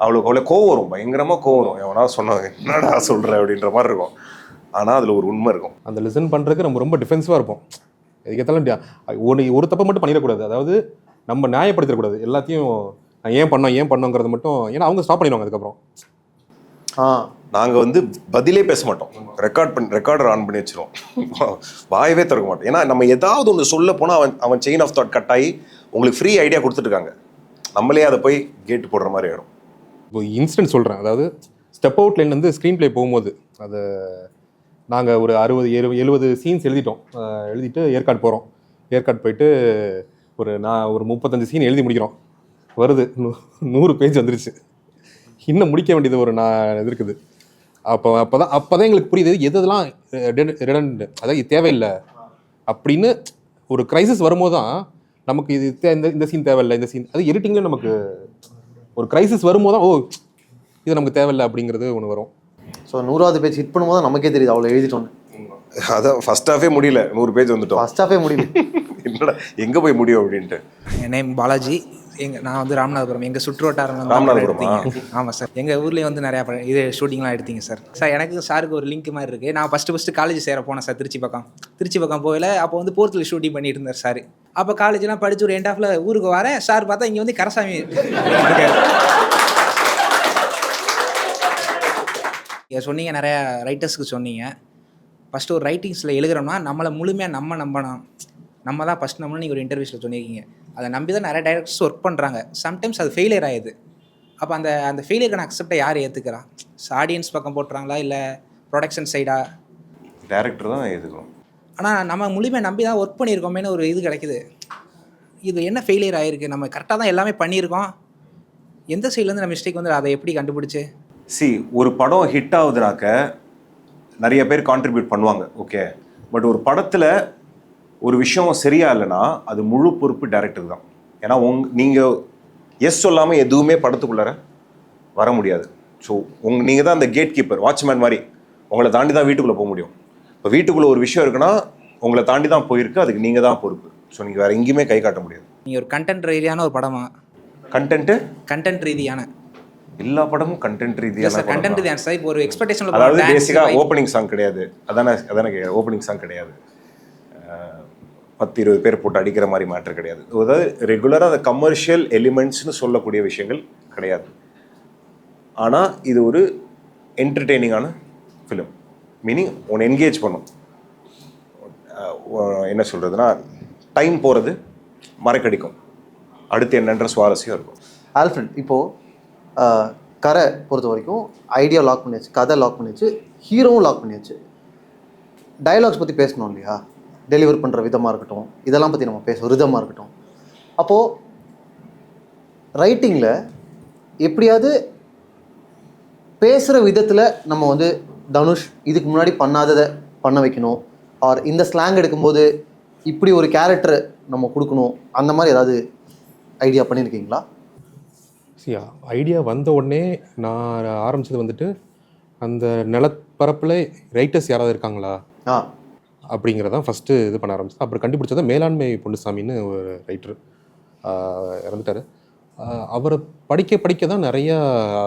அவ்வளோ கோவம் வரும், பயங்கரமாக கோவம் வரும். எவனா சொன்னாங்க என்னடா சொல்கிறேன் அப்படின்ற மாதிரி இருக்கும், ஆனால் அதில் ஒரு உண்மை இருக்கும். அந்த லிசன் பண்ணுறதுக்கு நம்ம ரொம்ப டிஃபென்சிவாக இருப்போம். இதுக்கெல்லாம் ஒரு தப்பை மட்டும் பண்ணிடக்கூடாது, அதாவது நம்ம நியாயப்படுத்திடக்கூடாது எல்லாத்தையும். நான் ஏன் பண்ணோங்கிறது மட்டும், ஏன்னா அவங்க ஸ்டாப் பண்ணிடுவாங்க அதுக்கப்புறம். நாங்கள் வந்து பதிலே பேச மாட்டோம், ரெக்கார்டர் ஆன் பண்ணி வச்சிருவோம், வாயவே திறக்க மாட்டோம். ஏன்னா நம்ம ஏதாவது ஒன்று சொல்ல போனால் அவன் செயின் ஆஃப் தாட் கட் ஆகி உங்களுக்கு ஃப்ரீ ஐடியா கொடுத்துட்ருக்காங்க, நம்மளே அதை போய் கேட்டு போடுற மாதிரி ஆகிடும். இப்போ இன்ஸ்டன்ட் சொல்கிறேன், அதாவது ஸ்டெப் அவுட்லேருந்து ஸ்க்ரீன் ப்ளே போகும்போது அதை நாங்கள் ஒரு 60-70 சீன்ஸ் எழுதிட்டு ஏற்காடு போகிறோம். ஏற்காடு போயிட்டு ஒரு 35 சீன் எழுதி முடிக்கிறோம், வருது 100 பேஜ் வந்துருச்சு, இன்னும் முடிக்க வேண்டியது ஒரு இது இருக்குது. அப்போ தான் எங்களுக்கு புரியுது எதெல்லாம் ரெடண்ட், அதாவது தேவையில்லை அப்படின்னு. ஒரு கிரைசிஸ் வரும்போது தான் நமக்கு இது இந்த சீன் தேவையில்லை, இந்த சீன் அது எடிட்டிங்கில் நமக்கு ஒரு கிரைசிஸ் வரும்போது தான் இது நமக்கு தேவையில்லை அப்படிங்கிறது ஒன்று வரும். ஸோ 100வது பேஜ் ஹிட் பண்ணும்போது தான் நமக்கே தெரியுது அவ்வளோ எழுதிட்டோன்னு. அதான் ஃபர்ஸ்ட் ஹாஃபே முடியல, 100 பேஜ் வந்துட்டோம். ஃபர்ஸ்ட் ஹாஃபே முடியல. என்னடா எங்கே போய் முடியும் அப்படின்ட்டு. என் நேம் பாலாஜி. நான் வந்து ராமநாதபுரம், எங்கள் சுற்று வட்டாரம் ராமநாதபுரமா? ஆமாம் சார். எங்கள் ஊர்லேயே வந்து நிறையா இது ஷூட்டிங்லாம் எடுத்தீங்க சார். சார் எனக்கு சாருக்கு ஒரு லிங்க் மாதிரி இருக்குது. நான் ஃபஸ்ட்டு காலேஜ் சேர போனேன் சார், திருச்சி பக்கம் போகல. அப்போ வந்து போர்த்தில் ஷூட்டிங் பண்ணிட்டு இருந்தார் சார். அப்போ காலேஜ்லாம் படித்து ஒரு எண்ட் ஆஃபில் ஊருக்கு வரேன். சார் பார்த்தா இங்கே வந்து கரசாமி சொன்னீங்க, நிறையா ரைட்டர்ஸ்க்கு சொன்னீங்க. ஃபஸ்ட்டு ஒரு ரைட்டிங்ஸில் எழுதுகிறோம்னா நம்மளை முழுமையாக நம்பணும், நம்ம தான் ஃபஸ்ட் நம்பணும். நீங்கள் ஒரு இன்டர்வியூஸில் சொன்னிருக்கீங்க. அதை நம்பி தான் நிறைய டைரக்டர்ஸ் ஒர்க் பண்ணுறாங்க. சம்டைம்ஸ் அது ஃபெயிலியர் ஆகிடுது. அப்போ அந்த ஃபெயிலியருக்கான அக்செப்டை யார் ஏற்றுக்கிறா? ஆடியன்ஸ் பக்கம் போட்டுறாங்களா இல்லை ப்ரொடக்ஷன் சைடா? டேரக்டர் தான் ஏற்றுக்கணும். ஆனால் நம்ம முழுமையாக நம்பி தான் ஒர்க் பண்ணியிருக்கோமேனு ஒரு இது கிடைக்குது. இது என்ன ஃபெயிலியர் ஆகிருக்கு? நம்ம கரெக்டாக தான் எல்லாமே பண்ணியிருக்கோம். எந்த சைட்லேருந்து நம்ம மிஸ்டேக் வந்து அதை எப்படி கண்டுபிடிச்சி? ஒரு படம் ஹிட் ஆகுதுனாக்க நிறைய பேர் கான்ட்ரிபியூட் பண்ணுவாங்க, ஓகே. பட் ஒரு படத்தில் ஒரு விஷயம் சரியா இல்லைன்னா அது முழு பொறுப்பு டைரக்டர் தான். ஏன்னா நீங்கள் எஸ் சொல்லாமல் எதுவுமே படத்துக்குள்ளார வர முடியாது. ஸோ நீங்கள் தான் அந்த கேட் கீப்பர், வாட்ச்மேன் மாதிரி. உங்களை தாண்டி தான் வீட்டுக்குள்ளே போக முடியும். இப்போ வீட்டுக்குள்ளே ஒரு விஷயம் இருக்குன்னா உங்களை தாண்டி தான் போயிருக்கு, அதுக்கு நீங்கள் தான் பொறுப்பு. ஸோ நீங்கள் வேறு எங்கேயுமே கை காட்ட முடியாது. நீங்கள் ஒரு கண்டென்ட் ரீதியான ஒரு படமா? கண்டென்ட் ரீதியான எல்லா படமும் கண்டென்ட் ரீதியான கண்டென்ட் ரீதியான சார். இப்போ ஒரு எக்ஸ்பெக்டேஷன், அதாவது பேசிக்காக ஓப்பனிங் சாங் கிடையாது. அதானே ஓப்பனிங் சாங் கிடையாது. 10-20 பேர் போட்டு அடிக்கிற மாதிரி மேட்டர் கிடையாது. அதாவது ரெகுலராக அந்த கமர்ஷியல் எலிமெண்ட்ஸ்னு சொல்லக்கூடிய விஷயங்கள் கிடையாது. ஆனால் இது ஒரு என்டர்டெய்னிங்கான ஃபிலிம். மீனிங் ஒன்று என்கேஜ் பண்ணும். என்ன சொல்கிறதுனா, டைம் போகிறது மறக்கடிக்கும், அடுத்து என்னன்ற சுவாரஸ்யம் இருக்கும். ஆல்ஃப்ரட், இப்போது கரை பொறுத்த வரைக்கும் ஐடியா லாக் பண்ணியாச்சு, கதை லாக் பண்ணியாச்சு, ஹீரோவும் லாக் பண்ணியாச்சு. டயலாக்ஸ் பற்றி பேசணும் இல்லையா? டெலிவர் பண்ணுற விதமாக இருக்கட்டும், இதெல்லாம் பற்றி நம்ம விதமாக இருக்கட்டும். அப்போது ரைட்டிங்கில் எப்படியாவது பேசுகிற விதத்தில் நம்ம வந்து தனுஷ் இதுக்கு முன்னாடி பண்ணாததை பண்ண வைக்கணும், ஆர் இந்த ஸ்லாங் எடுக்கும்போது இப்படி ஒரு கேரக்டர் நம்ம கொடுக்கணும், அந்த மாதிரி ஏதாவது ஐடியா பண்ணியிருக்கீங்களா? ஐடியா வந்த உடனே நான் ஆரம்பித்தது வந்துட்டு அந்த நிலப்பரப்பில் ரைட்டர்ஸ் யாராவது இருக்காங்களா அப்படிங்கிறதான் ஃபஸ்ட்டு இது பண்ண ஆரம்பிச்சது. அப்புறம் கண்டுபிடிச்சது மேலாண்மை பொன்னுசாமின்னு ஒரு ரைட்டர் இறந்துட்டார். அவரை படிக்க தான் நிறையா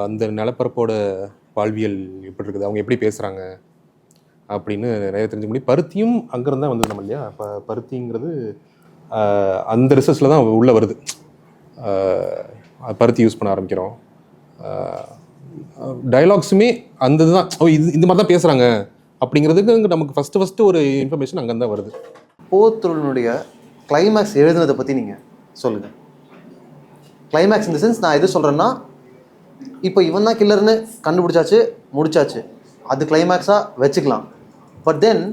அந்த நிலப்பரப்போட வாழ்வியல் எப்படி இருக்குது, அவங்க எப்படி பேசுகிறாங்க அப்படின்னு நிறைய தெரிஞ்ச முடியும். பருத்தியும் அங்கேருந்து தான் வந்தது நம்ம இல்லையா? இப்போ பருத்திங்கிறது அந்த ரிசர்ச்சில் தான் உள்ளே வருது. பருத்தி யூஸ் பண்ண ஆரம்பிக்கிறோம். டைலாக்ஸுமே அந்த இதுதான், இந்த மாதிரி தான் பேசுகிறாங்க அப்படிங்கிறதுக்கு நமக்கு ஃபஸ்ட்டு ஒரு இன்ஃபர்மேஷன் அங்கேருந்து தான் வருது. போர்த்தொழிலுடைய கிளைமேக்ஸ் எழுதுனதை பற்றி நீங்கள் சொல்லுங்கள். கிளைமேக்ஸ் இந்த சென்ஸ் நான் எது சொல்கிறேன்னா, இப்போ இவன் தான் கில்லர்னு கண்டுபிடிச்சாச்சு, முடிச்சாச்சு, அது கிளைமேக்ஸாக வச்சுக்கலாம். பட் தென்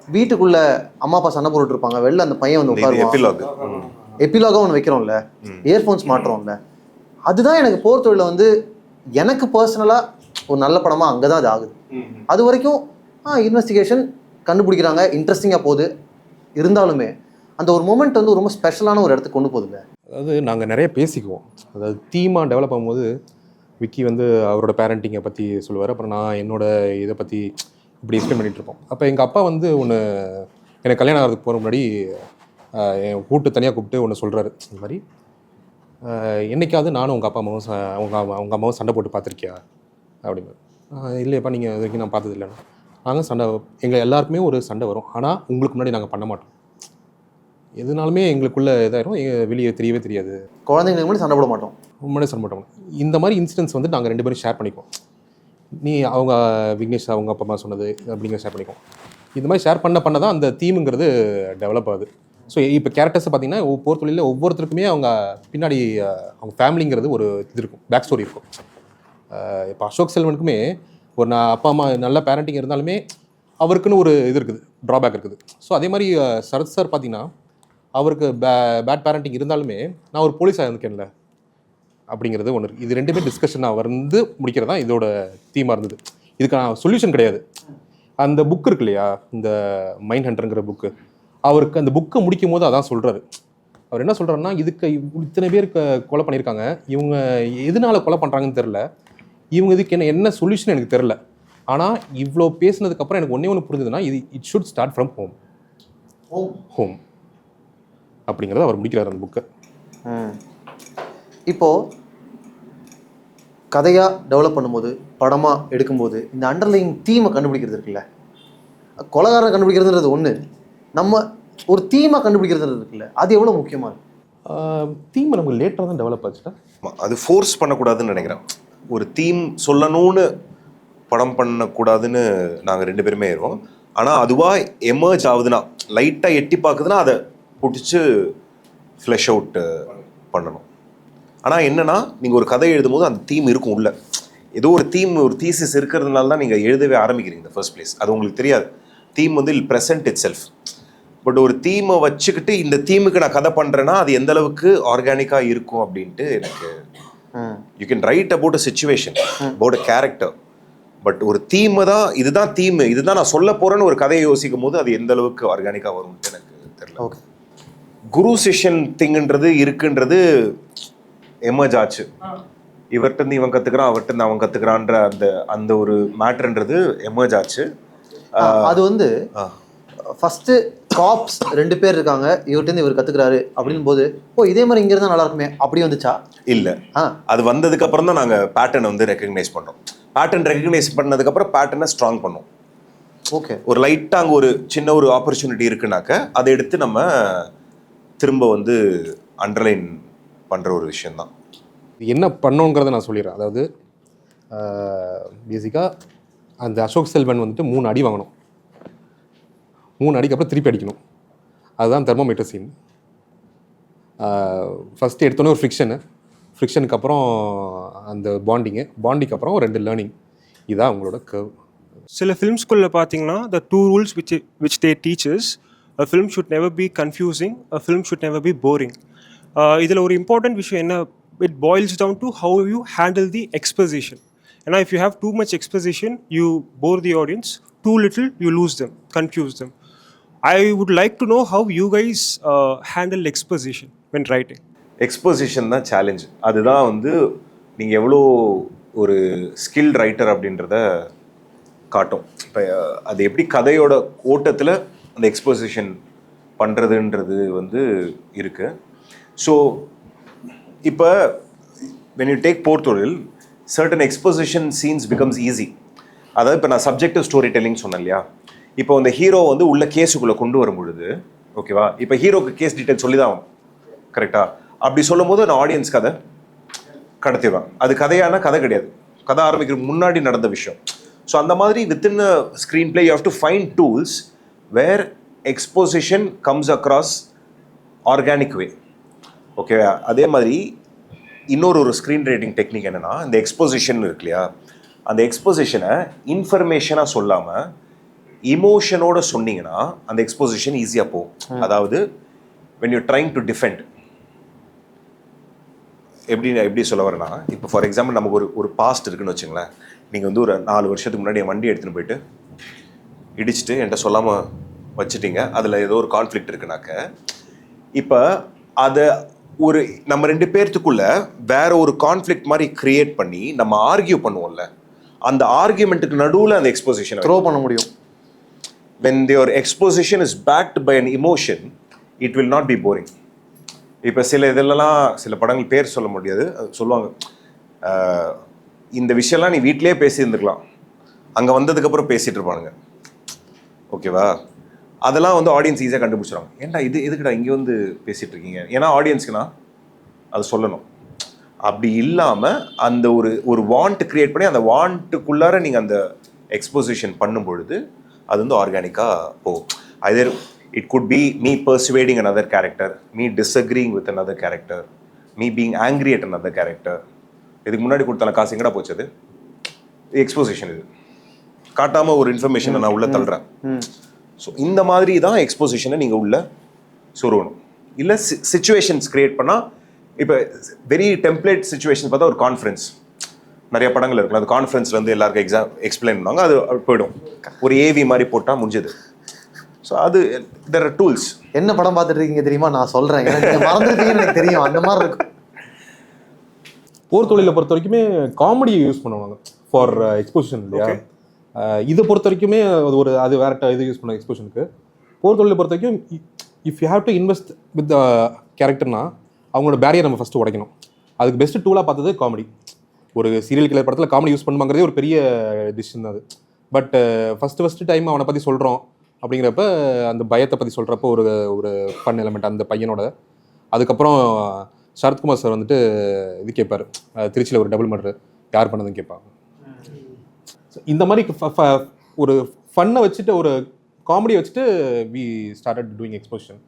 வீட்டுக்குள்ளே அம்மா அப்பா சண்டை போட்டுருப்பாங்க, வெளில அந்த பையன் வந்து உட்காருவான், எப்பிலாகாக ஒன்று வைக்கிறோம்ல, இயர்ஃபோன்ஸ் மாட்டுறோம்ல, அதுதான் எனக்கு போர்த்தொழிலில் வந்து எனக்கு பர்சனலாக ஒரு நல்ல படமாக அங்கே தான் அது ஆகுது. அது வரைக்கும் இன்வெஸ்டிகேஷன் கண்டுபிடிக்கிறாங்க, இன்ட்ரெஸ்டிங்காக போகுது. இருந்தாலுமே அந்த ஒரு மொமெண்ட் வந்து ரொம்ப ஸ்பெஷலான ஒரு இடத்துக்கு கொண்டு போகுதுங்க. அதாவது நாங்கள் நிறைய பேசிக்குவோம். அதாவது தீமாக டெவலப் ஆகும்போது விக்கி வந்து அவரோட பேரண்டிங்கை பற்றி சொல்லுவார், அப்புறம் நான் என்னோட இதை பற்றி இப்படி எக்ஸ்பிளைன் பண்ணிகிட்டு இருப்போம். அப்போ எங்கள் அப்பா வந்து ஒன்று எனக்கு கல்யாணம் ஆகிறதுக்கு போகிற முன்னாடி என் தனியாக கூப்பிட்டு ஒன்று சொல்கிறாரு. இந்த மாதிரி என்னைக்காவது நானும் உங்கள் அப்பா அம்மாவும் அவங்க அம்மாவும் சண்டை போட்டு பார்த்துருக்கியா அப்படின்னு. இல்லையப்பா, நீங்கள் இது வரைக்கும் நான் பார்த்தது இல்லைன்னா. நாங்கள் சண்டை, எங்கள் எல்லாருக்குமே ஒரு சண்டை வரும், ஆனால் உங்களுக்கு முன்னாடி நாங்கள் பண்ண மாட்டோம். எதுனாலுமே எங்களுக்குள்ளே இதாயிரும், வெளியே தெரியவே தெரியாது. குழந்தைங்களுக்கு முன்னாடி சண்டை போட மாட்டோம், முன்னாடி சண்டை போட மாட்டோம். இந்த மாதிரி இன்சிடென்ட்ஸ் வந்து நாங்கள் 2 பேரும் ஷேர் பண்ணிக்குவோம். நீ அவங்க விக்னேஷ் அவங்க அப்பா அம்மா சொன்னது அப்படிங்கிற ஷேர் பண்ணிக்குவோம். இந்த மாதிரி ஷேர் பண்ண தான் அந்த தீமுங்கிறது டெவலப் ஆகுது. ஸோ இப்போ கேரக்டர்ஸை பார்த்தீங்கன்னா போர்த்தொழிலில் ஒவ்வொருத்தருக்குமே அவங்க பின்னாடி அவங்க ஃபேமிலிங்கிறது ஒரு இது இருக்கும், பேக் ஸ்டோரி இருக்கும். இப்போ அசோக் செல்வனுக்குமே ஒரு அப்பா அம்மா நல்ல பேரண்டிங் இருந்தாலுமே அவருக்குன்னு ஒரு இது இருக்குது, ட்ராபேக் இருக்குது. ஸோ அதே மாதிரி சரத் சார் பார்த்தீங்கன்னா அவருக்கு பேட் பேரண்டிங் இருந்தாலுமே நான் ஒரு போலீஸாக இருக்கேன்ல அப்படிங்கிறது ஒன்று இருக்குது. இது 2மே டிஸ்கஷனாக வந்து முடிக்கிறது தான் இதோட தீமாக இருந்தது. இதுக்கான சொல்யூஷன் கிடையாது. அந்த புக் இருக்கு இல்லையா, இந்த மைண்ட் ஹண்டருங்கிற புக்கு, அவருக்கு அந்த புக்கை முடிக்கும் போது அதான் சொல்கிறாரு. அவர் என்ன சொல்கிறாருன்னா, இதுக்கு இத்தனை பேர் கொலை பண்ணியிருக்காங்க, இவங்க எதனால கொலை பண்ணுறாங்கன்னு தெரில, இவங்க இதுக்கு என்ன சொல்யூஷன் எனக்கு தெரில, ஆனால் இவ்வளோ பேசினதுக்கப்புறம் எனக்கு ஒன்று புரிஞ்சதுன்னா இது it should start from home. Home அப்படிங்கிறத அவர் முடிக்கிறார் அந்த புக்கை. இப்போது கதையாக டெவலப் பண்ணும்போது, படமாக எடுக்கும்போது இந்த அண்டர்லைங் தீமை கண்டுபிடிக்கிறது இருக்குல்ல, கொலகாரனை கண்டுபிடிக்கிறதுன்றது ஒன்று, நம்ம ஒரு தீமை கண்டுபிடிக்கிறதுன்றது இருக்குல்ல, அது எவ்வளோ முக்கியமாக இருக்கு? தீமை நமக்கு லேட்டாக தான் டெவலப் ஆச்சுட்டா. அது ஃபோர்ஸ் பண்ணக்கூடாதுன்னு நினைக்கிறேன். ஒரு தீம் சொல்லணும்னு படம் பண்ணக்கூடாதுன்னு நாங்கள் 2 பேருமே இருக்கோம். ஆனால் அதுவாக எமர்ஜ் ஆகுதுன்னா, லைட்டாக எட்டி பார்க்குதுன்னா அதை பிடிச்சி ஃப்ளஷ் அவுட் பண்ணணும். ஆனால் என்னென்னா, நீங்கள் ஒரு கதை எழுதும் போது அந்த தீம் இருக்கும் உள்ள. ஏதோ ஒரு தீம், ஒரு தீசிஸ் இருக்கிறதுனால தான் நீங்கள் எழுதவே ஆரம்பிக்கிறீங்க இந்த ஃபர்ஸ்ட் பிளேஸ். அது உங்களுக்கு தெரியாது. தீம் வந்து இல் ப்ரெசென்ட் இட் செல்ஃப். பட் ஒரு தீமை வச்சுக்கிட்டு இந்த தீமுக்கு நான் கதை பண்ணுறேன்னா அது எந்த அளவுக்கு ஆர்கானிக்காக இருக்கும் அப்படின்ட்டு எனக்கு you can write about a situation, about a character. But ஒரு தீமை தான், இதுதான் தீம், இதுதான் நான் சொல்ல போகிறேன்னு ஒரு கதையை யோசிக்கும் போது அது எந்த அளவுக்கு ஆர்கானிக்காக வரும்னு எனக்கு தெரியல. ஓகே, குரு சிஷ்யன் திங்குன்றது இருக்குன்றது எமர்ஜ் ஆச்சு. இவர்கிட்ட இவன் கற்றுக்கிறான், அவர்கிட்ட அவன் கற்றுக்கிறான்ற அந்த ஒரு மேட்ருன்றது எமர்ஜ் ஆச்சு. அது வந்து ஃபஸ்ட்டு காப்ஸ் 2 பேர் இருக்காங்க, இவர்கிட்ட இவர் கற்றுக்கிறாரு அப்படின் போது இதே மாதிரி இங்கே இருந்தால் நல்லா இருக்குமே அப்படி வந்துச்சா? இல்லை, அது வந்ததுக்கு அப்புறம் தான் நாங்கள் பேட்டர்னை வந்து ரெக்கக்னைஸ் பண்ணோம். பேட்டர்ன் ரெக்கக்னைஸ் பண்ணதுக்கப்புறம் பேட்டர்னை ஸ்ட்ராங் பண்ணோம். ஓகே, ஒரு லைட்டாக அங்கே ஒரு சின்ன ஒரு ஆப்பர்ச்சுனிட்டி இருக்குனாக்க அதை எடுத்து நம்ம திரும்ப வந்து அண்டர்லைன் பண்ணுற ஒரு விஷயந்தான். என்ன பண்ணோங்கிறத நான் சொல்லிடுறேன். அதாவது பேசிக்காக அந்த அசோக் செல்வன் வந்துட்டு 3 அடி வாங்கணும். 3 அடிக்கு அப்புறம் திருப்பி அடிக்கணும். அதுதான் தெர்மோமீட்டர் சீன். ஃபஸ்ட்டு எடுத்தோன்னே ஒரு ஃப்ரிக்ஷனுக்கு அப்புறம் அந்த பாண்டிங்க்கு அப்புறம் 2 லேர்னிங். இதுதான் உங்களோட கர்வ். சில ஃபிலிம் ஸ்கூலில் பார்த்தீங்கன்னா the 2 rules which they teaches, a film should never be confusing, a film should never be boring. இதில் ஒரு இம்பார்ட்டன்ட் விஷயம் என்ன, it boils down to how you handle the exposition. And if you have too much exposition, you bore the audience. Too little, you lose them, confuse them. I would like to know how you guys handle exposition when writing. Exposition தான் challenge. அதுதான் வந்து நீங்கள் எவ்வளோ ஒரு skilled writer அப்படின்றத காட்டும். இப்போ அது எப்படி கதையோட ஓட்டத்தில் அந்த எக்ஸ்போசிஷன் பண்ணுறதுன்றது வந்து இருக்குது. ஸோ இப்போ when you take போர்த்தொழில், certain exposition scenes becomes easy. அதாவது இப்போ நான் சப்ஜெக்டிவ் ஸ்டோரி டெல்லிங் சொன்னேன் இல்லையா, இப்போ அந்த ஹீரோ வந்து உள்ள கேஸுக்குள்ளே கொண்டு வரும் பொழுது, ஓகேவா, இப்போ ஹீரோக்கு கேஸ் டீட்டெயில் சொல்லி தான் ஆகும், கரெக்டாக? அப்படி சொல்லும் போது நான் ஆடியன்ஸ் கதை கடத்திடுவேன். அது கதையான கதை கிடையாது, கதை ஆரம்பிக்கிறதுக்கு முன்னாடி நடந்த விஷயம். ஸோ அந்த மாதிரி within a screen play you have to find tools where exposition comes across organic way. ஓகேவா? அதே மாதிரி இன்னொரு ஸ்க்ரீன் ரைட்டிங் டெக்னிக் என்னென்னா, இந்த எக்ஸ்போசிஷன் இருக்கு இல்லையா, அந்த எக்ஸ்போசிஷனை இன்ஃபர்மேஷனாக சொல்லாமல் இமோஷனோட சொன்னீங்கன்னா அந்த எக்ஸ்போசிஷன் ஈஸியாக போகும். அதாவது when you're trying to defend, எப்படி சொல்ல வரேன்னா, இப்போ ஃபார் எக்ஸாம்பிள் நமக்கு ஒரு பாஸ்ட் இருக்குன்னு வச்சுங்களேன். நீங்கள் வந்து ஒரு 4 வருஷத்துக்கு முன்னாடி என் வண்டி எடுத்துன்னு போயிட்டு இடிச்சுட்டு என்கிட்ட சொல்லாமல் வச்சுட்டீங்க, அதில் ஏதோ ஒரு கான்ஃப்ளிக்ட் இருக்குனாக்க, இப்போ அதை ஒரு நம்ம 2 பேர்த்துக்குள்ள வேற ஒரு கான்ஃப்ளிக்ட் மாதிரி கிரியேட் பண்ணி நம்ம ஆர்கியூ பண்ணுவோம்ல, அந்த ஆர்கியூமெண்ட்டுக்கு நடுவில் அந்த எக்ஸ்போசிஷன் த்ரோ பண்ண முடியும். when your exposition is backed by an emotion, it will not be boring. இப்போ சில படங்கள் பேர் சொல்ல முடியாது, சொல்லுவாங்க இந்த விஷயம்லாம் நீ வீட்டிலே பேசியிருந்துக்கலாம், அங்கே வந்ததுக்கப்புறம் பேசிகிட்டு இருப்பானுங்க, ஓகேவா? அதெல்லாம் வந்து ஆடியன்ஸ் ஈஸியாக கண்டுபிடிச்சிடுவாங்க. ஏன்டா எதுக்குடா இங்கே வந்து பேசிகிட்டு இருக்கீங்க? ஏன்னா ஆடியன்ஸ்க்குனா அது சொல்லணும். அப்படி இல்லாமல் அந்த ஒரு வாண்ட் கிரியேட் பண்ணி அந்த வாண்ட்டுக்குள்ளார நீங்கள் அந்த எக்ஸ்போசிஷன் பண்ணும் பொழுது அது வந்து ஆர்கானிக்காக போகும். Either it could be me persuading another character, me disagreeing with another character, me being angry at another character. இதுக்கு முன்னாடி கொடுத்தால காசு எங்கடா போச்சது? எக்ஸ்போசிஷன். இது காட்டாமல் ஒரு இன்ஃபர்மேஷனை நான் உள்ள தள்ளுறேன். ஸோ இந்த மாதிரி தான் எக்ஸ்போசிஷனை நீங்கள் உள்ள சொருகணும். இல்லை சிச்சுவேஷன்ஸ் கிரியேட் பண்ணால், இப்போ வெரி டெம்ப்ளேட் சுச்சுவேஷன் பார்த்தா ஒரு கான்ஃபரன்ஸ், நிறைய படங்கள் இருக்குல்ல, அந்த கான்ஃபரன்ஸில் வந்து எல்லாருக்கும் எக்ஸ்பிளைன் பண்ணுவாங்க, அது போயிடும். ஒரு ஏவி மாதிரி போட்டால் முடிஞ்சது. ஸோ அது there are tools. என்ன படம் பார்த்துட்டு இருக்கீங்க தெரியுமா? நான் சொல்கிறேன், எனக்கு மறந்துருக்கீங்கன்னு எனக்கு தெரியும், அந்த மாதிரி இருக்கும். போர் தொழிலை பொறுத்த வரைக்குமே காமெடியை யூஸ் பண்ணுவாங்க ஃபார் எக்ஸ்போசிஷன் இல்லையா. இதை பொறுத்த வரைக்குமே அது வேற இது யூஸ் பண்ண எக்ஸ்போஷனுக்கு. போர் தொழிலை பொறுத்த வரைக்கும் if you have to invest with the கேரக்டர்னா அவங்களோட பேரியர் நம்ம ஃபஸ்ட்டு உடைக்கணும். அதுக்கு பெஸ்ட்டு டூலாக பார்த்தது காமெடி. ஒரு சீரியல் கில்லர் படத்தில் காமெடி யூஸ் பண்ணுவாங்கிறதே ஒரு பெரிய டிசிஷன் தான் அது. பட் ஃபஸ்ட்டு டைம் அவனை பற்றி சொல்கிறோம் அப்படிங்கிறப்ப அந்த பயத்தை பற்றி சொல்கிறப்போ ஒரு ஃபன் எலமெண்ட் அந்த பையனோட. அதுக்கப்புறம் சரத்குமார் சார் வந்துட்டு இது கேட்பார், திருச்சியில் ஒரு டபுள் மர்டர் யார் பண்ணதுன்னு கேட்பாங்க. இந்த மாதிரி ஒரு ஃபன்னை வச்சுட்டு ஒரு காமெடியை வச்சுட்டு we started doing exposition.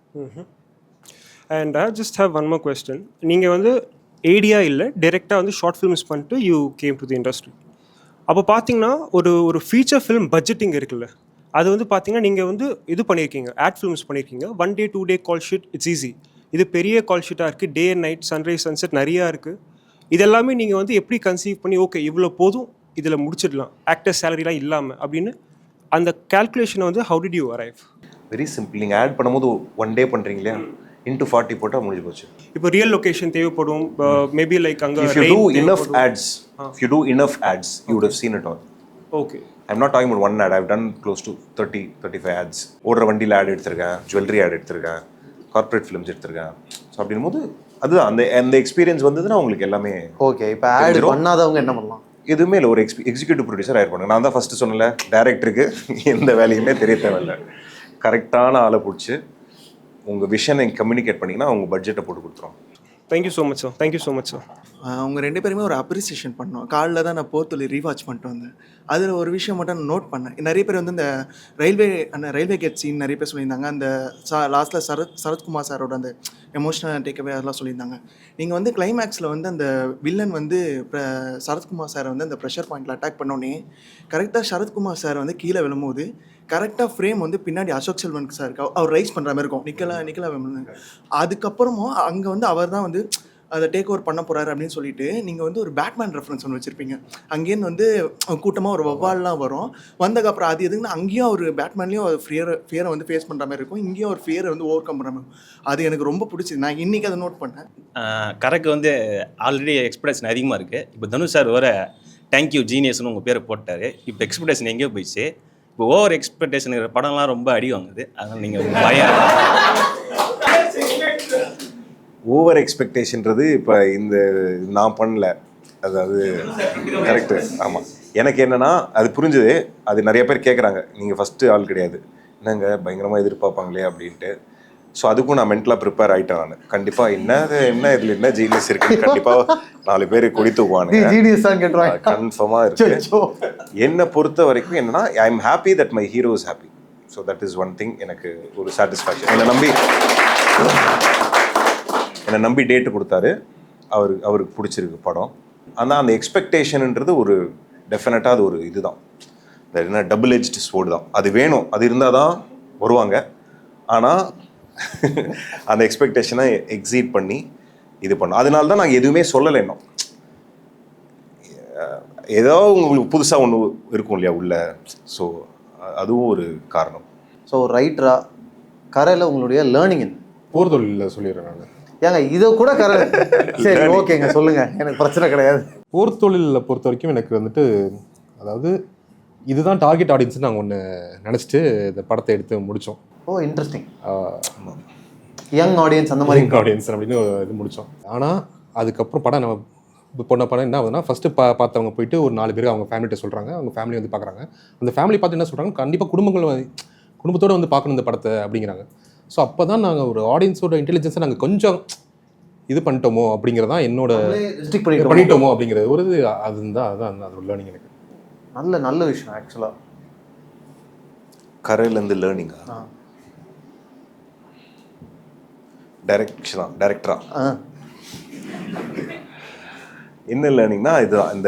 And I just have one more question. நீங்கள் வந்து ஏடியா இல்லை டைரெக்டாக வந்து ஷார்ட் ஃபிலிம்ஸ் பண்ணிட்டு you came to the industry. அப்போ பார்த்தீங்கன்னா ஒரு ஃபீச்சர் ஃபிலிம் பட்ஜெட்டிங் இருக்குல்ல, அது வந்து பார்த்தீங்கன்னா நீங்கள் வந்து இது பண்ணியிருக்கீங்க, ஆட் ஃபிலிம்ஸ் பண்ணியிருக்கீங்க. 1 day 2 day call sheet, it's easy. இது பெரிய கால் ஷீட்டாக இருக்குது, day and night, sunrise sunset நிறையா இருக்குது. இதெல்லாமே நீங்கள் வந்து எப்படி கன்சீவ் பண்ணி ஓகே இவ்வளோ போதும் இதில் முடிச்சிடலாம் ஆக்டர் சேலரிலாம் இல்லாமல் அப்படின்னு அந்த கேல்குலேஷனை வந்து how did you arrive? Very simple. நீங்கள் ஆட் பண்ணும்போது 1 day பண்ணுறீங்க இல்லையா, into 40 போட்டால் முடிஞ்சு போச்சு. இப்போ ரியல் லொகேஷன் தேவைப்படும், மேபி லைக் அங்கே if you do enough ads, if you do enough ads, you would have seen it all. Okay. I'm not talking about one ad. I've done close to 30-35 ads. ஓடுற வண்டியில் add எடுத்திருக்கேன், jewellery add எடுத்திருக்கேன், corporate films எடுத்திருக்கேன். So அப்படின் போது அதுதான் அந்த experience வந்ததுன்னா உங்களுக்கு எல்லாமே. ஓகே, இப்போ ஆட் பண்ணாதவங்க என்ன பண்ணலாம்? எதுவுமே இல்லை, ஒரு எக்ஸிக்யூட்டிவ் ப்ரொடியூசர் ஹையர் பண்ணுங்க. நான் தான் ஃபஸ்ட்டு சொன்னல, டைரக்டருக்கு எந்த வேலையுமே தெரிய தேவையில்லை. கரெக்டான ஆளை பிடிச்சி உங்கள் விஷனை கம்யூனிகேட் பண்ணிங்கன்னா அவங்க பட்ஜெட்டை போட்டு கொடுத்துரும். Thank you so much sir. Thank you so much sir. அவங்க 2 பேருமே ஒரு அப்ரிசியேஷன் பண்ணோம். காலைல தான் நான் போர்த்தொழி ரீவாட்ச் பண்ணிட்டு வந்தேன். அதில் ஒரு விஷயம் மட்டும் நான் நோட் பண்ணேன். நிறைய பேர் வந்து இந்த ரயில்வே கேட் சீன் நிறைய பேர் சொல்லியிருந்தாங்க. அந்த லாஸ்ட்டில் சரத்குமார் சாரோட அந்த எமோஷனல் டேக்அவே அதெல்லாம் சொல்லியிருந்தாங்க. நீங்கள் வந்து கிளைமேக்ஸில் வந்து அந்த வில்லன் வந்து சரத்குமார் சாரை வந்து அந்த ப்ரெஷர் பாயிண்டில் அட்டாக் பண்ணோன்னே கரெக்டாக சரத்குமார் சார் வந்து கீழே விழும்போது கரெக்டாக ஃப்ரேம் வந்து பின்னாடி அசோக் செல்வன் சார் இருக்கு, அவர் ரைஸ் பண்ணுற மாதிரி இருக்கும், நிக்கலா. அதுக்கப்புறமும் அங்கே வந்து அவர் தான் வந்து அதை டேக் ஓவர் பண்ண போகிறாரு அப்படின்னு சொல்லிட்டு நீங்கள் வந்து ஒரு பேட்மேன் ரெஃபரன்ஸ் ஒன்று வச்சுருப்பீங்க. அங்கேருந்து வந்து கூட்டமாக ஒரு வவ்வால்லாம் வரும், வந்ததுக்கப்புறம் அது எதுக்குன்னா அங்கேயும் ஒரு பேட்மேன்லேயும் ஒரு ஃபியரை வந்து ஃபேஸ் பண்ணுற மாதிரி இருக்கும், இங்கேயும் ஒரு ஃபியரை வந்து ஓவர் கம் பண்ணுற மாதிரி. அது எனக்கு ரொம்ப பிடிச்சிது. நான் இன்றைக்கி அதை நோட் பண்ணேன். கரெக்ட் வந்து ஆல்ரெடி எக்ஸ்பெக்டேஷன் அதிகமாக இருக்குது. இப்போ தனுஷ் சார் வர தேங்க்யூ ஜீனியஸ்னு உங்கள் பேரை போட்டார். இப்போ எக்ஸ்பெக்டேஷன் எங்கேயோ போயிடுச்சு. இப்போ ஓவர் எக்ஸ்பெக்டேஷன் இருக்கிற படம்லாம் ரொம்ப அடி வாங்குது. அதனால் நீங்கள் பயம். ஓவர் எக்ஸ்பெக்டேஷன்றது இப்போ இந்த நான் பண்ணல, அதாவது கரெக்டு. ஆமாம், எனக்கு என்னென்னா அது புரிஞ்சுது. அது நிறைய பேர் கேட்குறாங்க, நீங்கள் ஃபஸ்ட்டு ஆள் கிடையாது, என்னங்க பயங்கரமாக எதிர்பார்ப்பாங்களே அப்படின்ட்டு. ஸோ அதுக்கும் நான் மென்டலாக ப்ரிப்பேர் ஆகிட்டேன். நான் கண்டிப்பாக என்ன இதில் என்ன ஜீனியஸ் இருக்குது, கண்டிப்பாக 4 பேர் கொடி தூக்குவானுங்க, கன்ஃபார்மாக இருக்குது. என்னை பொறுத்த வரைக்கும் என்னென்னா, I am happy that my hero is happy. So that is one thing. எனக்கு ஒரு சாட்டிஸ்ஃபேக்ஷன். என்னை நம்பி டேட்டு கொடுத்தாரு, அவருக்கு பிடிச்சிருக்கு படம். ஆனால் அந்த எக்ஸ்பெக்டேஷன்ன்றது ஒரு டெஃபினட்டாக அது ஒரு இதுதான், என்ன டபுள் எட்ஜ்டு ஸ்வோர்டு தான். அது வேணும், அது இருந்தால் தான் வருவாங்க. ஆனால் அந்த எக்ஸ்பெக்டேஷனை எக்ஸீட் பண்ணி இது பண்ணோம். அதனால தான் நாங்கள் எதுவுமே சொல்லலை. இன்னும் ஏதோ உங்களுக்கு புதுசாக ஒன்று இருக்கும் இல்லையா உள்ள. ஸோ அதுவும் ஒரு காரணம். ஸோ ரைட்டரா கரையில் உங்களுடைய லேர்னிங் என்ன? போர் தொழிலில் சொல்லிடுறேன் நான். ஏங்க இதை கூட கரை சரி ஓகேங்க சொல்லுங்கள், எனக்கு பிரச்சனை கிடையாது. போர் தொழிலில் பொறுத்த வரைக்கும் எனக்கு வந்துட்டு, அதாவது இதுதான் டார்கெட் ஆடியன்ஸ்னு நாங்கள் ஒன்று நினச்சிட்டு இந்த படத்தை எடுத்து முடித்தோம். ஓ இன்ட்ரெஸ்டிங். யங் ஆடியன்ஸ் அந்த மாதிரி ஆடியன்ஸ் அப்படின்னு இது முடித்தோம். ஆனால் அதுக்கப்புறம் படம் நம்ம பொண்ண படம் என்ன ஆகுதுன்னா, ஃபஸ்ட்டு பார்த்தவங்க போயிட்டு ஒரு 4 பேர் அவங்க ஃபேமிலிகிட்ட சொல்கிறாங்க, அவங்க ஃபேமிலி வந்து பார்க்குறாங்க. அந்த ஃபேமிலி பார்த்து என்ன சொல்கிறாங்க, கண்டிப்பாக குடும்பத்தோடு வந்து பார்க்கணும் இந்த படத்தை அப்படிங்கிறாங்க. ஸோ அப்போ தான் நாங்கள் ஒரு ஆடியன்ஸோட இன்டெலிஜென்ஸை நாங்கள் கொஞ்சம் இது பண்ணிட்டோமோ அப்படிங்கிறதான் என்னோட பண்ணிட்டோமோ அப்படிங்கிறது ஒரு இது. அதுதான் அதோட லேர்னிங். எனக்கு நல்ல விஷயம் ஆக்சுவலாக. கரையிலேருந்து லேர்னிங்கா, டைரக்டரா என்ன லேர்னிங்னா, இதுதான்.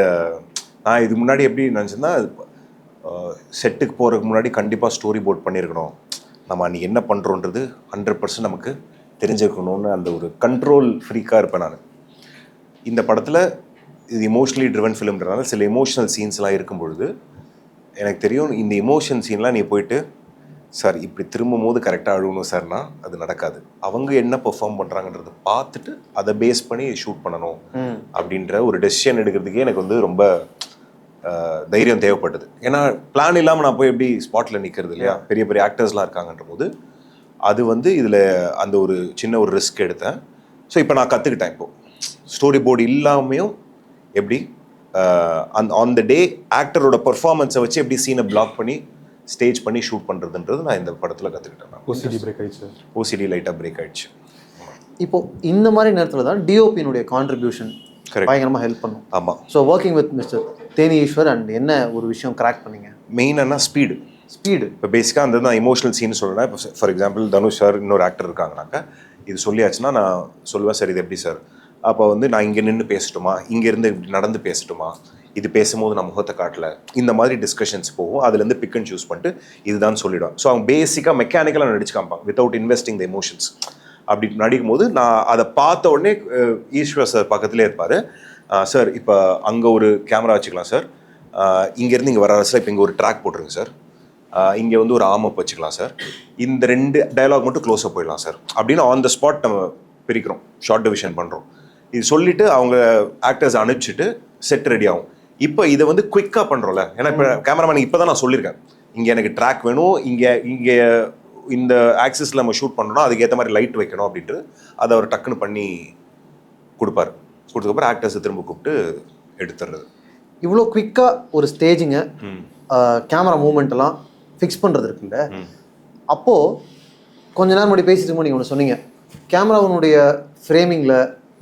நான் இது முன்னாடி எப்படி நினச்சேன்னா, செட்டுக்கு போகிறதுக்கு முன்னாடி கண்டிப்பாக ஸ்டோரி போர்ட் பண்ணியிருக்கணும், நம்ம அன்றைக்கி என்ன பண்ணுறோன்றது 100% நமக்கு தெரிஞ்சுக்கணும்னு அந்த ஒரு கண்ட்ரோல் ஃப்ரீக்காக இருப்பேன் நான். இந்த படத்தில் இது இமோஷனலி ட்ரிவன் ஃபிலிம்ன்றதுனால சில எமோஷனல் சீன்ஸ்லாம் இருக்கும் பொழுது எனக்கு தெரியும், இந்த எமோஷன் சீன்லாம் நீ போயிட்டு சார் இப்படி திரும்பும் போது கரெக்டாக அழுகணும் சார்னா அது நடக்காது. அவங்க என்ன பெர்ஃபார்ம் பண்ணுறாங்கன்றதை பார்த்துட்டு அதை பேஸ் பண்ணி ஷூட் பண்ணணும் அப்படின்ற ஒரு டெசிஷன் எடுக்கிறதுக்கே எனக்கு வந்து ரொம்ப தைரியம் தேவைப்பட்டது. ஏன்னா பிளான் இல்லாமல் நான் போய் எப்படி ஸ்பாட்டில் நிற்கிறது இல்லையா, பெரிய பெரிய ஆக்டர்ஸ்லாம் இருக்காங்கன்ற போது அது வந்து இதில் அந்த ஒரு சின்ன ஒரு ரிஸ்க் எடுத்தேன். ஸோ இப்போ நான் கற்றுக்கிட்டேன். இப்போது ஸ்டோரி போர்டு இல்லாமையும் எப்படி ஆன் த டே ஆக்டரோட பெர்ஃபார்மன்ஸை வச்சு எப்படி சீனை பிளாக் பண்ணி ஸ்டேஜ் பண்ணி ஷூட் பண்ணுறதுன்றது நான் இந்த படத்தில் கற்றுக்கிட்டேன். ஓசிடி பிரேக் ஆயிடுச்சு. ஓசிடி லைட்டாக பிரேக் ஆயிடுச்சு. இப்போ இந்த மாதிரி நேரத்தில் தான் டிஓபியினுடைய கான்ட்ரிபியூஷன் பயங்கரமாக ஹெல்ப் பண்ணும். ஆமாம். So working with mister Theni Eswar and என்ன ஒரு விஷயம் கிராக் பண்ணீங்க? மெயினானா ஸ்பீடு. இப்போ பேசிக்காக அந்த நான் இமோஷனல் சீன் சொல்கிறேன். இப்போ ஃபார் எக்ஸாம்பிள் தனுஷ் சார் இன்னொரு ஆக்டர் இருக்காங்கனாக்கா இது சொல்லியாச்சுன்னா நான் சொல்லுவேன், சார் இது எப்படி சார், அப்போ வந்து நான் இங்கே நின்று பேசட்டுமா, இங்கேருந்து நடந்து பேசட்டுமா, இது பேசும்போது நான் முகத்தை காட்டல, இந்த மாதிரி டிஸ்கஷன்ஸ் போகும். அதுலேருந்து பிக் அண்ட் சூஸ் பண்ணிட்டு இதுதான் சொல்லிவிடும். ஸோ அவங்க பேசிக்காக மெக்கானிக்கலாக நடிச்சு காமிப்பாங்க வித்தவுட் இன்வெஸ்டிங் த எமோஷன்ஸ். அப்படி நடிக்கும் போது நான் அதை பார்த்த உடனே ஈஸ்வர் சார் பக்கத்துலேயே இருப்பார். சார் இப்போ அங்கே ஒரு கேமரா வச்சுக்கலாம் சார், இங்கேருந்து இங்கே வர சார், இப்போ இங்கே ஒரு ட்ராக் போட்டுருங்க சார், இங்கே வந்து ஒரு ஆர்ம் அப் வச்சுக்கலாம் சார், இந்த 2 டயலாக் மட்டும் க்ளோஸாக போயிடலாம் சார் அப்படின்னு ஆன் த ஸ்பாட் நம்ம பிரிக்கிறோம், ஷார்ட் டிவிஷன் பண்ணுறோம். இது சொல்லிவிட்டு அவங்க ஆக்டர்ஸ் அனுப்பிச்சிட்டு செட் ரெடி ஆகும். இப்போ இதை வந்து குயிக்காக பண்ணுறோம்ல, ஏன்னா இப்போ கேமராமேனுக்கு இப்போ தான் நான் சொல்லியிருக்கேன், இங்கே எனக்கு ட்ராக் வேணும், இங்கே இந்த ஆக்சிஸில் நம்ம ஷூட் பண்ணணும், அதுக்கேற்ற மாதிரி லைட் வைக்கணும் அப்படின்ட்டு அதை அவர் டக்குன்னு பண்ணி கொடுப்பாரு. கொடுத்ததுக்கப்புறம் ஆக்டர்ஸை திரும்ப கூப்பிட்டு எடுத்துடுறது. இவ்வளோ குவிக்காக ஒரு ஸ்டேஜிங்க கேமரா மூமெண்ட்டெல்லாம் ஃபிக்ஸ் பண்ணுறது இருக்குல்ல, அப்போது கொஞ்ச நேரம் முன்னாடி பேசிட்டு நீங்கள் ஒன்று சொன்னீங்க, கேமராவினுடைய ஃப்ரேமிங்கில்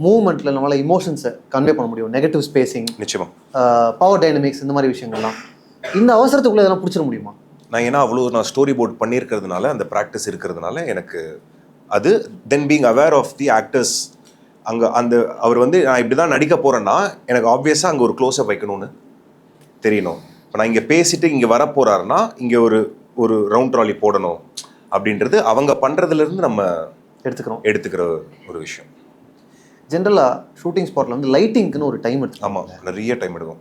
மூவ்மெண்ட்டில் நம்மளால் இமோஷன்ஸை கன்வே பண்ண முடியும், நெகட்டிவ் ஸ்பேசிங், நிச்சயமாக பவர் டைனமிக்ஸ், இந்த மாதிரி விஷயங்கள்லாம் இந்த அவசரத்துக்குள்ளே இதெல்லாம் பிடிச்சிட முடியுமா? நான் ஏன்னா அவ்வளோ நான் ஸ்டோரி போர்ட் பண்ணியிருக்கிறதுனால, அந்த ப்ராக்டிஸ் இருக்கிறதுனால எனக்கு அது then being aware of the actors. அங்கே அந்த அவர் வந்து நான் இப்படி தான் நடிக்க போகிறேன்னா எனக்கு ஆப்வியஸாக அங்கே ஒரு க்ளோஸ்அப் வைக்கணும்னு தெரியணும். இப்போ நான் இங்கே பேசிட்டு இங்கே வர போகிறாருன்னா இங்கே ஒரு ரவுண்ட் ட்ராலி போடணும் அப்படின்றது அவங்க பண்ணுறதுலேருந்து நம்ம எடுத்துக்கிற ஒரு விஷயம். ஜென்ரலாக ஷூட்டிங் ஸ்பாட்டில் வந்து லைட்டிங்க்குன்னு ஒரு டைம் எடுத்து. ஆமாம், நிறைய டைம் எடுக்கும்.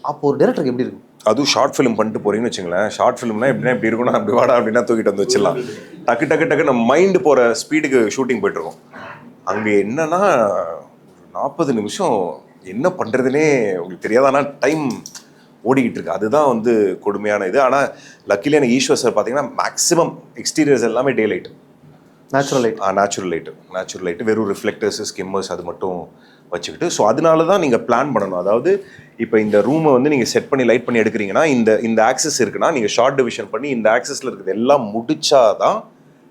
அப்போ ஒரு டேரக்டருக்கு எப்படி இருக்கும்? அதுவும் ஷார்ட் ஃபிலிம் பண்ணிட்டு போகிறீங்கன்னு வச்சுங்களேன், ஷார்ட் ஃபிலிம்னா எப்படின்னா இப்படி இருக்கும்னா அப்படி வாடா அப்படின்னா தூக்கிட்டு வந்து வச்சிடலாம். டக்கு டக்கு டக்கு நம்ம மைண்டு போகிற ஸ்பீடுக்கு ஷூட்டிங் போய்ட்டுருக்கோம். அங்கே என்னன்னா 40 நிமிஷம் என்ன பண்ணுறதுனே உங்களுக்கு தெரியாதானா டைம் ஓடிக்கிட்டு இருக்கு. அதுதான் வந்து கொடுமையான இது. ஆனால் லக்கிலி எனக்கு ஈஸ்வர் சார் பார்த்தீங்கன்னா மேக்ஸிமம் எக்ஸ்டீரியர்ஸ் எல்லாமே டே லைட், நேச்சுரல் லைட்டு, வெறும் ரிஃப்ளெக்டர்ஸ், ஸ்கிம்மர்ஸ் அது மட்டும் வச்சுக்கிட்டு. ஸோ அதனால தான் நீங்கள் பிளான் பண்ணணும். அதாவது இப்போ இந்த ரூமை வந்து நீங்கள் செட் பண்ணி லைட் பண்ணி எடுக்கிறீங்கன்னா இந்த ஆக்சஸ் இருக்குன்னா நீங்கள் ஷார்ட் டிவிஷன் பண்ணி இந்த ஆக்சஸில் இருக்கிறது எல்லாம் முடிச்சாதான்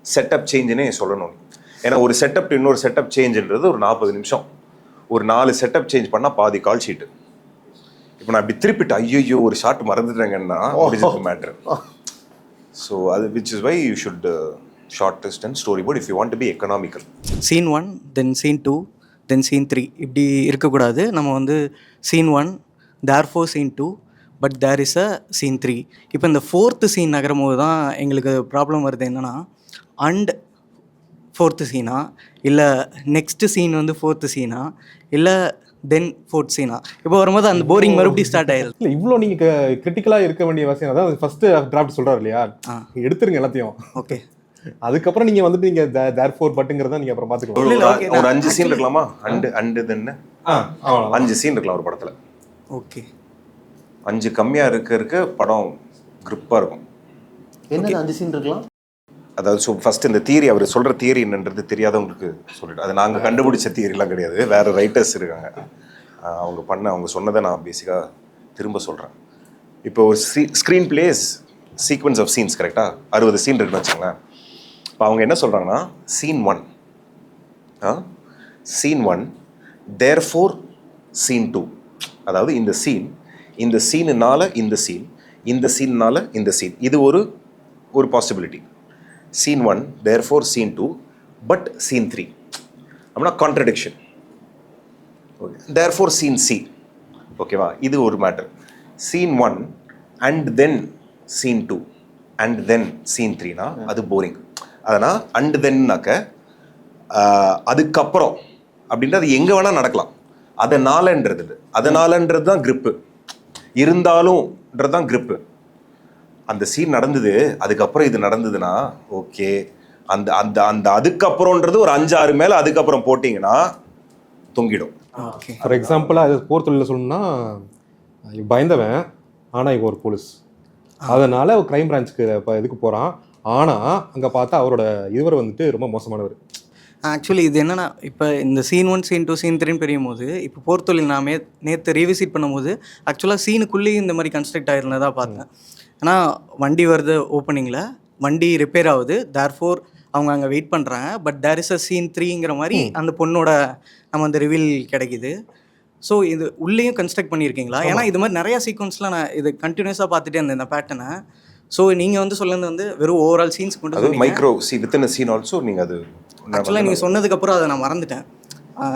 செட்டப் சேஞ்சுன்னே சொல்லணும். ஏன்னா ஒரு செட்டப் டு இன்னொரு செட்டப் சேஞ்சுன்றது ஒரு 40 நிமிஷம். ஒரு 4 செட்டப் சேஞ்ச் பண்ணால் பாதி கால் ஷீட்டு. இப்போ நான் இப்படி திருப்பிட்டு ஐயோ ஒரு ஷார்ட் மறந்துட்டேங்கன்னா மேட்ரு. ஸோ அது which is why you shoot shortest and story board if you want to be economical. Scene 1, then Scene 2, then Scene 3 இப்படி இருக்கக்கூடாது. நம்ம வந்து Scene 1, therefore Scene 2, but there is a Scene 3. இப்போ இந்த 4th scene நகரும் போது தான் எங்களுக்கு ப்ராப்ளம் வருது. என்னென்னா அண்ட் 4th சீனா, இல்லை நெக்ஸ்ட்டு சீன் வந்து 4th சீனா, இல்லை தென் 4th சீனா. இப்போ வரும்போது அந்த போரிங் மறுபடியும் ஸ்டார்ட் ஆயிடுது. இல்லை இவ்வளோ நீங்கள் கிரிட்டிக்கலாக இருக்க வேண்டிய அவசியம் அதான் ஃபஸ்ட்டு டிராஃப்ட் சொல்கிறார் இல்லையா, எடுத்துருங்க எல்லாத்தையும். ஓகே, அதுக்கப்புறம் நீங்கள் வந்துட்டு நீங்கள் தேர்ஃபோர் பட்டுங்கிறத நீங்கள் அப்புறம் பார்த்துக்கலாம். ஒரு 5 சீன் இருக்கலாமா? அண்டு தென்னு 5 சீன் இருக்கலாம் ஒரு படத்தில். ஓகே, 5 கம்மியாக இருக்க படம் கிரிப்பாக இருக்கும். என்ன 5 சீன் இருக்கலாம்? அதாவது ஸோ ஃபஸ்ட்டு இந்த தியரி, அவர் சொல்கிற தியரி என்னன்றது தெரியாதவங்களுக்கு சொல்லிட்டு, அது நாங்கள் கண்டுபிடிச்ச தியரிலாம் கிடையாது, வேறு ரைட்டர்ஸ் இருக்காங்க அவங்க சொன்னதை நான் பேசிக்காக திரும்ப சொல்கிறேன். இப்போ ஒரு screen plays sequence of scenes கரெக்டாக 60 சீன் இருக்குன்னு வச்சுங்களேன். இப்போ அவங்க என்ன சொல்கிறாங்கன்னா Scene 1 therefore Scene 2. அதாவது இந்த சீனுனால இந்த சீன், இது ஒரு possibility. Scene 1 therefore Scene 2 but Scene 3 அப்படின்னா contradiction. Okay, therefore Scene C. ஓகேவா, இது ஒரு matter. Scene 1 and then Scene 2 and then Scene 3னா அது போரிங். அதனால் அண்ட் தென்னாக்க அதுக்கப்புறம் அப்படின்றது எங்கே வேணால் நடக்கலாம். அதனாலன்றது தான் கிரிப்பு, இருந்தாலும்ன்றது தான் கிரிப்பு. அந்த சீன் நடந்தது, அதுக்கப்புறம் இது நடந்ததுன்னா ஓகே. அந்த அந்த அந்த அதுக்கப்புறம்ன்றது ஒரு 5-6 மேலே அதுக்கப்புறம் போட்டிங்கன்னா தொங்கிடும். ஃபார் எக்ஸாம்பிளாக அது போர் தொழிலில் சொல்லணும்னா இவன் பயந்தவன், ஆனால் இவன் ஒரு போலீஸ். அதனால் க்ரைம் பிரான்ச்சுக்கு இப்போ இதுக்கு போகிறான். ஆனால் அங்கே பார்த்தா அவரோட இவர் வந்துட்டு ரொம்ப மோசமானவர். ஆக்சுவலி இது என்னன்னா, இப்போ இந்த சீன் 1 சீன் 2 சீன் 3 பிரியும் போது, இப்போ போர்த்தொழில் நான் நேற்று ரீவிசிட் பண்ணும்போது ஆக்சுவலாக சீனுக்குள்ளேயும் இந்த மாதிரி கன்ஸ்ட்ரக்ட் ஆகிருந்ததாக பார்த்தேன். ஏன்னா வண்டி வருது ஓப்பனிங்கில், வண்டி ரிப்பேர் ஆகுது, தேர்ஃபோர் அவங்க அங்கே வெயிட் பண்ணுறாங்க. But there is a scene 3ங்கிற மாதிரி அந்த பொண்ணோட நம்ம அந்த ரிவீல் கிடைக்குது. ஸோ இது உள்ளேயும் கன்ஸ்ட்ரக்ட் பண்ணியிருக்கீங்களா? ஏன்னா இது மாதிரி நிறையா சீக்வன்ஸ்லாம் நான் இது கண்டினியூஸாக பார்த்துட்டே இருந்தேன் இந்த பேட்டர்னை. ஸோ நீங்கள் வந்து சொல்லுறது வந்து வெறும் ஓவரால் சீன்ஸ் கொண்டு அது மைக்ரோ வித்தின் சீன் ஆல்சோ நீங்கள் அது ஆக்சுவலாக நீங்கள் சொன்னதுக்கப்புறம் அதை நான் மறந்துட்டேன்.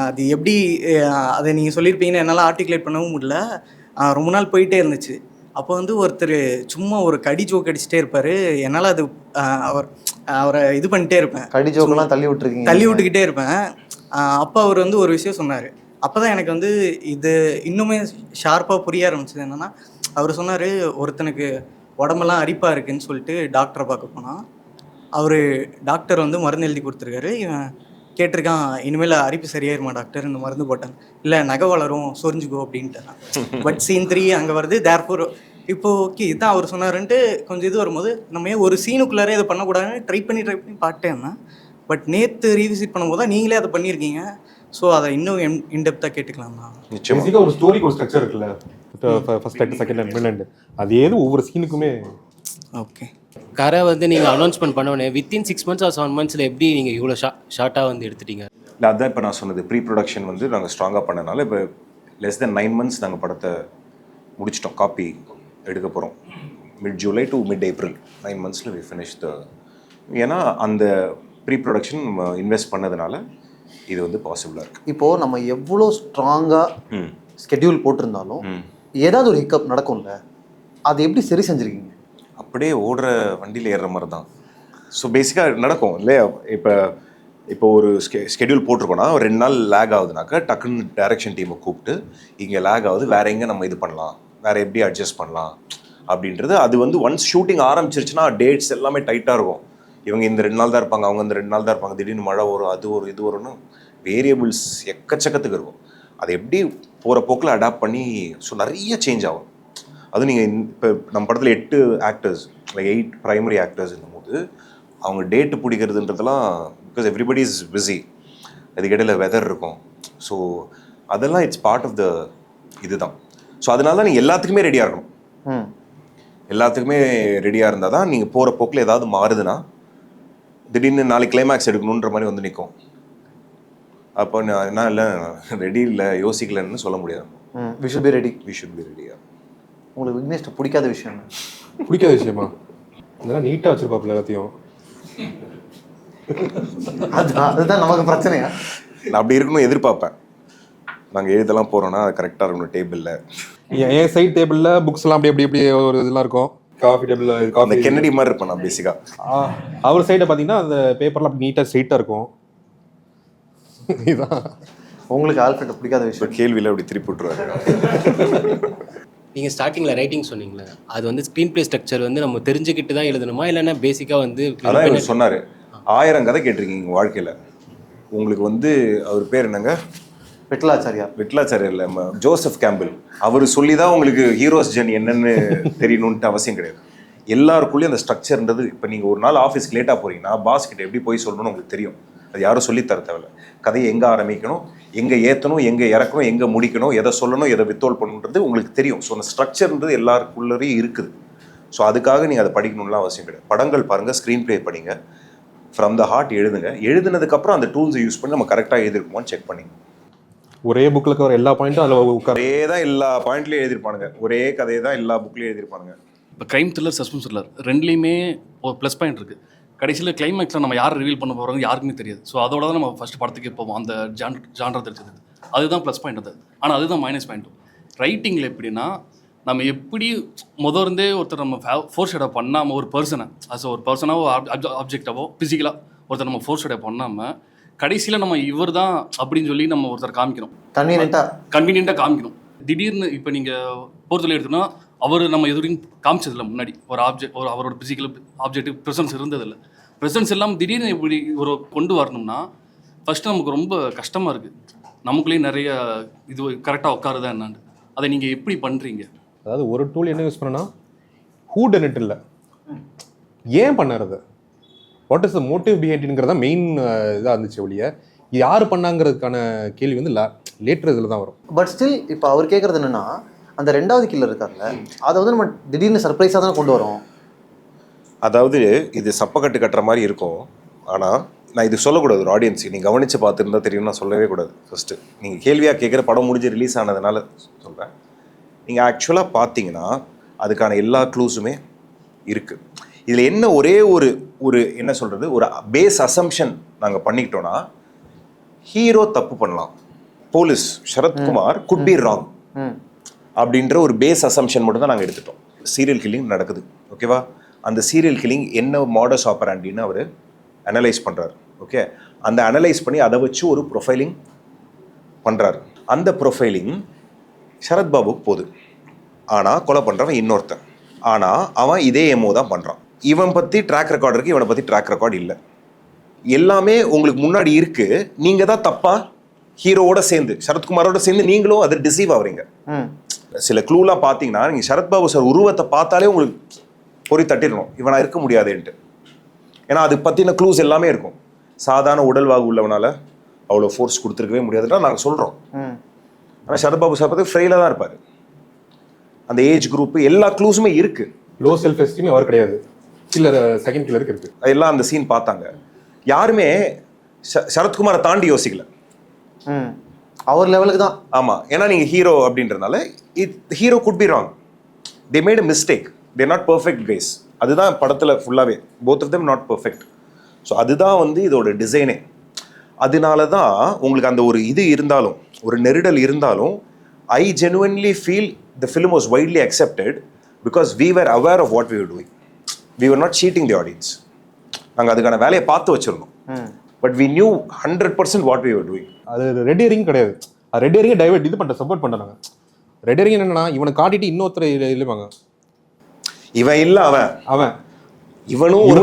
அது எப்படி அதை நீங்கள் சொல்லியிருப்பீங்கன்னு என்னால் ஆர்டிகுலேட் பண்ணவும் முடியல. ரொம்ப நாள் போயிட்டே இருந்துச்சு. அப்போ வந்து ஒருத்தர் சும்மா ஒரு கடி ஜோக் அடிச்சுட்டே இருப்பார். என்னால் அது அவரை இது பண்ணிட்டே இருப்பேன், கடி ஜோக்கெல்லாம் தள்ளி விட்டுக்கிட்டே இருப்பேன். அப்போ அவர் வந்து ஒரு விஷயம் சொன்னார். அப்போ தான் எனக்கு வந்து இது இன்னுமே ஷார்ப்பாக புரிய ஆரம்பிச்சது. என்னென்னா, அவர் சொன்னார், ஒருத்தனுக்கு உடம்பெல்லாம் அரிப்பாக இருக்குதுன்னு சொல்லிட்டு டாக்டரை பார்க்க போனால், அவர் டாக்டர் வந்து மருந்து எழுதி கொடுத்துருக்காரு. இவன் கேட்டிருக்கான், இனிமேல் அரிப்பு சரியாயிருமா டாக்டர், இந்த மருந்து போட்டாங்க. இல்லை, நகை வளரும், சொரிஞ்சுக்கோ அப்படின்ட்டு. பட் சீன் 3 அங்கே வருது. தேர்ஃபோர் இப்போ ஓகே இதான் அவர் சொன்னாருன்ட்டு கொஞ்சம் இது வரும்போது, நம்ம ஏன் ஒரு சீனுக்குள்ளாரே இதை பண்ணக்கூடாதுன்னு ட்ரை பண்ணி பார்த்துட்டே இருந்தேன். பட் நேற்று ரீவிசிட் பண்ணும்போது தான் நீங்களே அதை பண்ணியிருக்கீங்க. ஸோ அதை இன்னும் இன்டெப்த்தாக கேட்டுக்கலாம் தான். பேசிக்காக ஒரு ஸ்டோரிக்கு ஒரு ஸ்ட்ரக்சர் இருக்குல்ல, first act, second act, middle act, அது ஏது ஒவ்வொரு சீனுக்குமே. ஓகே, கரை வந்து நீங்கள் அனௌன்ஸ்மெண்ட் பண்ணோடனே வித்தின் 6 months ஆர் 7 months எப்படி நீங்கள் இவ்வளோ ஷார்ட்டாக வந்து எடுத்துட்டீங்க? இல்லை, அதுதான் இப்போ நான் சொன்னது. ப்ரீ ப்ரொடக்ஷன் வந்து நாங்கள் ஸ்ட்ராங்காக பண்ணனால இப்போ லெஸ் தென் 9 months நாங்கள் படத்தை முடிச்சிட்டோம். காப்பி எடுக்க போகிறோம் mid July to mid April, 9 monthsல வி ஃபினிஷ் த. ஏன்னா அந்த ப்ரீ ப்ரொடக்ஷன் இன்வெஸ்ட் பண்ணதுனால இது வந்து பாசிபிளாக இருக்குது. இப்போது நம்ம எவ்வளோ ஸ்ட்ராங்காக ஸ்கெட்யூல் போட்டிருந்தாலும் ஏதாவது ஒரு ஹிக்கப் நடக்கும்ல, அது எப்படி சரி செஞ்சுருக்கீங்க? அப்படியே ஓடுற வண்டியில் ஏறுற மாதிரி தான். ஸோ பேசிக்காக நடக்கும் இல்லையா? இப்போ ஒரு ஸ்கெடியூல் போட்டிருக்கோன்னா 2 நாள் லேக் ஆகுதுனாக்கா டக்குன்னு டைரக்ஷன் டீமை கூப்பிட்டு, இங்கே லேக் ஆகுது, வேறு எங்கே நம்ம இது பண்ணலாம், வேறு எப்படி அட்ஜஸ்ட் பண்ணலாம் அப்படின்றது. அது வந்து ஒன்ஸ் ஷூட்டிங் ஆரம்பிச்சிருச்சுன்னா டேட்ஸ் எல்லாமே டைட்டாக இருக்கும். இவங்க இந்த 2 நாள் தான் இருப்பாங்க, அவங்க இந்த 2 நாள் தான் இருப்பாங்க, திடீர்னு மழை வரும், அது ஒரு இது வரும்னு வேரியபிள்ஸ் எக்கச்சக்கத்துக்கு இருக்கும். அதை எப்படி போகிற போக்கில் அடாப்ட் பண்ணி, ஸோ நிறைய சேஞ்ச் ஆகும். அதுவும் நீங்கள் இப்போ நம்ம படத்தில் 8 ஆக்டர்ஸ், லைக் 8 ப்ரைமரி ஆக்டர்ஸ் இருக்கும்போது அவங்க டேட்டு பிடிக்கிறதுன்றதெல்லாம், பிகாஸ் எவ்ரிபடி இஸ் பிஸி, அதுக்கிடையில் வெதர் இருக்கும். ஸோ அதெல்லாம் இட்ஸ் பார்ட் ஆஃப் த இதுதான். ஸோ அதனால தான் நீங்கள் எல்லாத்துக்குமே ரெடியாக இருக்கணும். எல்லாத்துக்குமே ரெடியாக இருந்தால் தான் நீங்கள் போகிற போக்கில் ஏதாவது மாறுதுன்னா, திடீர்னு நாளைக்கு கிளைமேக்ஸ் எடுக்கணுன்ற மாதிரி வந்து நிற்கும். அப்போ நான் என்ன இல்லை, ரெடி இல்லை, யோசிக்கலன்னு சொல்ல முடியாது. We should be ready. உங்களுக்கு விக்னேஷ்ட பிடிக்காத விஷயம் என்ன? பிடிக்காத விஷயமா? இதெல்லாம் நீட்டாக வச்சுருப்பாப்புல எல்லாத்தையும். அதுதான் நமக்கு பிரச்சனையா? நான் அப்படி இருக்கணும் எதிர்பார்ப்பேன். நாங்கள் எழுதலாம் போகிறோன்னா அது கரெக்டாக இருக்கணும். டேபிளில் என் சைட் டேபிளில் புக்ஸ்லாம் அப்படி அப்படி அப்படி ஒரு இதெல்லாம் இருக்கும். காஃபி டேபிள், அந்த கென்னடி மாதிரி இருப்பேன் நான் பேசிக்காக. அவர் சைடை பார்த்தீங்கன்னா அந்த பேப்பர்லாம் அப்படி நீட்டாக ஸ்ட்ரெயிட்டாக இருக்கும். இதுதான் உங்களுக்கு ஆல்ஃபிரட் பிடிக்காத விஷயம். கேள்வியில் அப்படி திருப்பி விட்டுருவாரு. நீங்கள் ஸ்டார்டிங்கில் ரைட்டிங் சொன்னீங்களே, அது வந்து ஸ்க்ரீன் ப்ளே ஸ்ட்ரக்சர் வந்து நம்ம தெரிஞ்சுக்கிட்டு தான் எழுதணுமா, இல்லைன்னா பேசிக்காக வந்து? அதான் இவர் சொன்னார், 1000 கதை கேட்டிருக்கீங்க வாழ்க்கையில். உங்களுக்கு வந்து அவர் பேர் என்னங்க? விட்லாச்சாரியா இல்லை, ஜோசப் கேம்பிள். அவர் சொல்லி தான் உங்களுக்கு ஹீரோஸ் ஜர்னி என்னன்னு தெரியணுன்ட்டு அவசியம் கிடையாது. எல்லாருக்குள்ளேயும் அந்த ஸ்ட்ரக்சர்ன்றது. இப்போ நீங்கள் ஒரு நாள் ஆஃபீஸ்க்கு லேட்டாக போகிறீங்கன்னா பாஸ் கிட்ட எப்படி போய் சொல்லணும்னு உங்களுக்கு தெரியும். அது யாரும் சொல்லித்தர தேவையில்ல. கதையை எங்கே ஆரம்பிக்கணும், எங்கே ஏற்றணும், எங்கே இறக்கணும், எங்கே முடிக்கணும், எதை சொல்லணும், எதை வித்தோல் பண்ணணுன்றது உங்களுக்கு தெரியும். ஸோ அந்த ஸ்ட்ரக்சர்ன்றது எல்லாருக்குள்ளேயும் இருக்குது. ஸோ அதுக்காக நீங்கள் அதை படிக்கணும்லாம் அவசியம் கிடையாது. படங்கள் பாருங்கள், ஸ்க்ரீன் ப்ளே படிங்க, ஃப்ரம் த ஹார்ட் எழுதுங்க. எழுதுனதுக்கப்புறம் அந்த டூல்ஸை யூஸ் பண்ணி நம்ம கரெக்டாக எழுதிருக்கோமான்னு செக் பண்ணிங்க. ஒரே புக்கில் இருக்கிற எல்லா பாயிண்ட்டும் அதில் ஒரே தான் எல்லா பாயிண்ட்லேயும் எழுதிருப்பானுங்க. ஒரே கதையை தான் எல்லா புக்லேயும் எழுதிருப்பானுங்க. இப்போ க்ரைம் த்ரில்லர், சஸ்பென்ஸ் த்ரில்லர் ரெண்டுலேயுமே ஒரு ப்ளஸ் பாயிண்ட் இருக்குது. கடைசியில் கிளைமேக்ஸில் நம்ம யார் ரிவீல் பண்ண போகிறோம் யாருக்குமே தெரியாது. ஸோ அதோட தான் நம்ம ஃபஸ்ட் படத்துக்கே போவோம், அந்த ஜான்ரா தெரிஞ்சது. அதுதான் ப்ளஸ் பாயிண்ட். அது ஆனால் அதுதான் மைனஸ் பாயிண்ட்டும். ரைட்டிங்கில் எப்படின்னா, நம்ம எப்படி இருந்தே ஒருத்தர் நம்ம ஃபோர்ஸ் ஷேடாக பண்ணாமல் ஒரு பர்சனை ஒரு பர்சனாவோ ஆப்ஜெக்டாவோ ஃபிசிக்கலாக ஒருத்தர் நம்ம ஃபோர்ஸ் ஷேடாக பண்ணாமல் கடைசியில் நம்ம இவர் தான் அப்படின்னு சொல்லி நம்ம ஒருத்தர் காமிக்கணும், கன்வீனியண்ட்டாக காமிக்கணும். திடீர்னு இப்போ நீங்கள் போர்த்தொழில் எடுத்தோம்னா, அவர் நம்ம எதுவும் காமிச்சதில்லை முன்னாடி. ஒரு அவரோட ஃபிசிக்கல் ஆப்ஜெக்டிவ் ப்ரெசன்ஸ் இருந்ததில்லை. ப்ரெசன்ஸ் இல்லாமல் திடீர்னு இப்படி ஒரு கொண்டு வரணும்னா ஃபஸ்ட்டு நமக்கு ரொம்ப கஷ்டமாக இருக்குது. நமக்குள்ளேயும் நிறைய இது கரெக்டாக உட்காருதா என்னான்னு. அதை நீங்கள் எப்படி பண்ணுறீங்க? அதாவது ஒரு டூல் என்ன யூஸ் பண்ணனா ஹூ டன் இட் இல்லை, ஏன் பண்ணாரு, வாட் இஸ் த மோட்டிவ் பிஹைண்ட்ங்கிறதா மெயின் இதாக இருந்துச்சு ஒழிய யார் பண்ணாங்கிறதுக்கான கேள்வி வந்து லேட்டர் இதில் தான் வரும். பட் ஸ்டில் இப்போ அவர் கேட்குறது என்னன்னா, அந்த 2வது கில்லர் இருக்கார்ல, அதை வந்து நம்ம திடீர்னு சர்ப்ரைஸாக தானே கொண்டு வரோம். அதாவது இது சப்பக்கட்டு கட்டுற மாதிரி இருக்கும். ஆனால் நான் இது சொல்லக்கூடாது ஒரு ஆடியன்ஸுக்கு. நீங்கள் கவனித்து பார்த்துருந்தா தெரியும், நான் சொல்லவே கூடாது. ஃபஸ்ட்டு நீங்கள் கேள்வியாக கேட்குற படம் முடிஞ்சு ரிலீஸ் ஆனதுனால சொல்கிறேன். நீங்கள் ஆக்சுவலாக பார்த்தீங்கன்னா அதுக்கான எல்லா க்ளூஸுமே இருக்குது. இதில் என்ன ஒரே ஒரு என்ன சொல்கிறது, ஒரு பேஸ் அசம்ஷன் நாங்கள் பண்ணிக்கிட்டோன்னா, ஹீரோ தப்பு பண்ணலாம், police Sarathkumar good be wrong அப்படின்ற ஒரு பேஸ் அசம்ஷன் மட்டும் தான் நாங்கள் எடுத்துட்டோம். சீரியல் கில்லிங் நடக்குது, ஓகேவா? அந்த சீரியல் கில்லிங் என்ன மாடஸ் ஆப்பராண்டின்னு அவர் அனலைஸ் பண்ணுறாரு, ஓகே? அந்த அனலைஸ் பண்ணி அதை வச்சு ஒரு ப்ரொஃபைலிங் பண்ணுறாரு. அந்த ப்ரொஃபைலிங் சரத்பாபுக்கு போகுது. ஆனால் கொலை பண்ணுறவன் இன்னொருத்தன். ஆனால் அவன் இதே எம்ஓ தான் பண்ணுறான். இவன் பற்றி ட்ராக் ரெக்கார்டு இருக்குது, இவனை பற்றி ட்ராக் ரெக்கார்டு இல்லை. எல்லாமே உங்களுக்கு முன்னாடி இருக்குது. நீங்கள் தான் தப்பாக ஹீரோவோட சேர்ந்து சரத்குமாரோட சேர்ந்து நீங்களும் அது டிசீவ் ஆகுறீங்க. சில க்ளூலாம் பார்த்தீங்கன்னா நீங்கள் சரத்பாபு சார் உருவத்தை பார்த்தாலே உங்களுக்கு பொறி தட்டிடணும், இவனா இருக்க முடியாதுன்ட்டு. ஏன்னா அது பற்றின க்ளூஸ் எல்லாமே இருக்கும். சாதாரண உடல்வாகு உள்ளவனால அவ்வளோ ஃபோர்ஸ் கொடுத்துருக்கவே முடியாதுன்னா நாங்கள் சொல்கிறோம். ஆனால் சரத்பாபு சார் பார்த்து ஃப்ரெயிலாக தான் இருப்பார். அந்த ஏஜ் குரூப்பு எல்லா க்ளூஸுமே இருக்குது. லோ செல்ஃப் எஸ்டீம் அவர் கிடையாது, கில்லர் செகண்ட் கில்லருக்கு இருக்குது. எல்லாம் அந்த சீன் பார்த்தாங்க. யாருமே சரத்குமாரை தாண்டி யோசிக்கல, அவர் லெவலுக்கு தான். ஆமாம், ஏன்னா நீங்கள் ஹீரோ அப்படின்றதுனால hero could be wrong. They made a mistake, they not perfect guys. அதுதான் படத்தில் ஃபுல்லாகவே, both of them not perfect. So அதுதான் வந்து இதோட டிசைனே. அதனால தான் உங்களுக்கு அந்த ஒரு இது இருந்தாலும், ஒரு நெருடல் இருந்தாலும், I genuinely feel the film was widely accepted because we were aware of what we were doing. We were not cheating the audience. நாங்கள் அதுக்கான வேலையை பார்த்து வச்சுருந்தோம். But we knew 100% what we were doing. அது ரெட் ஹெரிங் கிடையாது. அது red ஹெரிங்கை divert இது பண்ணுற சப்போர்ட் பண்ணுறாங்க. ரெட் ஹெரிங் என்னன்னா, இவனை காட்டிட்டு இன்னொருத்தர் இல்லைப்பாங்க, இவன் இல்லை அவன் இவனும் ஒரு,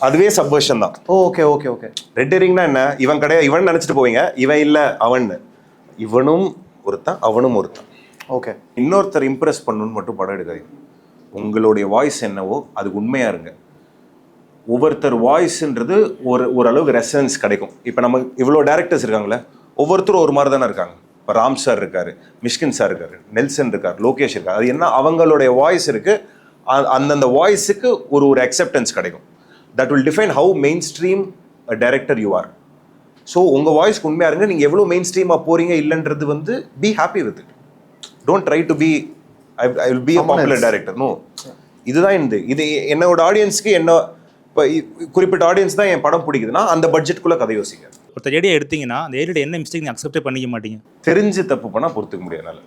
அதுவே சப்வர்ஷன் தான். Okay okay okay. ரெட் ஹெரிங்னா என்ன, இவன் கிடையாது இவன் நினச்சிட்டு போவீங்க, இவன் இல்லை அவன். இவனும் ஒருத்தன், அவனும் ஒருத்தன். ஓகே. இன்னொருத்தர் இம்ப்ரெஸ் பண்ணணும்னு மட்டும் படம் எடுக்காதீங்க. உங்களுடைய வாய்ஸ் என்னவோ அதுக்கு உண்மையாக இருங்க. ஒவ்வொருத்தர் வாய்ஸ்ன்றது ஓரளவுக்கு ரெசன்ஸ் கிடைக்கும். இப்போ நம்ம இவ்வளோ டேரக்டர்ஸ் இருக்காங்களே, ஒவ்வொருத்தரும் ஒரு மாதிரி தானே இருக்காங்க. இப்போ ராம் சார் இருக்கார், மிஷ்கின் சார் இருக்கார், நெல்சன் இருக்கார், லோகேஷ் இருக்கார். அது என்ன, அவங்களுடைய வாய்ஸ் இருக்குது. அந்தந்த வாய்ஸுக்கு ஒரு அக்செப்டன்ஸ் கிடைக்கும். That will define how main stream director you are. So உங்கள் வாய்ஸ்க்கு உண்மையாக இருங்க. நீங்கள் எவ்வளோ மெயின் ஸ்ட்ரீமாக போகிறீங்க இல்லைன்றது வந்து be happy with it. Don't try to be I will be a popular director. No, இதுதான் இது என்னோட ஆடியன்ஸ்க்கு என்ன, இப்போ குறிப்பிட்ட ஆடியன்ஸ் தான் என் படம் பிடிக்குதுன்னா அந்த பட்ஜெட்டுக்குள்ளே கதை யோசிங்க. ஒருத்தர் ஏடியா எடுத்தீங்கன்னா அந்த ஏடியோட என்ன மிஸ்டேக் நீங்கள் அக்செப்டே பண்ணிக்க மாட்டீங்க. தெரிஞ்சு தப்பு பண்ணால் பொறுத்துக்க முடியாதுனால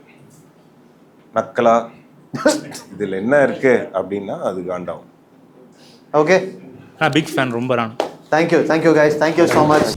நக்கலா இதில் என்ன இருக்கு அப்படின்னா அது காண்டாகும். ஓகே, நான் பிக் ஃபேன், ரொம்ப நான். Thank you guys, thank you so much.